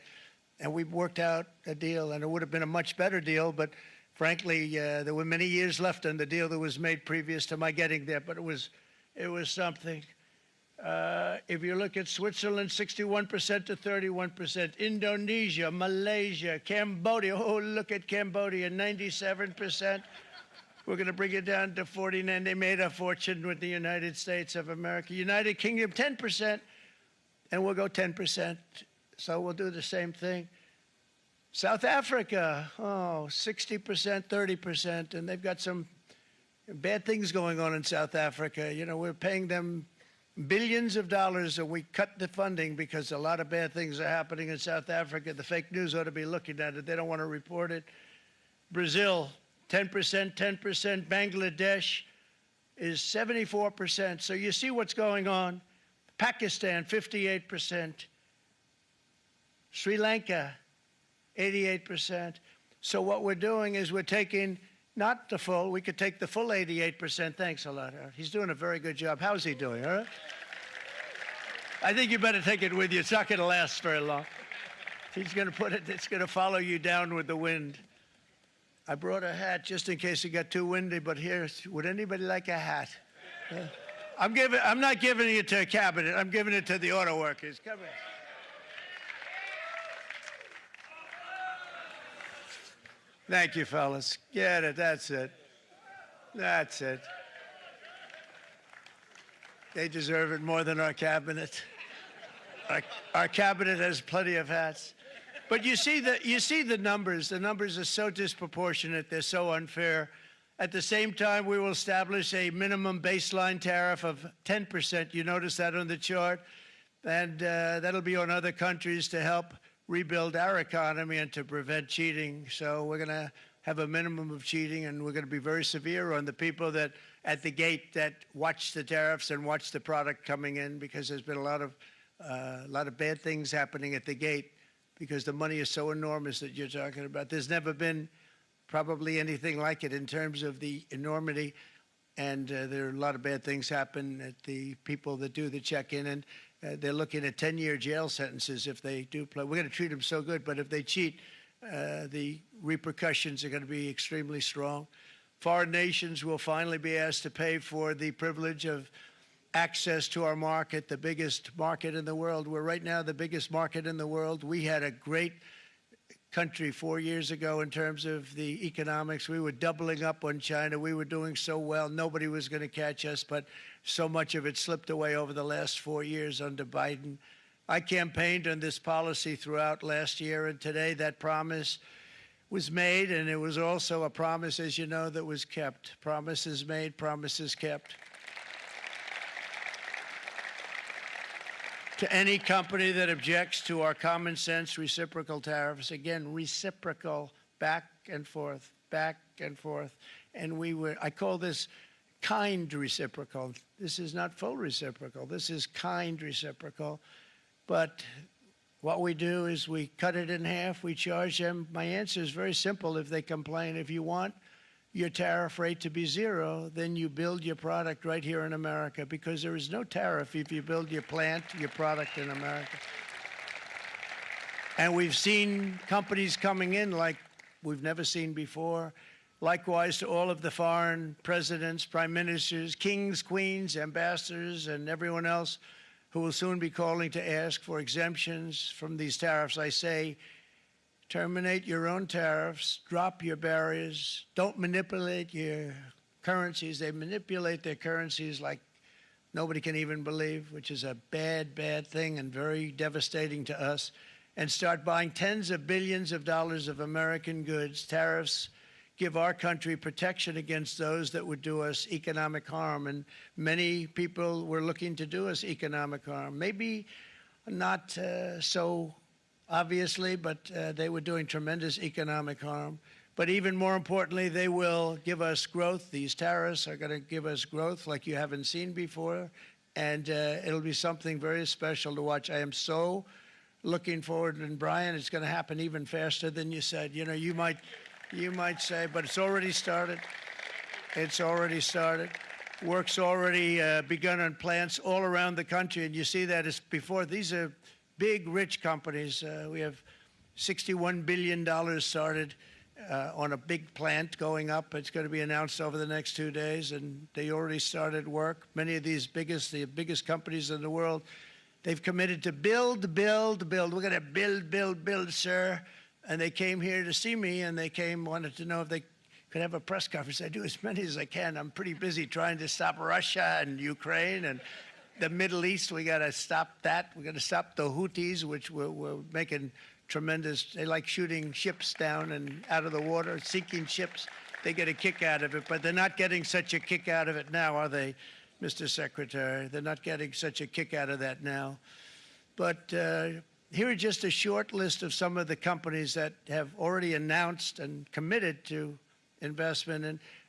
And we worked out a deal, and it would have been a much better deal, but frankly, there were many years left on the deal that was made previous to my getting there, but it was something. If you look at Switzerland, 61% to 31%, Indonesia, Malaysia, Cambodia, oh, look at Cambodia, 97%. We're going to bring it down to 49. They made a fortune with the United States of America. United Kingdom, 10%, and we'll go 10%. So we'll do the same thing. South Africa, 60%, 30%, and they've got some bad things going on in South Africa. We're paying them billions of dollars, and we cut the funding because a lot of bad things are happening in South Africa. The fake news ought to be looking at it. They don't want to report it. Brazil, 10%, 10%. Bangladesh is 74%. So you see what's going on. Pakistan, 58%. Sri Lanka, 88%. So what we're doing is we're taking not the full, we could take the full 88%. Thanks a lot, Aaron. He's doing a very good job. How's he doing, all right? I think you better take it with you. It's not going to last very long. He's going to put it, it's going to follow you down with the wind. I brought a hat just in case it got too windy, but here, would anybody like a hat? I'm not giving it to a cabinet. I'm giving it to the auto workers. Come here. Thank you, fellas. Get it. That's it. That's it. They deserve it more than our cabinet. Our cabinet has plenty of hats. But you see the numbers. The numbers are so disproportionate. They're so unfair. At the same time, we will establish a minimum baseline tariff of 10%. You notice that on the chart. And that'll be on other countries to help rebuild our economy and to prevent cheating. So we're going to have a minimum of cheating, and we're going to be very severe on the people that at the gate that watch the tariffs and watch the product coming in, because there's been a lot of bad things happening at the gate because the money is so enormous that you're talking about. There's never been probably anything like it in terms of the enormity, and there are a lot of bad things happen at the people that do the check-in, and they're looking at 10-year jail sentences if they do play. We're going to treat them so good, but if they cheat, the repercussions are going to be extremely strong. Foreign nations will finally be asked to pay for the privilege of access to our market, the biggest market in the world. We're right now the biggest market in the world. We had a great country 4 years ago in terms of the economics. We were doubling up on China. We were doing so well. Nobody was going to catch us, but so much of it slipped away over the last 4 years under Biden. I campaigned on this policy throughout last year, and today that promise was made, and it was also a promise, as you know, that was kept. Promises made, promises kept. To any company that objects to our common sense reciprocal tariffs, again, reciprocal, back and forth, back and forth. And I call this kind reciprocal. This is not full reciprocal. This is kind reciprocal. But what we do is we cut it in half. We charge them. My answer is very simple if they complain. If you want your tariff rate to be zero, then you build your product right here in America, because there is no tariff if you build your plant, your product in America. And we've seen companies coming in like we've never seen before. Likewise to all of the foreign presidents, prime ministers, kings, queens, ambassadors, and everyone else who will soon be calling to ask for exemptions from these tariffs. I say, terminate your own tariffs, drop your barriers, don't manipulate your currencies. They manipulate their currencies like nobody can even believe, which is a bad, bad thing and very devastating to us, and start buying tens of billions of dollars of American goods. Tariffs give our country protection against those that would do us economic harm, and many people were looking to do us economic harm. Maybe not so obviously, but they were doing tremendous economic harm. But even more importantly, they will give us growth. These tariffs are going to give us growth like you haven't seen before, and it'll be something very special to watch. I am so looking forward, and Brian, it's going to happen even faster than you said. You know, you might say, but it's already started. It's already started. Work's already begun on plants all around the country, and you see that as before. These are big, rich companies. We have $61 billion started on a big plant going up. It's going to be announced over the next 2 days, and they already started work. Many of these the biggest companies in the world, they've committed to build, build, build. We're going to build, build, build, sir. And they came here to see me, and they wanted to know if they could have a press conference. I do as many as I can. I'm pretty busy trying to stop Russia and Ukraine and the Middle East. We got to stop that. We got to stop the Houthis, which we're making tremendous. They like shooting ships down and out of the water, sinking ships. They get a kick out of it, but they're not getting such a kick out of it now, are they, Mr. Secretary? They're not getting such a kick out of that now. But here are just a short list of some of the companies that have already announced and committed to investment.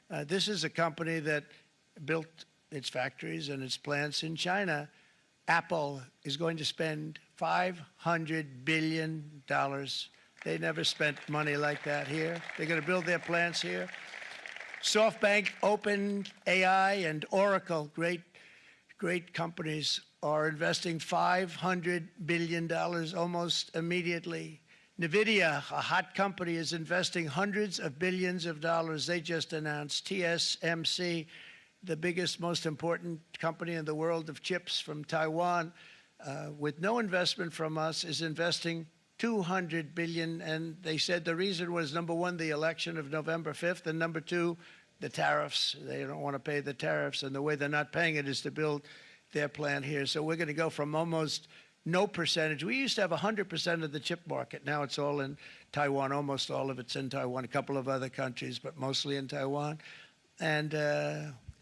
And this is a company that built its factories and its plants in China. Apple is going to spend $500 billion. They never spent money like that here. They're going to build their plants here. SoftBank, OpenAI, and Oracle, great companies, are investing $500 billion almost immediately. NVIDIA, a hot company, is investing hundreds of billions of dollars. They just announced. TSMC, the biggest, most important company in the world of chips from Taiwan, with no investment from us, is investing $200 billion. And they said the reason was, number one, the election of November 5th, and number two, the tariffs. They don't want to pay the tariffs, and the way they're not paying it is to build their plant here. So we're going to go from almost no percentage. We used to have 100% of the chip market. Now it's all in Taiwan. Almost all of it's in Taiwan, a couple of other countries, but mostly in Taiwan. And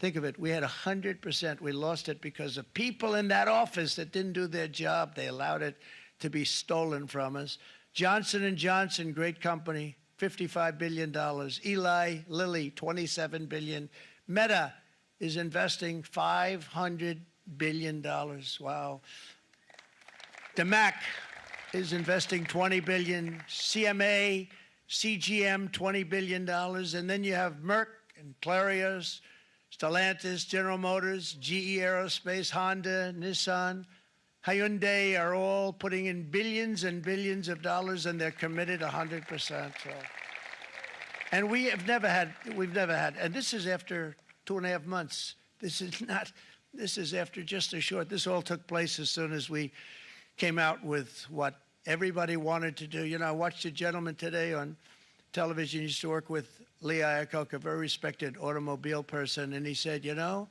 think of it, we had 100%. We lost it because of people in that office that didn't do their job. They allowed it to be stolen from us. Johnson & Johnson, great company, $55 billion. Eli Lilly, $27 billion. Meta is investing $500 billion. Wow. DeMac is investing $20 billion. CMA, CGM, $20 billion. And then you have Merck and Clarios, Stellantis, General Motors, GE Aerospace, Honda, Nissan, Hyundai are all putting in billions and billions of dollars, and they're committed 100%. So. And we've never had, and this is after 2.5 months. This is not This is after just a short, this all took place as soon as we came out with what everybody wanted to do. You know, I watched a gentleman today on television. He used to work with Lee Iacocca, a very respected automobile person, and he said, you know,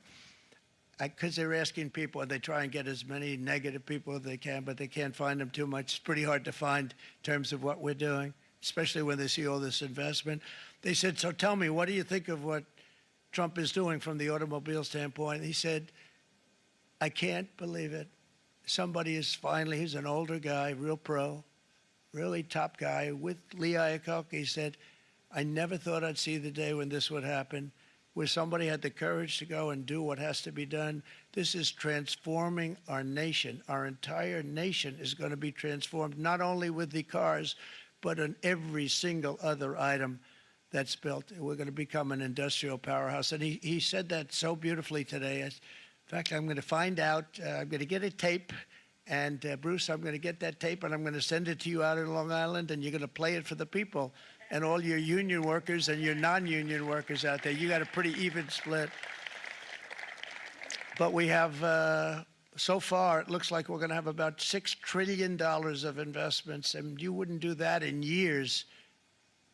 because they're asking people, and they try and get as many negative people as they can, but they can't find them too much. It's pretty hard to find in terms of what we're doing, especially when they see all this investment. They said, so tell me, what do you think of what Trump is doing from the automobile standpoint? He said, I can't believe it. Somebody is finally, he's an older guy, real pro, really top guy, with Lee Iacocca. He said, I never thought I'd see the day when this would happen, where somebody had the courage to go and do what has to be done. This is transforming our nation. Our entire nation is going to be transformed, not only with the cars, but on every single other item that's built. We're going to become an industrial powerhouse. And he said that so beautifully today. In fact, I'm going to find out, I'm going to get a tape, and Bruce, I'm going to get that tape, and I'm going to send it to you out in Long Island, and you're going to play it for the people. And all your union workers and your non-union workers out there, you got a pretty even split. But we have, so far, it looks like we're going to have about $6 trillion of investments, and you wouldn't do that in years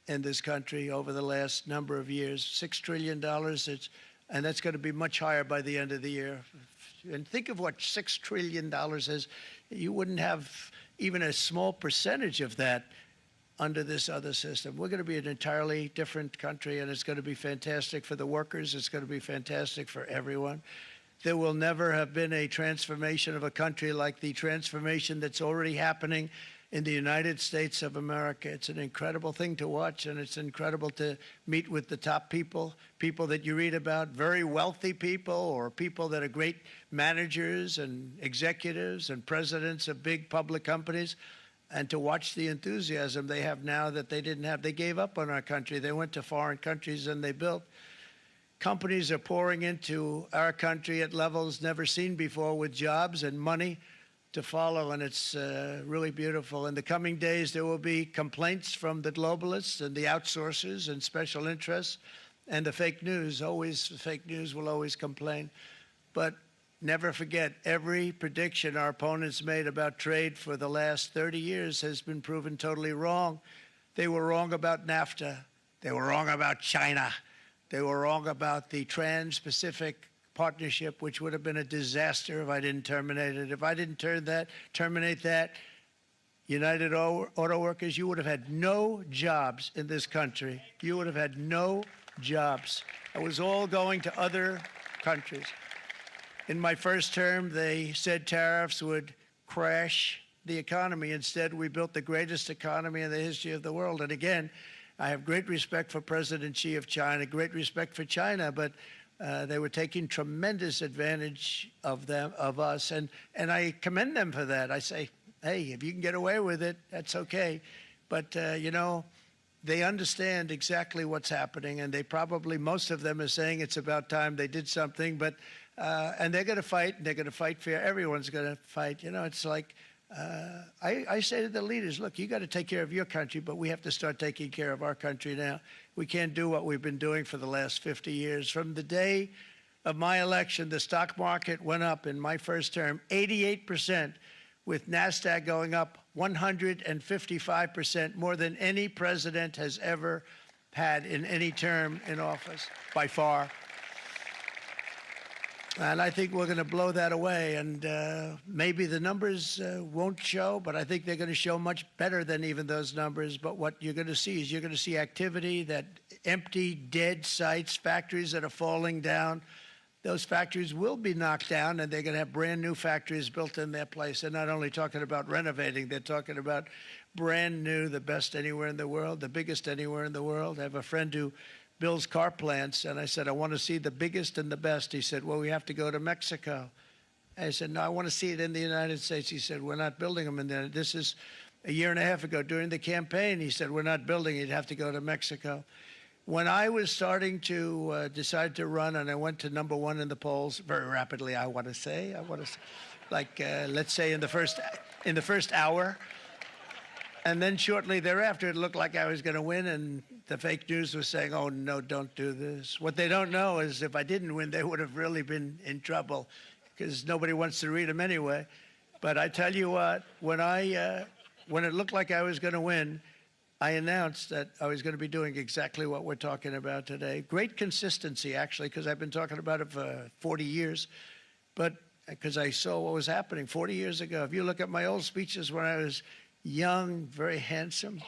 in this country over the last number of years. $6 trillion, and that's going to be much higher by the end of the year. And think of what $6 trillion is. You wouldn't have even a small percentage of that under this other system. We're going to be an entirely different country, and it's going to be fantastic for the workers. It's going to be fantastic for everyone. There will never have been a transformation of a country like the transformation that's already happening in the United States of America. It's an incredible thing to watch, and it's incredible to meet with the top people, people that you read about, very wealthy people, or people that are great managers and executives and presidents of big public companies, and to watch the enthusiasm they have now that they didn't have. They gave up on our country. They went to foreign countries and they built. Companies are pouring into our country at levels never seen before, with jobs and money to follow, and it's really beautiful. In the coming days, there will be complaints from the globalists and the outsourcers and special interests and the fake news. Always, fake news will always complain. But never forget, every prediction our opponents made about trade for the last 30 years has been proven totally wrong. They were wrong about NAFTA. They were wrong about China. They were wrong about the Trans-Pacific Partnership, which would have been a disaster if I didn't terminate it. If I didn't terminate that, United Auto Workers, you would have had no jobs in this country. You would have had no jobs. It was all going to other countries. In my first term, they said tariffs would crash the economy. Instead, we built the greatest economy in the history of the world. And again, I have great respect for President Xi of China, great respect for China, but they were taking tremendous advantage of us, and I commend them for that. I say, hey, if you can get away with it, that's okay. But, you know, they understand exactly what's happening, and they probably, most of them are saying it's about time they did something, but, and they're going to fight, and they're going to fight fair. Everyone's going to fight. You know, it's like, I say to the leaders, look, you got to take care of your country, but we have to start taking care of our country now. We can't do what we've been doing for the last 50 years. From the day of my election, the stock market went up in my first term 88%, with NASDAQ going up 155%, more than any president has ever had in any term in office, by far. And I think we're going to blow that away. And maybe the numbers won't show, but I think they're going to show much better than even those numbers. But what you're going to see is you're going to see activity, that empty, dead sites, factories that are falling down. Those factories will be knocked down, and they're going to have brand new factories built in their place. They're not only talking about renovating, they're talking about brand new, the best anywhere in the world, the biggest anywhere in the world. I have a friend who builds car plants, and I said, I want to see the biggest and the best. He said, well, we have to go to Mexico. I said, no, I want to see it in the United States. He said, we're not building them in there. This is a year and a half ago during the campaign. He said, we're not building it. You'd have to go to Mexico. When I was starting to decide to run, and I went to #1 in the polls very rapidly, I want to say, like, let's say in the first hour. And then shortly thereafter, it looked like I was going to win, and the fake news was saying, oh, no, don't do this. What they don't know is if I didn't win, they would have really been in trouble. because nobody wants to read them anyway. But I tell you what, when it looked like I was going to win, I announced that I was going to be doing exactly what we're talking about today. Great consistency, actually, because I've been talking about it for 40 years. But because I saw what was happening 40 years ago. If you look at my old speeches when I was young, very handsome,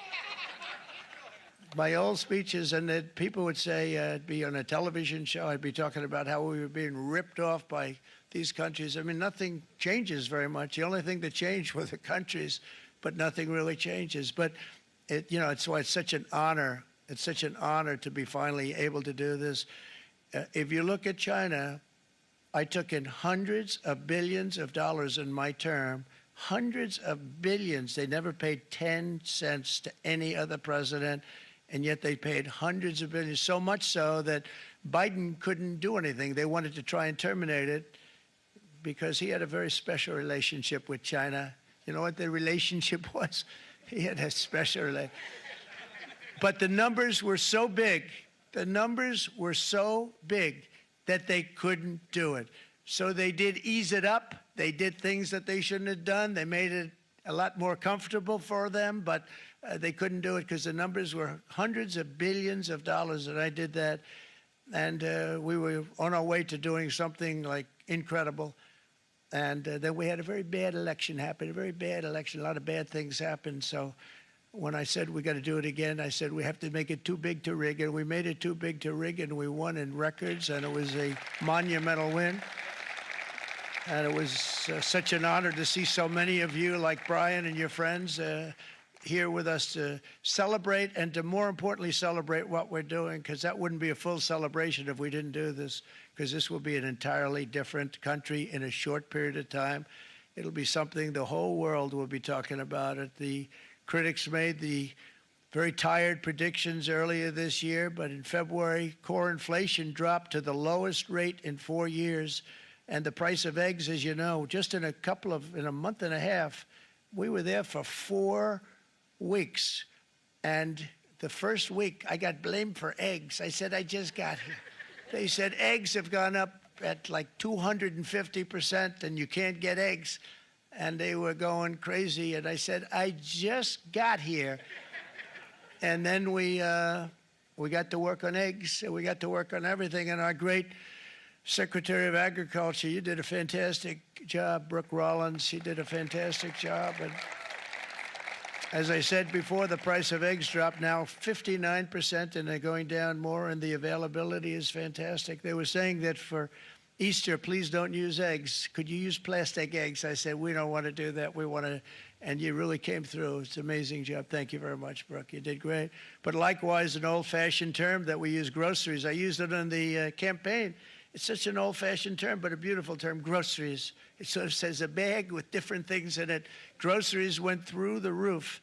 my old speeches, and that people would say I'd be on a television show, I'd be talking about how we were being ripped off by these countries. I mean, nothing changes very much. The only thing that changed were the countries, but nothing really changes. But it's why it's such an honor. It's such an honor to be finally able to do this. If you look at China, I took in hundreds of billions of dollars in my term, hundreds of billions. They never paid 10 cents to any other president, and yet they paid hundreds of billions, so much so that Biden couldn't do anything. They wanted to try and terminate it because he had a very special relationship with China. You know what the relationship was? He had a special relationship. But the numbers were so big, that they couldn't do it. So they did ease it up. They did things that they shouldn't have done. They made it a lot more comfortable for them, but they couldn't do it because the numbers were hundreds of billions of dollars, and I did that. And we were on our way to doing something like incredible. And then we had a very bad election happen, a very bad election. A lot of bad things happened. So when I said we got to do it again, I said we have to make it too big to rig. And we made it too big to rig, and we won in records, and it was a monumental win. And it was such an honor to see so many of you, like Brian and your friends, here with us to celebrate, and to more importantly celebrate what we're doing, because that wouldn't be a full celebration if we didn't do this, because this will be an entirely different country in a short period of time. It'll be something the whole world will be talking about it. The critics made the very tired predictions earlier this year, but in February, core inflation dropped to the lowest rate in 4 years. And the price of eggs, as you know, just in a month and a half, we were there for 4 weeks. And the first week, I got blamed for eggs. I said, I just got here. They said eggs have gone up at like 250%, and you can't get eggs. And they were going crazy. And I said, I just got here. And then we got to work on eggs, and we got to work on everything. And our great Secretary of Agriculture, you did a fantastic job. Brooke Rollins, she did a fantastic job. And as I said before, the price of eggs dropped now 59%, and they're going down more, and the availability is fantastic. They were saying that for Easter, please don't use eggs. Could you use plastic eggs? I said, we don't want to do that. We want to, and you really came through. It's an amazing job. Thank you very much, Brooke. You did great. But likewise, an old-fashioned term that we use, groceries. I used it in the campaign. It's such an old-fashioned term, but a beautiful term, groceries. It sort of says a bag with different things in it. Groceries went through the roof,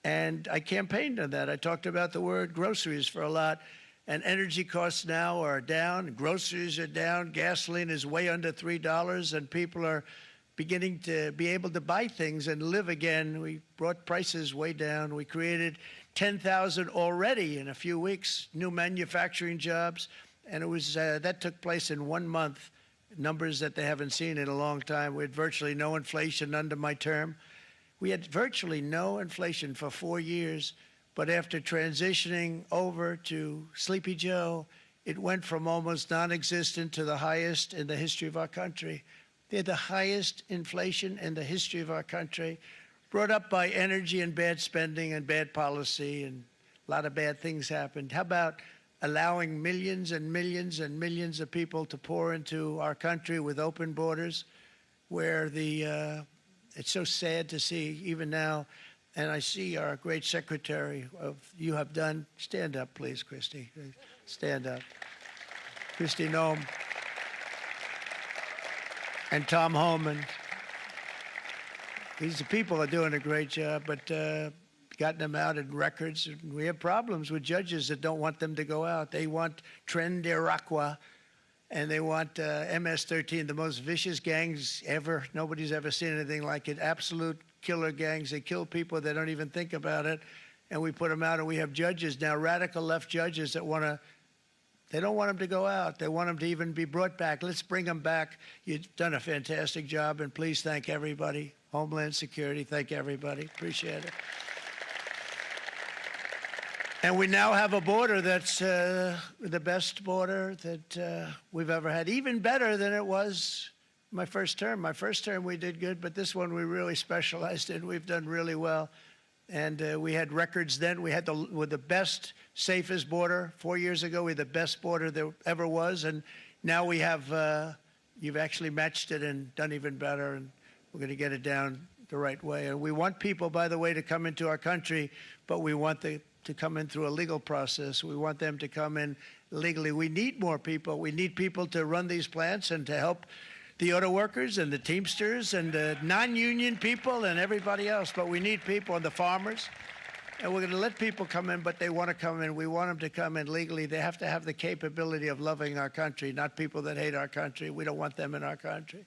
and I campaigned on that. I talked about the word groceries for a lot, and energy costs now are down. Groceries are down. Gasoline is way under $3, and people are beginning to be able to buy things and live again. We brought prices way down. We created 10,000 already in a few weeks, new manufacturing jobs. And it was that took place in 1 month, numbers that they haven't seen in a long time. We had virtually no inflation under my term. We had virtually no inflation for 4 years. But after transitioning over to Sleepy Joe, it went from almost non-existent to the highest in the history of our country. They had the highest inflation in the history of our country, brought up by energy and bad spending and bad policy, and a lot of bad things happened. How about allowing millions and millions and millions of people to pour into our country with open borders, where it's so sad to see even now. And I see our great secretary you have done. Stand up, please, Christy. Stand up. Christy Noem and Tom Homan. These people are doing a great job, but gotten them out in records. We have problems with judges that don't want them to go out. They want Tren de Aragua, and they want MS-13, the most vicious gangs ever. Nobody's ever seen anything like it. Absolute killer gangs. They kill people. They don't even think about it. And we put them out, and we have judges now, radical left judges that want to They don't want them to go out. They want them to even be brought back. Let's bring them back. You've done a fantastic job, and please thank everybody. Homeland Security, thank everybody. Appreciate it. And we now have a border that's the best border that we've ever had, even better than it was my first term. My first term we did good, but this one we really specialized in. We've done really well. And we had records then. We had the best, safest border 4 years ago. We had the best border there ever was. And now we have, you've actually matched it and done even better. And we're going to get it down the right way. And we want people, by the way, to come into our country, but we want them to come in through a legal process. We want them to come in legally. We need more people. We need people to run these plants and to help the auto workers and the Teamsters and the non-union people and everybody else. But we need people and the farmers. And we're going to let people come in, but they want to come in. We want them to come in legally. They have to have the capability of loving our country, not people that hate our country. We don't want them in our country.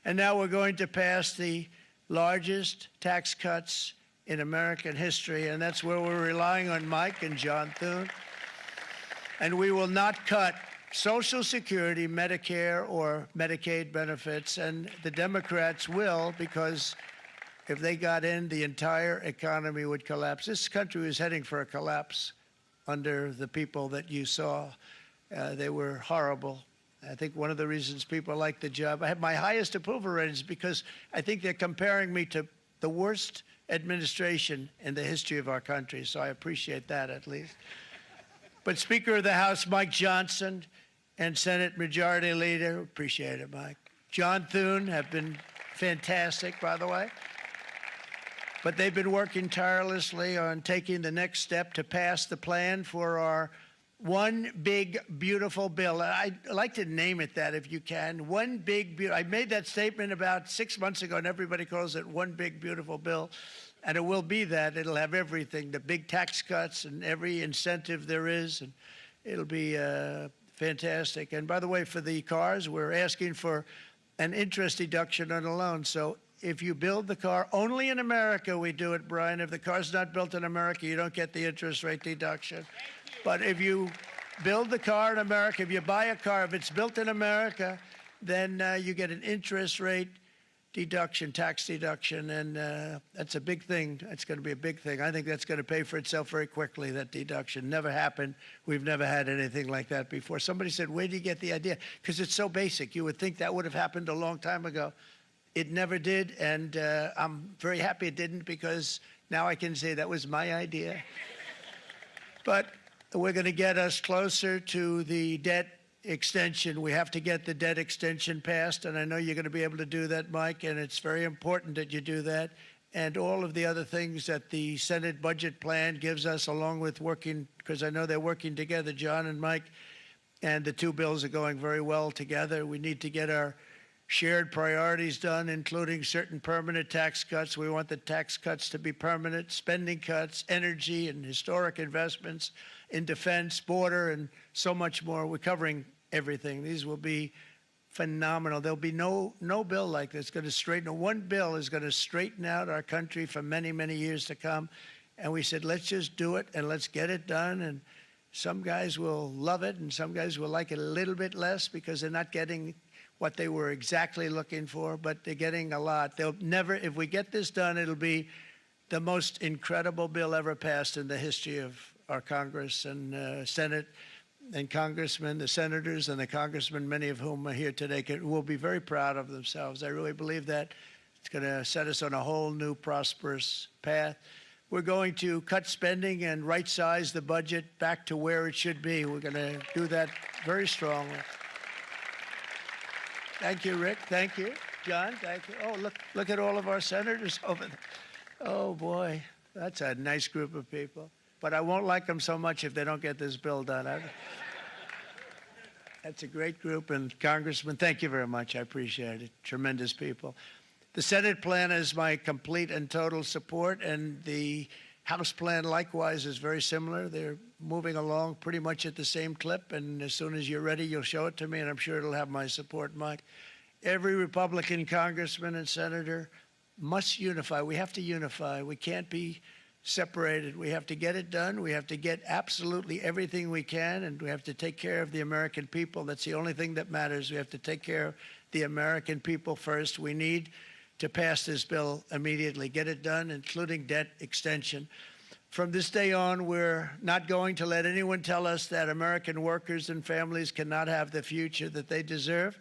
And now we're going to pass the largest tax cuts in American history, and that's where we're relying on Mike and John Thune. And we will not cut Social Security, Medicare, or Medicaid benefits, and the Democrats will, because if they got in, the entire economy would collapse. This country was heading for a collapse under the people that you saw. They were horrible. I think one of the reasons people like the job, I have my highest approval ratings because I think they're comparing me to the worst administration in the history of our country, so I appreciate that at least. But Speaker of the House Mike Johnson and Senate Majority Leader, appreciate it, Mike. John Thune have been fantastic, by the way. But they've been working tirelessly on taking the next step to pass the plan for our one big, beautiful bill. I'd like to name it that if you can. One big, beautiful. I made that statement about 6 months ago, and everybody calls it one big, beautiful bill. And it will be that. It'll have everything, the big tax cuts and every incentive there is. And it'll be fantastic. And by the way, for the cars, we're asking for an interest deduction on a loan. So if you build the car, only in America we do it, Brian. If the car's not built in America, you don't get the interest rate deduction. But if you build the car in America, if you buy a car, if it's built in America, then you get an interest rate deduction, tax deduction, and that's a big thing. It's going to be a big thing. I think that's going to pay for itself very quickly, that deduction. Never happened. We've never had anything like that before. Somebody said, where did you get the idea? Because it's so basic. You would think that would have happened a long time ago. It never did, and I'm very happy it didn't because now I can say that was my idea. But we're going to get us closer to the debt extension. We have to get the debt extension passed, and I know you're going to be able to do that, Mike, and it's very important that you do that. And all of the other things that the Senate budget plan gives us, along with working, because I know they're working together, John and Mike, and the two bills are going very well together. We need to get our shared priorities done, including certain permanent tax cuts. We want the tax cuts to be permanent, spending cuts, energy and historic investments in defense, border, and so much more. We're covering everything. These will be phenomenal. There'll be no bill like this going to straighten. One bill is going to straighten out our country for many, many years to come. And we said, let's just do it and let's get it done. And some guys will love it and some guys will like it a little bit less because they're not getting what they were exactly looking for, but they're getting a lot. They'll never, if we get this done, it'll be the most incredible bill ever passed in the history of our Congress and Senate and congressmen, the senators and the congressmen, many of whom are here today, will be very proud of themselves. I really believe that it's going to set us on a whole new prosperous path. We're going to cut spending and right-size the budget back to where it should be. We're going to do that very strongly. Thank you, Rick. Thank you. John, thank you. Oh, look at all of our senators over there. Oh, boy, that's a nice group of people. But I won't like them so much if they don't get this bill done. That's a great group. And Congressman, thank you very much. I appreciate it. Tremendous people. The Senate plan is my complete and total support, and the House plan likewise is very similar. They're moving along pretty much at the same clip, and as soon as you're ready, you'll show it to me, and I'm sure it'll have my support, Mike. Every Republican congressman and senator must unify. We have to unify. We can't be separated. We have to get it done. We have to get absolutely everything we can, and we have to take care of the American people. That's the only thing that matters. We have to take care of the American people first. We need to pass this bill immediately, get it done, including debt extension. From this day on, we're not going to let anyone tell us that American workers and families cannot have the future that they deserve.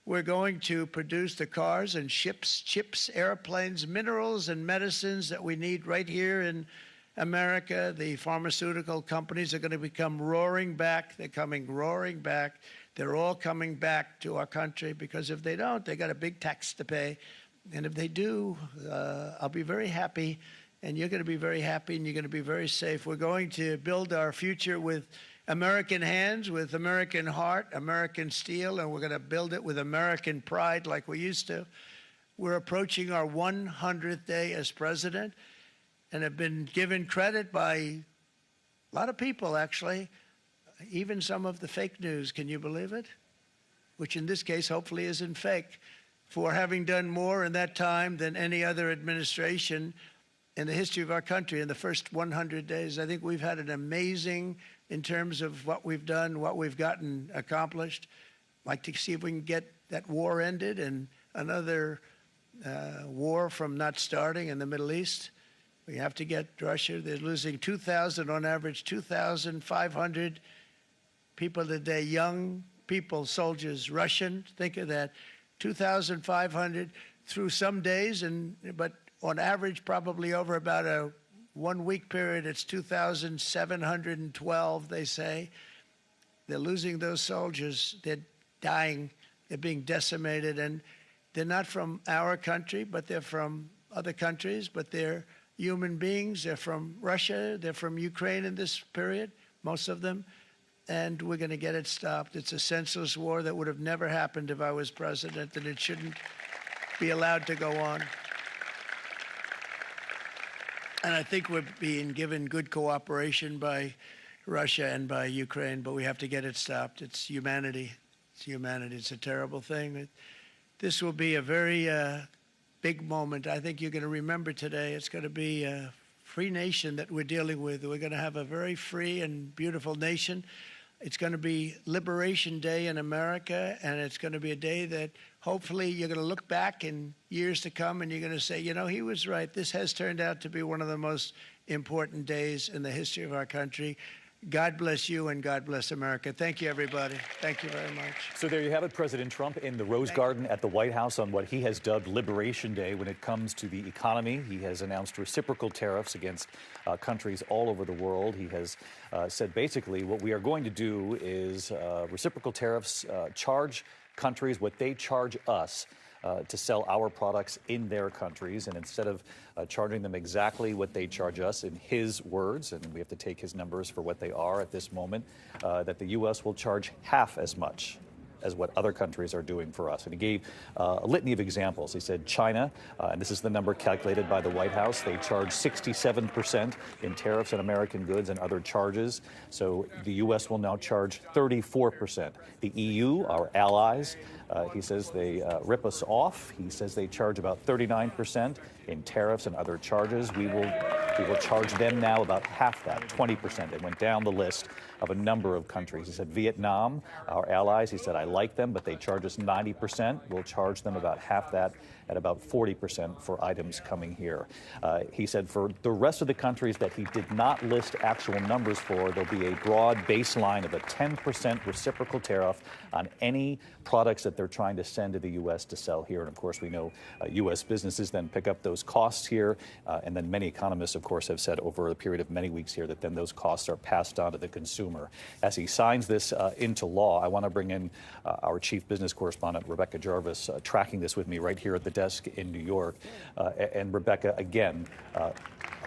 We're going to produce the cars and ships, chips, airplanes, minerals, and medicines that we need right here in America. The pharmaceutical companies are going to become roaring back. They're coming roaring back. They're all coming back to our country, because if they don't, they got a big tax to pay. And if they do, I'll be very happy, and you're going to be very happy, and you're going to be very safe. We're going to build our future with American hands, with American heart, American steel, and we're going to build it with American pride like we used to. We're approaching our 100th day as president and have been given credit by a lot of people, actually, even some of the fake news. Can you believe it? Which in this case hopefully isn't fake, for having done more in that time than any other administration in the history of our country in the first 100 days. I think we've had an amazing, in terms of what we've done, what we've gotten accomplished. I'd like to see if we can get that war ended and another war from not starting in the Middle East. We have to get Russia. They're losing 2,000 on average, 2,500 people a day, young people, soldiers, Russian. Think of that. 2,500 through some days, but on average, probably over about a 1 week period, it's 2,712, they say. They're losing those soldiers. They're dying. They're being decimated. And they're not from our country, but they're from other countries. But they're human beings. They're from Russia. They're from Ukraine in this period, most of them. And we're going to get it stopped. It's a senseless war that would have never happened if I was president, and it shouldn't be allowed to go on. And I think we're being given good cooperation by Russia and by Ukraine, but we have to get it stopped. It's humanity. It's humanity. It's a terrible thing. This will be a very big moment. I think you're going to remember today. It's going to be a free nation that we're dealing with. We're going to have a very free and beautiful nation. It's going to be Liberation Day in America, and it's going to be a day that hopefully you're going to look back in years to come and you're going to say, you know, he was right. This has turned out to be one of the most important days in the history of our country. God bless you, and God bless America. Thank you, everybody. Thank you very much. So there you have it, President Trump in the Rose Garden at the White House on what he has dubbed Liberation Day. When it comes to the economy, he has announced reciprocal tariffs against countries all over the world. He has said basically what we are going to do is reciprocal tariffs charge countries what they charge us to sell our products in their countries. And instead of charging them exactly what they charge us, in his words, and we have to take his numbers for what they are at this moment, that the U.S. will charge half as much as what other countries are doing for us. And he gave a litany of examples. He said China, and this is the number calculated by the White House, they charge 67% in tariffs on American goods and other charges. So the U.S. will now charge 34%. The EU, our allies, he says they rip us off. He says they charge about 39% in tariffs and other charges. We will charge them now about half that, 20%. They went down the list of a number of countries. He said Vietnam, our allies, he said, I like them, but they charge us 90%. We'll charge them about half that at about 40% for items coming here. He said for the rest of the countries that he did not list actual numbers for, there'll be a broad baseline of a 10% reciprocal tariff on any products that they're trying to send to the U.S. to sell here. And of course, we know U.S. businesses then pick up those costs here. And then many economists, of course, have said over a period of many weeks here that then those costs are passed on to the consumer. As he signs this into law, I want to bring in our chief business correspondent, Rebecca Jarvis, tracking this with me right here at the desk in New York. And Rebecca, again,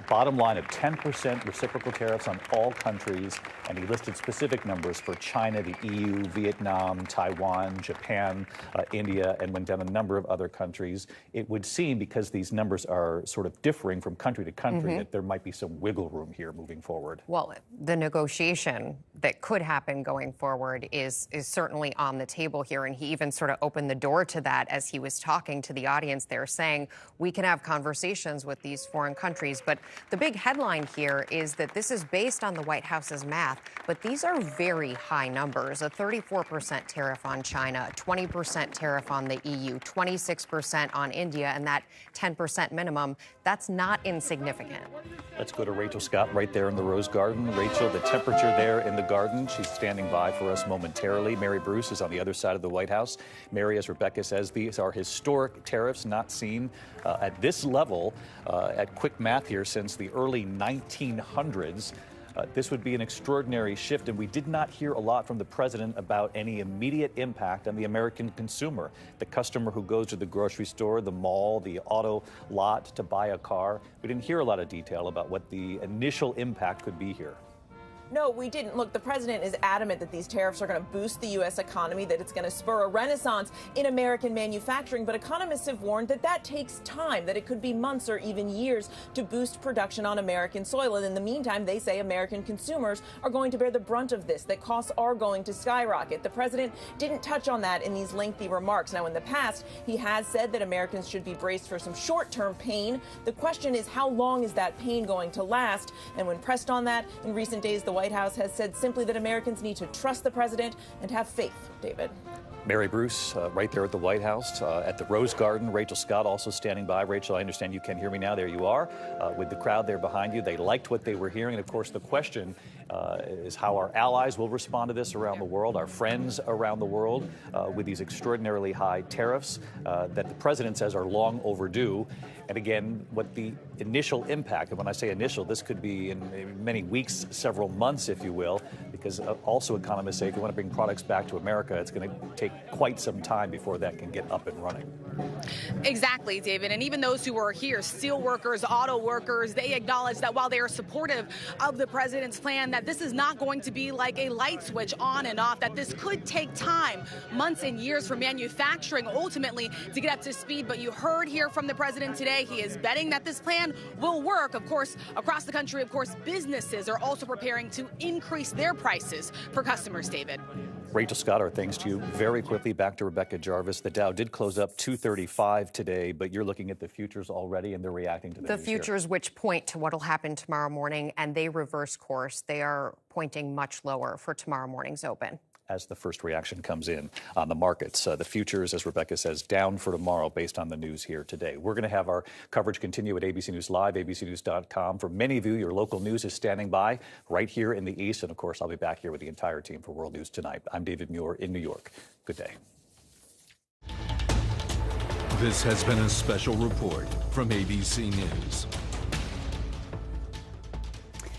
bottom line of 10% reciprocal tariffs on all countries, and he listed specific numbers for China, the EU, Vietnam, Taiwan, Japan, India, and went down a number of other countries. It would seem, because these numbers are sort of differing from country to country, that there might be some wiggle room here moving forward. Well, the negotiation that could happen going forward is certainly on the table here, and he even sort of opened the door to that as he was talking to the audience there, saying we can have conversations with these foreign countries, but The big headline here is that this is based on the White House's math, but these are very high numbers. A 34% tariff on China, a 20% tariff on the EU, 26% on India, and that 10% minimum. That's not insignificant. Let's go to Rachel Scott right there in the Rose Garden. Rachel, the temperature there in the garden. She's standing by for us momentarily. Mary Bruce is on the other side of the White House. Mary, as Rebecca says, these are historic tariffs not seen at this level, at quick math here, since the early 1900s. This would be an extraordinary shift, and we did not hear a lot from the president about any immediate impact on the American consumer, the customer who goes to the grocery store, the mall, the auto lot to buy a car. We didn't hear a lot of detail about what the initial impact could be here. No, we didn't. Look, the president is adamant that these tariffs are going to boost the U.S. economy, that it's going to spur a renaissance in American manufacturing. But economists have warned that that takes time, that it could be months or even years to boost production on American soil. And in the meantime, they say American consumers are going to bear the brunt of this, that costs are going to skyrocket. The president didn't touch on that in these lengthy remarks. Now, in the past, he has said that Americans should be braced for some short-term pain. The question is, how long is that pain going to last? And when pressed on that, in recent days, the White House has said simply that Americans need to trust the president and have faith. David. Mary Bruce, right there at the White House, at the Rose Garden. Rachel Scott also standing by. Rachel, I understand you can hear me now. There you are, with the crowd there behind you. They liked what they were hearing. And, of course, the question is how our allies will respond to this around the world, our friends around the world, with these extraordinarily high tariffs that the president says are long overdue. And again, what the initial impact, and when I say initial, this could be in many weeks, several months, if you will, because also economists say if you want to bring products back to America, it's going to take quite some time before that can get up and running. Exactly, David. And even those who are here, steel workers, auto workers, they acknowledge that while they are supportive of the president's plan, that this is not going to be like a light switch on and off, that this could take time, months and years for manufacturing ultimately to get up to speed. But you heard here from the president today, he is betting that this plan will work. Of course, across the country, of course, businesses are also preparing to increase their prices for customers, David. Rachel Scott, our thanks to you. Very quickly, back to Rebecca Jarvis. The Dow did close up 235 today, but you're looking at the futures already, and they're reacting to the news futures, here. Which point to what will happen tomorrow morning, and they reverse course. They are pointing much lower for tomorrow morning's open. As the first reaction comes in on the markets. The futures, as Rebecca says, down for tomorrow based on the news here today. We're going to have our coverage continue at ABC News Live, abcnews.com. For many of you, your local news is standing by right here in the East. And, of course, I'll be back here with the entire team for World News Tonight. I'm David Muir in New York. Good day. This has been a special report from ABC News.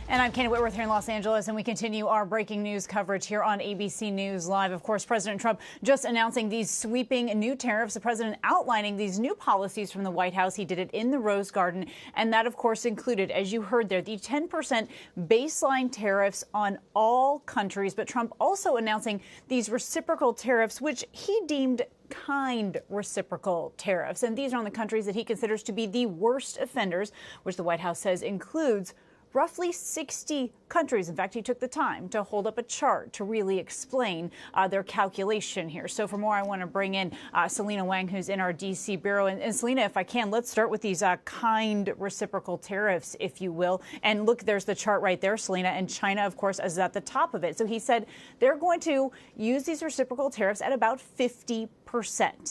And I'm Kate Whitworth here in Los Angeles, and we continue our breaking news coverage here on ABC News Live. Of course, President Trump just announcing these sweeping new tariffs. The president outlining these new policies from the White House. He did it in the Rose Garden, and that, of course, included, as you heard there, the 10% baseline tariffs on all countries. But Trump also announcing these reciprocal tariffs, which he deemed kind reciprocal tariffs. And these are on the countries that he considers to be the worst offenders, which the White House says includes roughly 60 countries. In fact, he took the time to hold up a chart to really explain their calculation here. So for more, I want to bring in Selena Wang, who's in our D.C. bureau. And Selena, if I can, let's start with these kind reciprocal tariffs, if you will. And look, there's the chart right there, Selena. And China, of course, is at the top of it. So he said they're going to use these reciprocal tariffs at about 50%.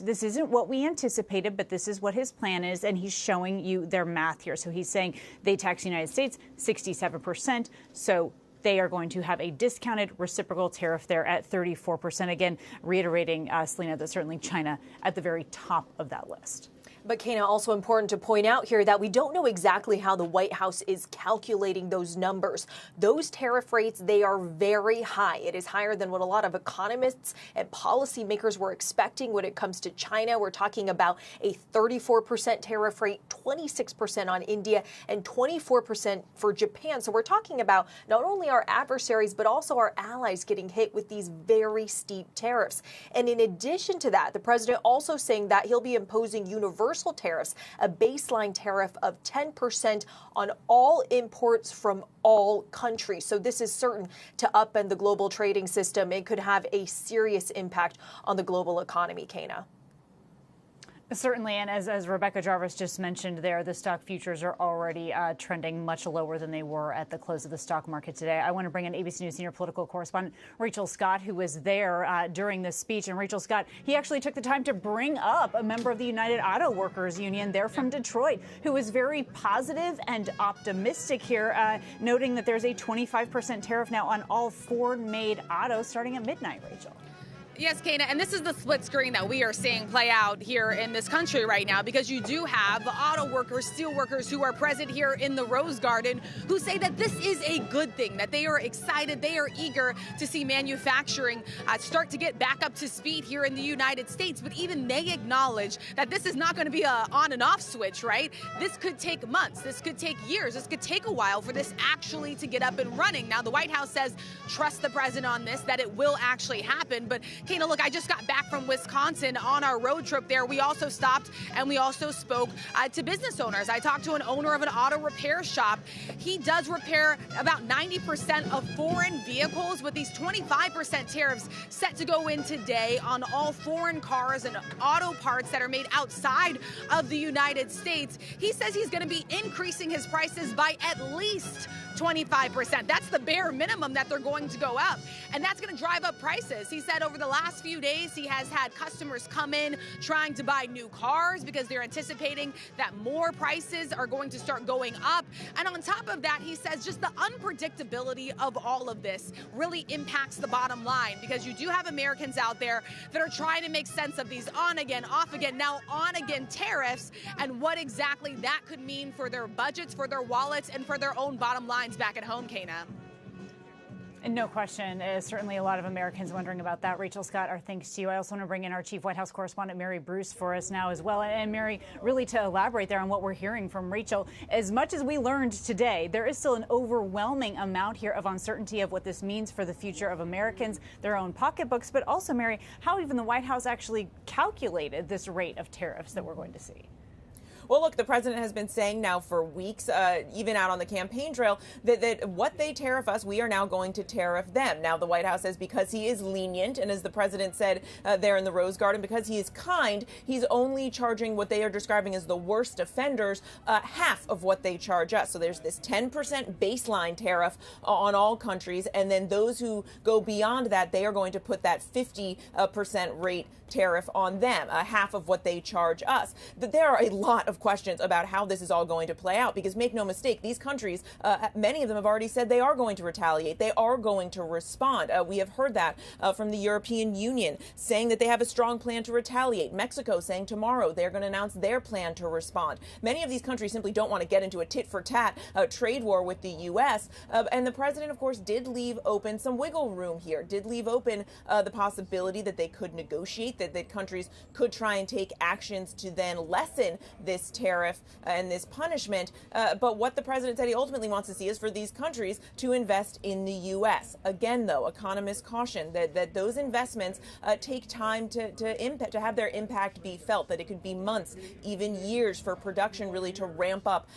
This isn't what we anticipated, but this is what his plan is, and he's showing you their math here. So he's saying they tax the United States 67%, so they are going to have a discounted reciprocal tariff there at 34%. Again, reiterating, Selena, that certainly China at the very top of that list. But, Kana, also important to point out here that we don't know exactly how the White House is calculating those numbers. Those tariff rates, they are very high. It is higher than what a lot of economists and policymakers were expecting when it comes to China. We're talking about a 34% tariff rate, 26% on India, and 24% for Japan. So we're talking about not only our adversaries, but also our allies getting hit with these very steep tariffs. And in addition to that, the president also saying that he'll be imposing universal tariffs, a baseline tariff of 10% on all imports from all countries. So this is certain to upend the global trading system. It could have a serious impact on the global economy, Kana. Certainly, and as Rebecca Jarvis just mentioned there, the stock futures are already trending much lower than they were at the close of the stock market today. I want to bring in ABC News senior political correspondent Rachel Scott, who was there during this speech. And Rachel Scott, he actually took the time to bring up a member of the United Auto Workers Union there from Detroit, who was very positive and optimistic here, noting that there's a 25% tariff now on all Ford-made autos starting at midnight, Rachel. Yes, Kana, and this is the split screen that we are seeing play out here in this country right now, because you do have auto workers, steel workers who are present here in the Rose Garden who say that this is a good thing, that they are excited, they are eager to see manufacturing start to get back up to speed here in the United States. But even they acknowledge that this is not going to be a on and off switch, right? This could take months, this could take years, this could take a while for this actually to get up and running. Now, the White House says trust the president on this, that it will actually happen. But Kana, look, I just got back from Wisconsin on our road trip there. We also stopped and we also spoke to business owners. I talked to an owner of an auto repair shop. He does repair about 90% of foreign vehicles, with these 25% tariffs set to go in today on all foreign cars and auto parts that are made outside of the United States. He says he's going to be increasing his prices by at least 25%. That's the bare minimum that they're going to go up. And that's going to drive up prices. He said over the last few days, he has had customers come in trying to buy new cars because they're anticipating that more prices are going to start going up. And on top of that, he says just the unpredictability of all of this really impacts the bottom line, because you do have Americans out there that are trying to make sense of these on again, off again, now on again tariffs, and what exactly that could mean for their budgets, for their wallets, and for their own bottom lines back at home, Kana. And no question, certainly a lot of Americans wondering about that. Rachel Scott, our thanks to you. I also want to bring in our chief White House correspondent, Mary Bruce, for us now as well. And Mary, really to elaborate there on what we're hearing from Rachel, as much as we learned today, there is still an overwhelming amount here of uncertainty of what this means for the future of Americans, their own pocketbooks, but also, Mary, how even the White House actually calculated this rate of tariffs that we're going to see. Well, look, the president has been saying now for weeks, even out on the campaign trail, that what they tariff us, we are now going to tariff them. Now, the White House says because he is lenient, and as the president said there in the Rose Garden, because he is kind, he's only charging what they are describing as the worst offenders half of what they charge us. So there's this 10% baseline tariff on all countries, and then those who go beyond that, they are going to put that 50% rate tariff on them, half of what they charge us. But there are a lot of questions about how this is all going to play out, because make no mistake, these countries, many of them have already said they are going to retaliate. They are going to respond. We have heard that from the European Union saying that they have a strong plan to retaliate. Mexico saying tomorrow they're going to announce their plan to respond. Many of these countries simply don't want to get into a tit-for-tat trade war with the U.S. And the president, of course, did leave open some wiggle room here, did leave open the possibility that they could negotiate, that countries could try and take actions to then lessen this tariff and this punishment. But what the president said he ultimately wants to see is for these countries to invest in the U.S. Again, though, economists caution that those investments take time to have their impact be felt, that it could be months, even years for production really to ramp up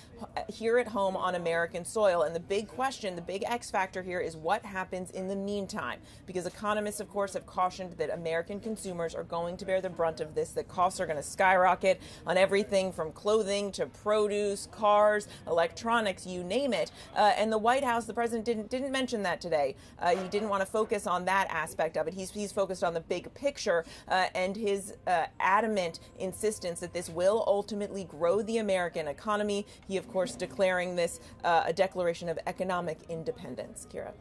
here at home on American soil. And the big question, the big X factor here is what happens in the meantime, because economists, of course, have cautioned that American consumers are going to bear the brunt of this, that costs are going to skyrocket on everything from clothing to produce, cars, electronics, you name it. And the White House, the president didn't mention that today. He didn't want to focus on that aspect of it. He's focused on the big picture and his adamant insistence that this will ultimately grow the American economy. He, of course, declaring this a declaration of economic independence. Kira.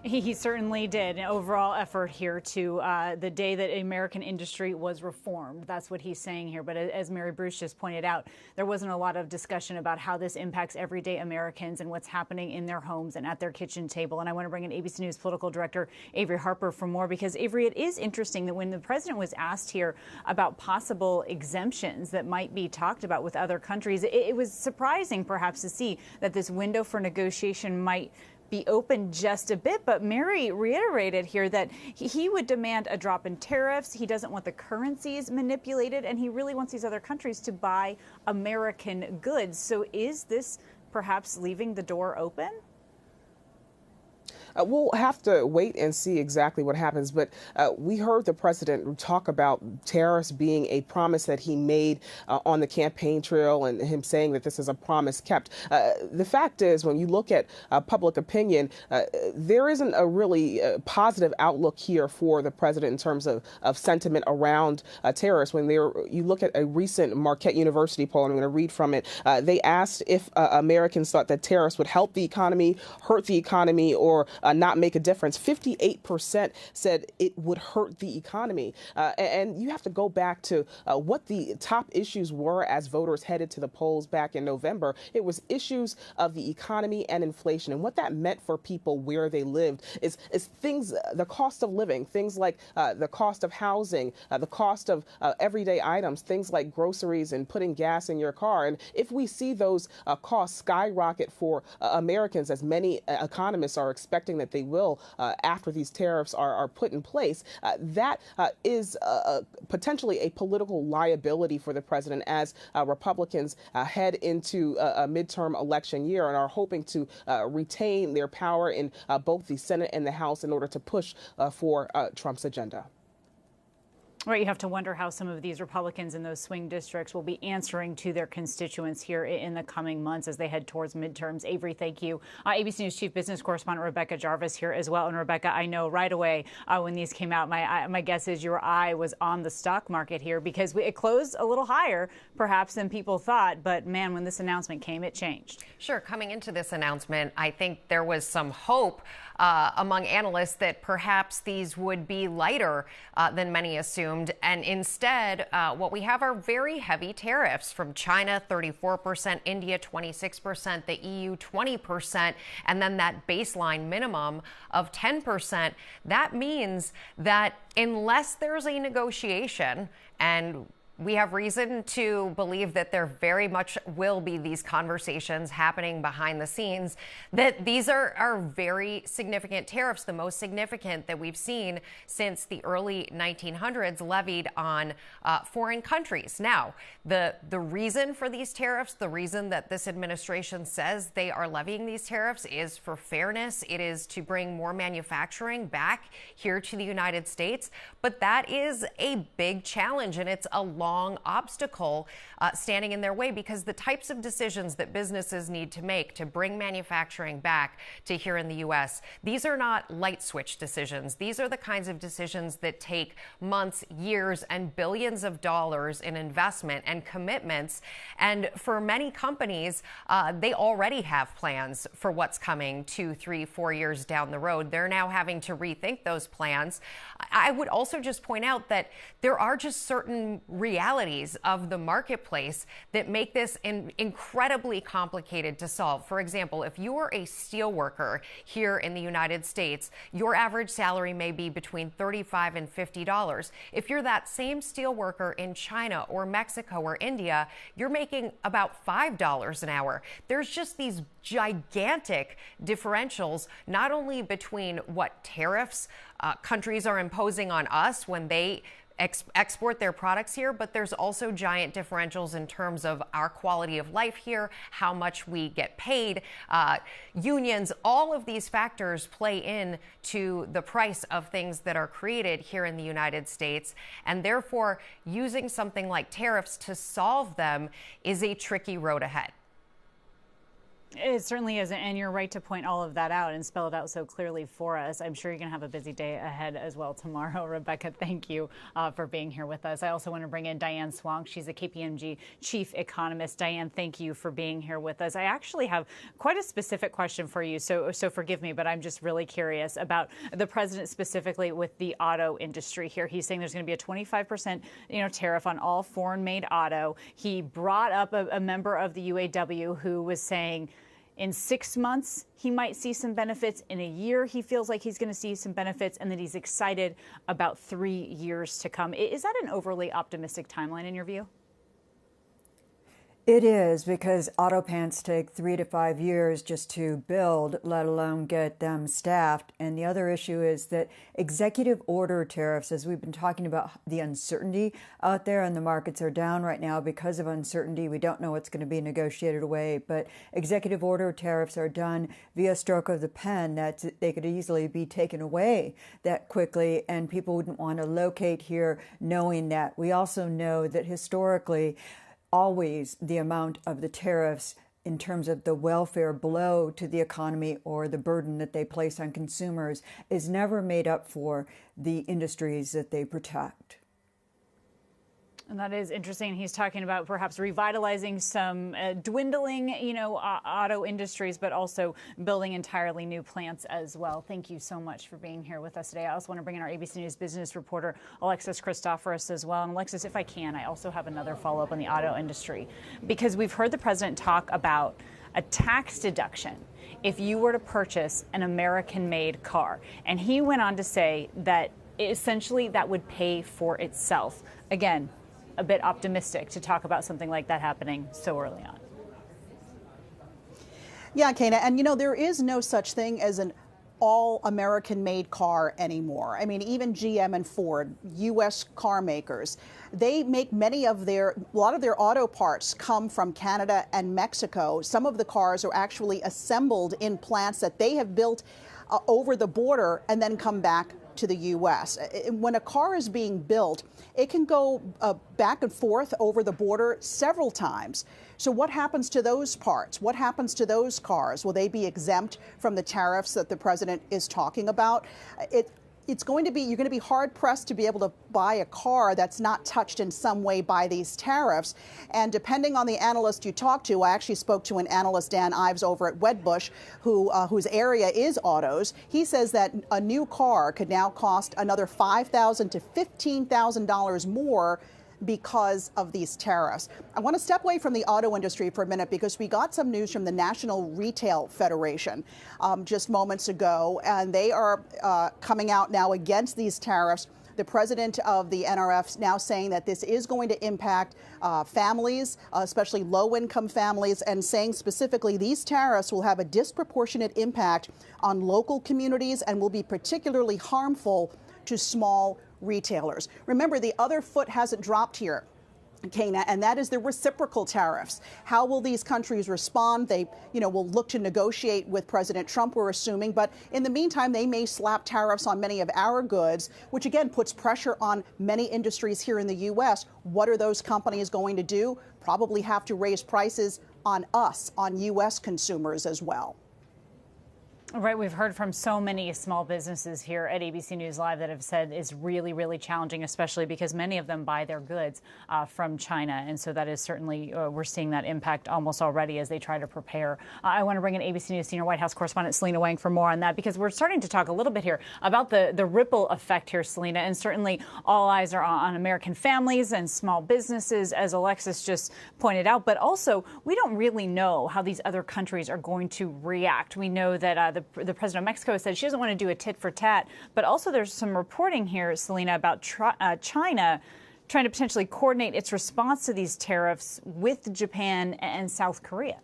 He certainly did. An overall effort here to the day that American industry was reformed. That's what he's saying here. But as Mary Bruce just pointed out, there wasn't a lot of discussion about how this impacts everyday Americans and what's happening in their homes and at their kitchen table. And I want to bring in ABC News political director Avery Harper for more, because, Avery, it is interesting that when the president was asked here about possible exemptions that might be talked about with other countries, it was surprising perhaps to see that this window for negotiation might be open just a bit. But Mary reiterated here that he would demand a drop in tariffs. He doesn't want the currencies manipulated, and he really wants these other countries to buy American goods. So is this perhaps leaving the door open? we'll have to wait and see exactly what happens. But we heard the president talk about tariffs being a promise that he made on the campaign trail, and him saying that this is a promise kept. The fact is, when you look at public opinion, there isn't a really positive outlook here for the president in terms of sentiment around tariffs. When you look at a recent Marquette University poll, and I'm going to read from it, they asked if Americans thought that tariffs would help the economy, hurt the economy, or not make a difference. 58% said it would hurt the economy. And you have to go back to what the top issues were as voters headed to the polls back in November. It was issues of the economy and inflation. And what that meant for people where they lived is things, the cost of living, things like the cost of housing, the cost of everyday items, things like groceries and putting gas in your car. And if we see those costs skyrocket for Americans, as many economists are expecting that they will after these tariffs are put in place, that is potentially a political liability for the president as Republicans head into a midterm election year and are hoping to retain their power in both the Senate and the House in order to push for Trump's agenda. Right, you have to wonder how some of these Republicans in those swing districts will be answering to their constituents here in the coming months as they head towards midterms. Avery, thank you. ABC News Chief Business Correspondent Rebecca Jarvis here as well. And Rebecca, I know right away when these came out, my guess is your eye was on the stock market here because it closed a little higher, perhaps, than people thought. But man, when this announcement came, it changed. Sure. Coming into this announcement, I think there was some hope among analysts that perhaps these would be lighter than many assumed. And instead, what we have are very heavy tariffs from China, 34%, India, 26%, the EU, 20%, and then that baseline minimum of 10%. That means that unless there's a negotiation, and we have reason to believe that there very much will be these conversations happening behind the scenes, that these are very significant tariffs, the most significant that we've seen since the early 1900s levied on foreign countries. Now, the reason for these tariffs, the reason that this administration says they are levying these tariffs is for fairness. It is to bring more manufacturing back here to the United States. But that is a big challenge, and it's a long obstacle standing in their way because the types of decisions that businesses need to make to bring manufacturing back to here in the U.S., these are not light switch decisions. These are the kinds of decisions that take months, years, and billions of dollars in investment and commitments. And for many companies, they already have plans for what's coming 2, 3, 4 years down the road. They're now having to rethink those plans. I would also just point out that there are just certain realities of the marketplace that make this incredibly complicated to solve. For example, if you are a steel worker here in the United States, your average salary may be between $35 and $50. If you're that same steel worker in China or Mexico or India, you're making about $5 an hour. There's just these gigantic differentials, not only between what tariffs countries are imposing on us when they export their products here, but there's also giant differentials in terms of our quality of life here, how much we get paid, unions. All of these factors play in to the price of things that are created here in the United States, and therefore using something like tariffs to solve them is a tricky road ahead. It certainly is, and you're right to point all of that out and spell it out so clearly for us. I'm sure you're going to have a busy day ahead as well tomorrow. Rebecca, thank you for being here with us. I also want to bring in Diane Swank. She's a KPMG chief economist. Diane, thank you for being here with us. I actually have quite a specific question for you, so forgive me, but I'm just really curious about the president specifically with the auto industry here. He's saying there's going to be a 25% tariff on all foreign-made auto. He brought up a member of the UAW who was saying in 6 months, he might see some benefits. In a year, he feels like he's going to see some benefits, and that he's excited about 3 years to come. Is that an overly optimistic timeline in your view? It is, because auto plants take 3 to 5 years just to build, let alone get them staffed. And the other issue is that executive order tariffs, as we've been talking about the uncertainty out there, and the markets are down right now because of uncertainty. We don't know what's going to be negotiated away, but executive order tariffs are done via stroke of the pen, that they could easily be taken away that quickly, and people wouldn't want to locate here knowing that. We also know that historically, always the amount of the tariffs in terms of the welfare blow to the economy or the burden that they place on consumers is never made up for the industries that they protect. And that is interesting. He's talking about perhaps revitalizing some dwindling, auto industries, but also building entirely new plants as well. Thank you so much for being here with us today. I also want to bring in our ABC News business reporter, Alexis Christoforous, as well. And Alexis, if I can, I also have another follow-up on the auto industry, because we've heard the president talk about a tax deduction if you were to purchase an American-made car. And he went on to say that essentially that would pay for itself. Again, a bit optimistic to talk about something like that happening so early on. Yeah, Kana, and there is no such thing as an all-American-made car anymore. I mean, even GM and Ford, U.S. car makers, they make a lot of their auto parts come from Canada and Mexico. Some of the cars are actually assembled in plants that they have built over the border and then come back to the U.S. When a car is being built, it can go back and forth over the border several times. So what happens to those parts? What happens to those cars? Will they be exempt from the tariffs that the president is talking about? You're going to be hard pressed to be able to buy a car that's not touched in some way by these tariffs. And depending on the analyst you talk to, I actually spoke to an analyst, Dan Ives, over at Wedbush, whose area is autos. He says that a new car could now cost another $5,000 to $15,000 more because of these tariffs. I want to step away from the auto industry for a minute, because we got some news from the National Retail Federation just moments ago, and they are coming out now against these tariffs. The president of the NRF now saying that this is going to impact families, especially low-income families, and saying specifically these tariffs will have a disproportionate impact on local communities and will be particularly harmful to small retailers. Remember, the other foot hasn't dropped here, Kana, and that is the reciprocal tariffs. How will these countries respond? They, will look to negotiate with President Trump, we're assuming, but in the meantime, they may slap tariffs on many of our goods, which again puts pressure on many industries here in the U.S. What are those companies going to do? Probably have to raise prices on us, on U.S. consumers as well. Right. We've heard from so many small businesses here at ABC News Live that have said it's really, really challenging, especially because many of them buy their goods from China. And so that is certainly, we're seeing that impact almost already as they try to prepare. I want to bring in ABC News senior White House correspondent Selena Wang for more on that, because we're starting to talk a little bit here about the ripple effect here, Selena. And certainly all eyes are on American families and small businesses, as Alexis just pointed out. But also, we don't really know how these other countries are going to react. We know that the president of Mexico said she doesn't want to do a tit for tat, but also there's some reporting here, Selena, about China trying to potentially coordinate its response to these tariffs with Japan and South Korea.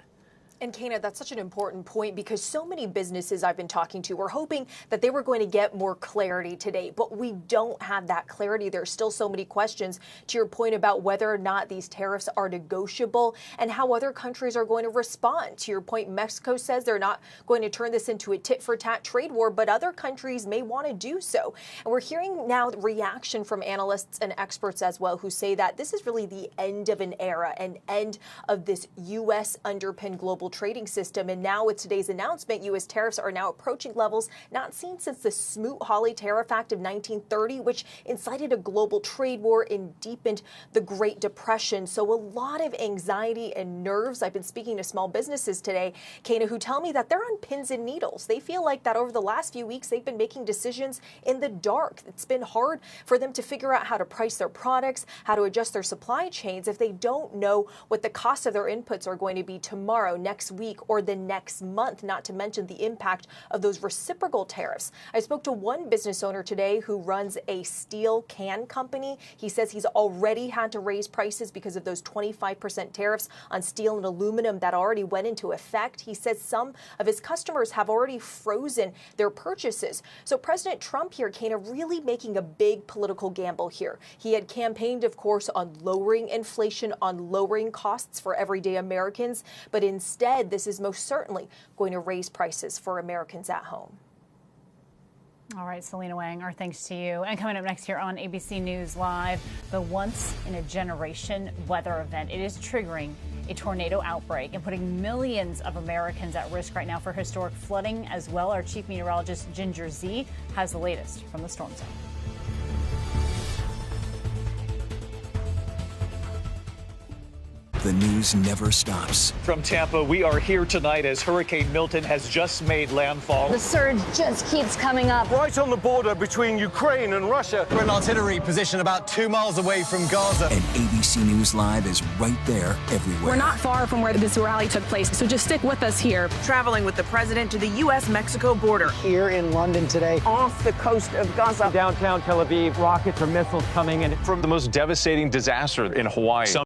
And Kana, that's such an important point, because so many businesses I've been talking to were hoping that they were going to get more clarity today, but we don't have that clarity. There's still so many questions, to your point about whether or not these tariffs are negotiable and how other countries are going to respond. To your point, Mexico says they're not going to turn this into a tit-for-tat trade war, but other countries may want to do so. And we're hearing now the reaction from analysts and experts as well, who say that this is really the end of an era, an end of this U.S. underpinned global trading system. And now with today's announcement, U.S. tariffs are now approaching levels not seen since the Smoot-Hawley Tariff Act of 1930, which incited a global trade war and deepened the Great Depression. So a lot of anxiety and nerves. I've been speaking to small businesses today, Kana, who tell me that they're on pins and needles. They feel like that over the last few weeks, they've been making decisions in the dark. It's been hard for them to figure out how to price their products, how to adjust their supply chains if they don't know what the cost of their inputs are going to be tomorrow, next next week or the next month, not to mention the impact of those reciprocal tariffs. I spoke to one business owner today who runs a steel can company. He says he's already had to raise prices because of those 25% tariffs on steel and aluminum that already went into effect. He says some of his customers have already frozen their purchases. So President Trump here, Kana, really making a big political gamble here. He had campaigned, of course, on lowering inflation, on lowering costs for everyday Americans, but instead, this is most certainly going to raise prices for Americans at home. All right, Selena Wang, our thanks to you. And coming up next here on ABC News Live, the once-in-a-generation weather event. It is triggering a tornado outbreak and putting millions of Americans at risk right now for historic flooding as well. Our chief meteorologist, Ginger Z, has the latest from the storm zone. The news never stops. From Tampa, we are here tonight as Hurricane Milton has just made landfall. The surge just keeps coming up. Right on the border between Ukraine and Russia. We're in artillery position about 2 miles away from Gaza. And ABC News Live is right there everywhere. We're not far from where this rally took place, so just stick with us here. Traveling with the president to the U.S.-Mexico border. Here in London today. Off the coast of Gaza. Downtown Tel Aviv, rockets or missiles coming in. From the most devastating disaster in Hawaii.